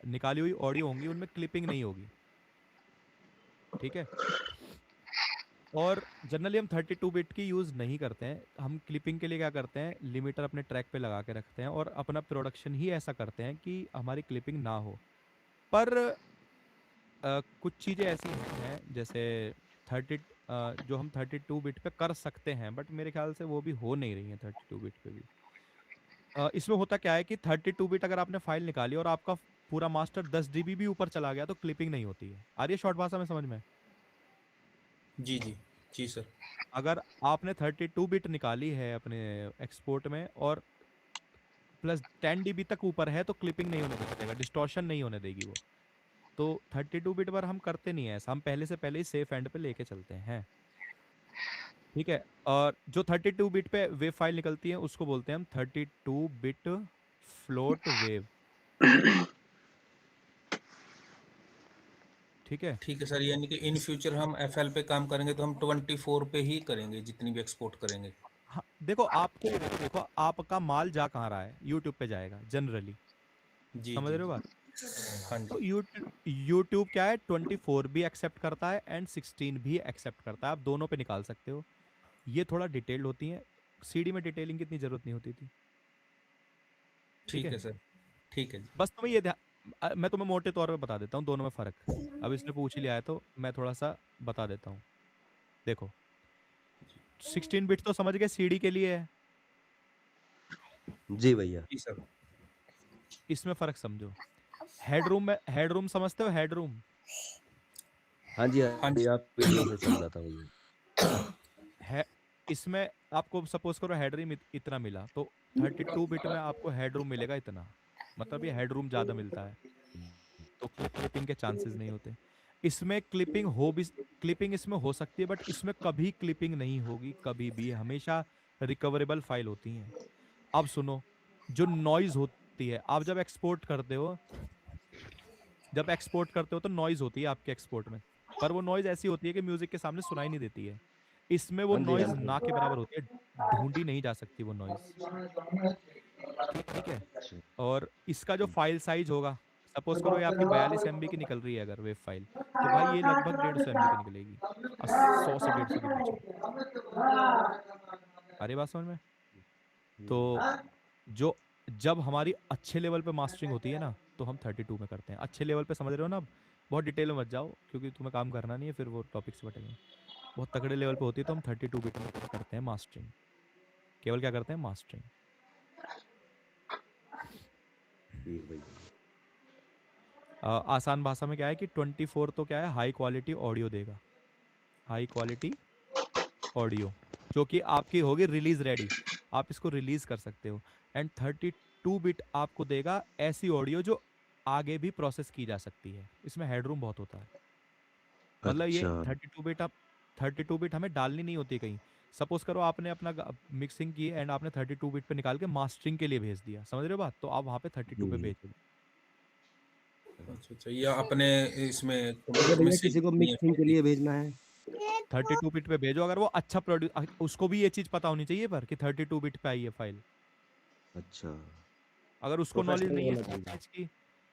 निकाली हुई ऑडियो होंगी उनमें क्लिपिंग नहीं होगी, ठीक है। और जनरली हम 32 बिट की यूज़ नहीं करते हैं, हम क्लिपिंग के लिए क्या करते हैं, लिमिटर अपने ट्रैक पे लगा के रखते हैं और अपना प्रोडक्शन ही ऐसा करते हैं कि हमारी क्लिपिंग ना हो। पर कुछ चीज़ें ऐसी हैं जैसे 30 जो हम 32 बिट पे कर सकते हैं, बट मेरे ख्याल से वो भी हो नहीं रही है 32 बिट पे भी। इसमें होता क्या है कि 32 बिट अगर आपने फाइल निकाली और आपका पूरा मास्टर 10 डीबी भी ऊपर चला गया तो क्लिपिंग नहीं होती है। आ रही है शॉर्ट भाषा में समझ में? जी जी जी सर। अगर आपने 32 बिट निकाली है अपने एक्सपोर्ट में और प्लस 10 डीबी तक ऊपर है तो क्लिपिंग नहीं होने देगा, डिस्टॉर्शन नहीं होने देगी वो। तो 32 बिट पर हम करते नहीं है ऐसा, हम पहले ही सेफ एंड पे लेके चलते हैं, ठीक है। और जो 32 बिट पे वेव फाइल निकलती है उसको बोलते हैं हम 32 बिट फ्लोट वेव, ठीक है। ठीक है सर, यानी कि इन फ्यूचर हम एफएल पे काम करेंगे तो हम 24 पे ही करेंगे जितनी भी एक्सपोर्ट करेंगे। हाँ, देखो आपको ये देखो आपका माल जा कहाँ रहा है, यूट्यूब पे जाएगा जनरली, जी समझ जी रहे हो बात। हाँ तो जी। यूट्यूब क्या है, 24 भी एक्सेप्ट करता है एंड 16 भी एक्सेप्ट करता है, आप दोनों पे निकाल सकते हो। ये थोड़ा डिटेल्ड होती है, सीडी में डिटेलिंग की इतनी जरूरत नहीं होती थी, ठीक ठीक है। है सर, ठीक है जी। बस तुम्हें ये मैं तुम्हें मोटे तौर पे बता देता हूँ दोनों में फर्क। अब इसने पूछ ही लिया है तो मैं थोड़ा सा बता देता हूँ। देखो 16 बिट तो समझ गए सीडी के लिए है, जी भैया। जी सर। इसमें फर्क समझो। हेडरूम में, हेडरूम समझते हो, हेडरूम हाँ जी हाँ हाँ जी, जी आप वीडियो से समझा था भैया। है, इसमें आपको सपोज करो हेडरूम इतना मिला तो 32 बिट में आपको हेडरूम मिलेगा इतना, मतलब ये हेडरूम ज्यादा मिलता है तो क्लिपिंग के चांसेस नहीं होते। इसमें क्लिपिंग इसमें हो सकती है बट इसमें कभी क्लिपिंग नहीं होगी, कभी भी, हमेशा रिकवरेबल फाइल होती हैं। अब सुनो, जो नॉइज होती है, आप जब एक्सपोर्ट करते हो तो नॉइज होती है आपके एक्सपोर्ट में, पर वो नॉइज ऐसी होती है कि म्यूजिक के सामने सुनाई नहीं देती है। इसमें वो हाँ जी हाँ नॉइज ना के जी। बराबर होती है, ढूंढी नहीं जा सकती वो नॉइज, ठीक है। अच्छा, और इसका जो फाइल साइज होगा, सपोज करो ये आपकी 42 MB की निकल रही है अगर वेव फाइल, तो भाई ये लगभग 150 MB की निकलेगी, 100 से 150 के बीच में। आ रही बात समझ में? तो जो जब हमारी अच्छे लेवल पे मास्टरिंग होती है ना, तो हम 32 में करते हैं। अच्छे लेवल पे समझ रहे हो ना? अब बहुत डिटेल में मत जाओ क्योंकि तुम्हें काम करना नहीं है, फिर वो टॉपिक से बटेंगे। बहुत तगड़े लेवल पे होती है तो हम 32 बिट में करते हैं मास्टरिंग। केवल क्या करते हैं? मास्टरिंग। जी भाई। आसान भाषा में क्या है कि 24 तो क्या है, हाई क्वालिटी ऑडियो देगा, हाई क्वालिटी ऑडियो, जो कि आपकी होगी रिलीज रेडी, आप इसको रिलीज कर सकते हो। एंड 32 बिट आपको देगा ऐसी ऑडियो जो आगे भी प्रोसेस की जा सकती है। इसमें हेडरूम बहुत होता है। मतलब ये अच्छा 32 बिट आप 32 बिट हमें डालनी नहीं होती कहीं। सपोज करो आपने अपना मिक्सिंग की एंड आपने 32 बिट पे निकाल के मास्टरिंग के लिए भेज दिया, समझ रहे हो बात? तो आप वहां पे 32 पे जी। भेजोगे। अच्छा, ये अपने इसमें अगर कंप्यूटर में भैया सेव किसी को करनी है मिक्सिंग के फाइल। लिए भेजना है 32 बिट पे भेजो। अगर वो अच्छा प्रोड्यूस, उसको भी ये चीज पता होनी चाहिए पर कि 32 बिट पे आई है फाइल। अच्छा अगर उसको नॉलेज प्रोफेशनल नहीं है होना किसी चाहिए। चीज की,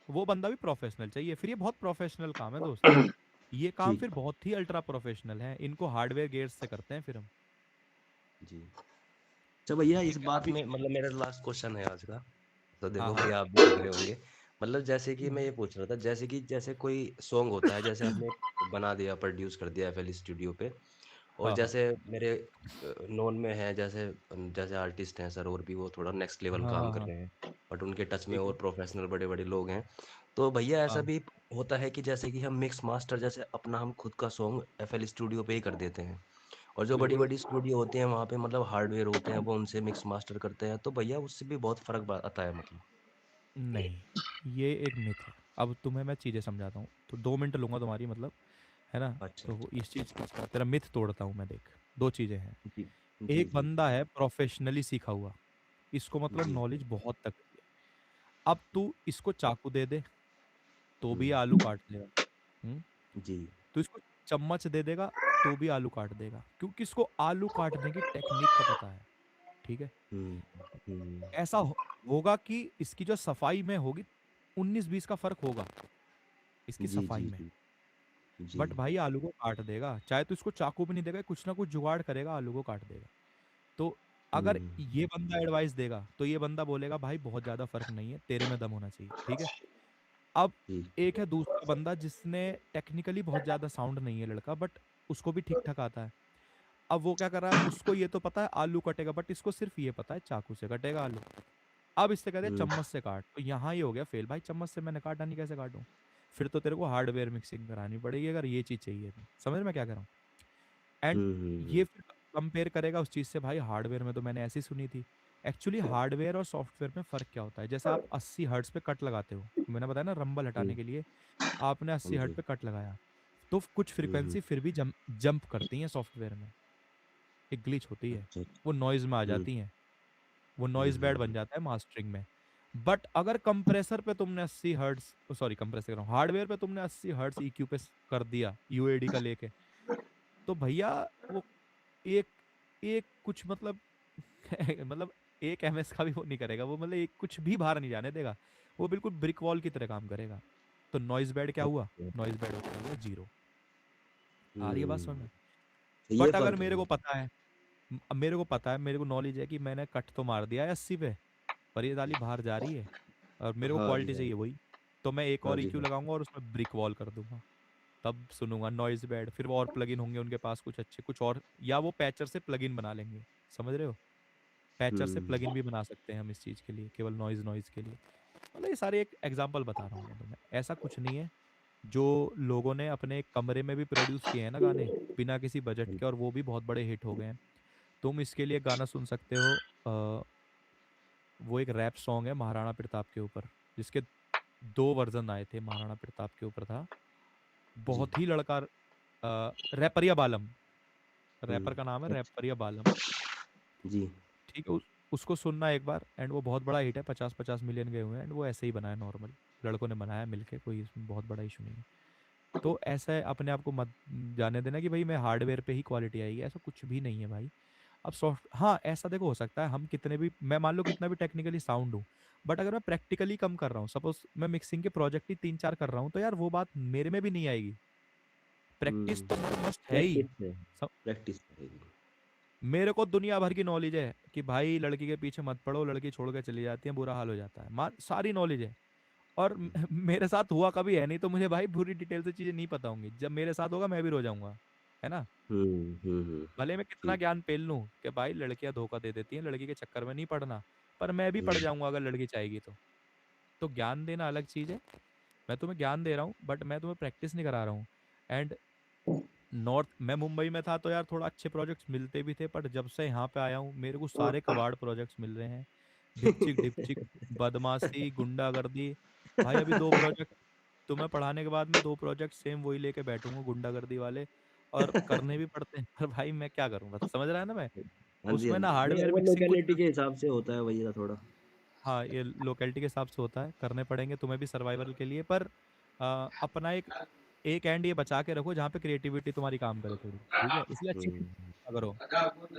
वो बंदा भी प्रोफेशनल चाहिए। फिर ये बहुत प्रोफेशनल काम है दोस्त, ये काम ठीक फिर बहुत ही अल्ट्रा प्रोफेशनल है। इनको हार्डवेयर गेट्स से करते हैं फिर हम। जी। अच्छा भैया इस ठीक है बात अभी। में मतलब मेरा लास्ट क्वेश्चन है आज का, तो हाँ देखो हाँ। भैया आप भी देख रहे होंगे। मतलब जैसे कि मैं हम्म, ये पूछ रहा था, जैसे कि जैसे कोई सॉन्ग होता है, जैसे हमने बना दिया, प्रोड्यूस कर दिया FL स्टूडियो पे, और हाँ हाँ जैसे मेरे नोन में है, जैसे जैसे आर्टिस्ट हैं सर, और भी वो थोड़ा नेक्स्ट लेवल हाँ काम हाँ कर हाँ, रहे हैं, बट उनके टच में ठीक और है। प्रोफेशनल बड़े बड़े लोग हैं। तो भैया ऐसा हाँ भी होता है कि जैसे कि हम मिक्स मास्टर, जैसे अपना हम खुद का सॉन्ग FL स्टूडियो पे ही कर देते हैं, और जो बड़ी बिल्कुल। बड़ी स्टूडियो होती हैं वहाँ पे मतलब हार्डवेयर होते हैं, वो उनसे मिक्स मास्टर करते हैं, तो भैया उससे भी बहुत फर्क आता है मतलब। नहीं, ये एक मिथ है। अब तुम्हें मैं चीजें समझाता हूँ, तो 2 मिनट लूंगा तुम्हारी, मतलब है ना? अच्छा तो अच्छा। इस चीज का तेरा मिथ तोड़ता हूँ मैं, देख। दो चीजें हैं। जी जी एक जी बंदा है प्रोफेशनली सीखा हुआ, इसको मतलब जी। नॉलेज बहुत तगड़ी है। अब तू इसको चाकू दे दे तो भी हम्म। आलू काट लेगा। हम्म। जी। तो इसको चम्मच दे देगा तो भी आलू काट देगा, क्योंकि इसको आलू काटने की टेक्निक का पता है। ठीक है। हम्म हम्म। ऐसा होगा कि इसकी जो सफाई में होगी, 19-20 का फर्क होगा इसकी जी सफाई जी में। जी जी। बट भाई आलू को काट देगा, चाहे तो इसको चाकू भी नहीं देगा, कुछ ना कुछ जुगाड़ करेगा, आलू को काट देगा। तो अगर हम्म। ये बंदा एडवाइस देगा तो ये बंदा बोलेगा भाई बहुत ज्यादा फर्क नहीं है, तेरे में दम होना चाहिए। ठीक है। अब जी एक है दूसरा बंदा जिसने टेक्निकली बहुत ज्यादा साउंड नहीं है लड़का, बट उसको भी ठीक ठाक आता है। अब वो क्या कर रहा है, उसको ये तो पता है आलू कटेगा, बट इसको सिर्फ ये पता है चाकू से कटेगा आलू। अब इससे कहते हैं हम्म चम्मच से काट, तो यहाँ ही हो गया फेल। भाई चम्मच से मैंने काटा नहीं, कैसे काटूं? फिर तो तेरे को हार्डवेयर मिक्सिंग करानी पड़ेगी अगर ये चीज चाहिए तो। समझ में क्या कर रहा हूँ? एंड ये हम्म। फिर कंपेयर करेगा उस चीज से, भाई हार्डवेयर में तो मैंने ऐसी सुनी थी। एक्चुअली हार्डवेयर और सॉफ्टवेयर में फर्क क्या होता है? जैसे आप 80 हर्ट्ज पे कट लगाते हो, मैंने बताया ना, रंबल हटाने हम्म। के लिए आपने 80 समझे। हर्ट्ज पे कट लगाया, तो कुछ फ्रीक्वेंसी फिर भी जंप करती है सॉफ्टवेयर में, एक ग्लिच होती है, अच्छा अच्छा। वो नॉइज में आ हम्म जाती हैं, वो नॉइज बेड बन हम्म। जाता है मास्टरिंग में। बट अगर कंप्रेसर पे तुमने 80 हर्ट्ज, सॉरी कंप्रेसर कर रहा हूँ, हार्डवेयर पे तुमने 80 हर्ट्ज EQ पे कर दिया यूएडी का लेके, तो भैया वो एक एक कुछ मतलब मतलब 1 ms का भी वो नहीं करेगा वो, मतलब एक कुछ भी बाहर नहीं जाने देगा, वो बिल्कुल ब्रिक वॉल की तरह काम करेगा। तो नॉइज बेड क्या हुआ? अच्छा। नॉइज बेड होता हुआ 0। आ रही है बात समझ हम्म। में? तो ये बट अगर फर्क मेरे है। को पता है, अब मेरे को पता है, मेरे को नॉलेज है कि मैंने कट तो मार दिया है 80 पे, पर ये ताली बाहर जा रही है और मेरे को हाँ जी क्वालिटी हाँ। चाहिए वही, तो मैं एक हाँ और जी EQ हाँ। लगाऊंगा और उसमें ब्रिक वॉल कर दूंगा, तब सुनूंगा नॉइज बेड। फिर वो और प्लगइन होंगे उनके पास कुछ अच्छे, कुछ और, या वो पैचर से प्लगइन बना लेंगे। समझ रहे हो? पैचर से हम्म। प्लगइन भी बना सकते हैं हम इस चीज के लिए, केवल नॉइज नॉइज के लिए। मतलब ये सारे एक एग्जांपल बता रहा हूँ मैं तुम्हें, ऐसा कुछ नहीं है। जो लोगों ने अपने कमरे में भी प्रोड्यूस किए हैं ना गाने बिना किसी बजट के, और वो भी बहुत बड़े हिट हो गए हैं। तुम इसके लिए गाना सुन सकते हो, वो एक रैप सॉन्ग है महाराणा प्रताप के ऊपर, जिसके 2 वर्जन आए थे। महाराणा प्रताप के ऊपर था, जी। बहुत ही लड़का, रैपरिया बालम, रैपर हम्म। का नाम है अच्छा। रैपरिया बालम। जी। ठीक है, उसको सुनना एक बार, एंड वो बहुत बड़ा हिट है, 50-50 मिलियन गए हुए हैं, एंड वो ऐसे ही बना है नॉर्मल, लड़कों ने बनाया मिलके, कोई इसमें बहुत बड़ा इशू नहीं है। तो ऐसा है, अपने आप को मत जाने देना कि भाई मैं हार्डवेयर पे ही क्वालिटी आएगी, ऐसा कुछ भी नहीं है भाई। अब सॉफ्ट हाँ, ऐसा देखो हो सकता है हम कितने भी मैं मान लो कितना भी टेक्निकली साउंड हूँ, बट अगर मैं प्रैक्टिकली कम कर रहा हूँ, सपोज़ मैं मिक्सिंग के प्रोजेक्ट ही 3-4 कर रहा हूँ, तो यार वो बात मेरे में भी नहीं आएगी। प्रैक्टिस तो मेरे मस्ट है ही। प्रैक्टिस रहेगी। मेरे को दुनिया भर की नॉलेज है कि भाई लड़की के पीछे मत पड़ो, लड़की छोड़ के चली जाती है, बुरा हाल हो जाता है, सारी नॉलेज है। और मेरे साथ हुआ कभी है नहीं, तो मुझे भाई पूरी डिटेल से चीजें नहीं पता होंगी। जब मेरे साथ होगा मैं भी रो जाऊंगा, है ना। भले मैं कितना ठीक। ज्ञान पेल लूं कि भाई लड़कियां धोखा दे देती हैं, लड़की के चक्कर में नहीं पड़ना, पर मैं भी पड़ जाऊंगा अगर लड़की चाहेगी तो ज्ञान देना अलग चीज है। मैं तुम्हें ज्ञान दे रहा हूँ, बट मैं तुम्हें प्रैक्टिस नहीं करा रहा हूँ। एंड नॉर्थ मैं मुंबई में था तो यार थोड़ा अच्छे प्रोजेक्ट्स मिलते भी थे, बट जब से यहाँ पे आया हूँ मेरे को सारे कबाड़ प्रोजेक्ट्स मिल रहे हैं। ढिपचिक ढिपचिक बदमाशी गुंडागर्दी। भाई अभी 2 प्रोजेक्ट तुम्हें पढ़ाने के बाद मैं 2 प्रोजेक्ट सेम वही लेके बैठूंगा, गुंडागर्दी वाले, और करने भी पड़ते हैं। पर भाई मैं क्या करूँ, बता समझ रहा है ना मैं। हाँ जी, हाँ उसमें ना जी। नहीं, हार्डवेयर वो मिक्सिंग कुछ लोकेलिटी के हिसाब से होता है वही थोड़ा। हाँ, ये लोकेलिटी के हिसाब से होता है, करने पड़ेंगे तुम्हें भी सर्वाइवल के लिए। पर अपना एक एंड ये बचा के रखो जहाँ पे क्रिएटिविटी तुम्हारी काम करे थोड़ी, ठीक है। इसलिए अच्छी चीजें सुना करो,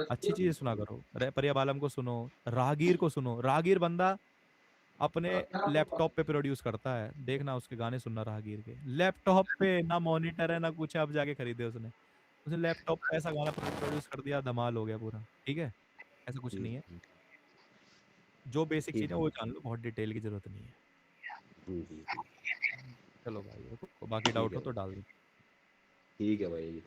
अच्छी चीजें सुना करो। परिया बालम को सुनो, रागीर को सुनो। रागीर बंदा अपने लैपटॉप पे प्रोड्यूस करता है, देखना उसके गाने सुनना रागीर के। लैपटॉप पे ना मॉनिटर है ना कुछ है, अब जाके खरीदे उसने। उसने लैपटॉप पे ऐसा गाना प्रोड्यूस कर दिया, धमाल हो गया पूरा, ठीक है। ऐसा कुछ नहीं है, हम्म, जो बेसिक ठीक चीज है वो जान लो, बहुत डिटेल की जरूरत नहीं है। जी जी। चलो भाई, बाकी ठीक डाउट है हो तो भाई। डाल दो। ठीक है भाई।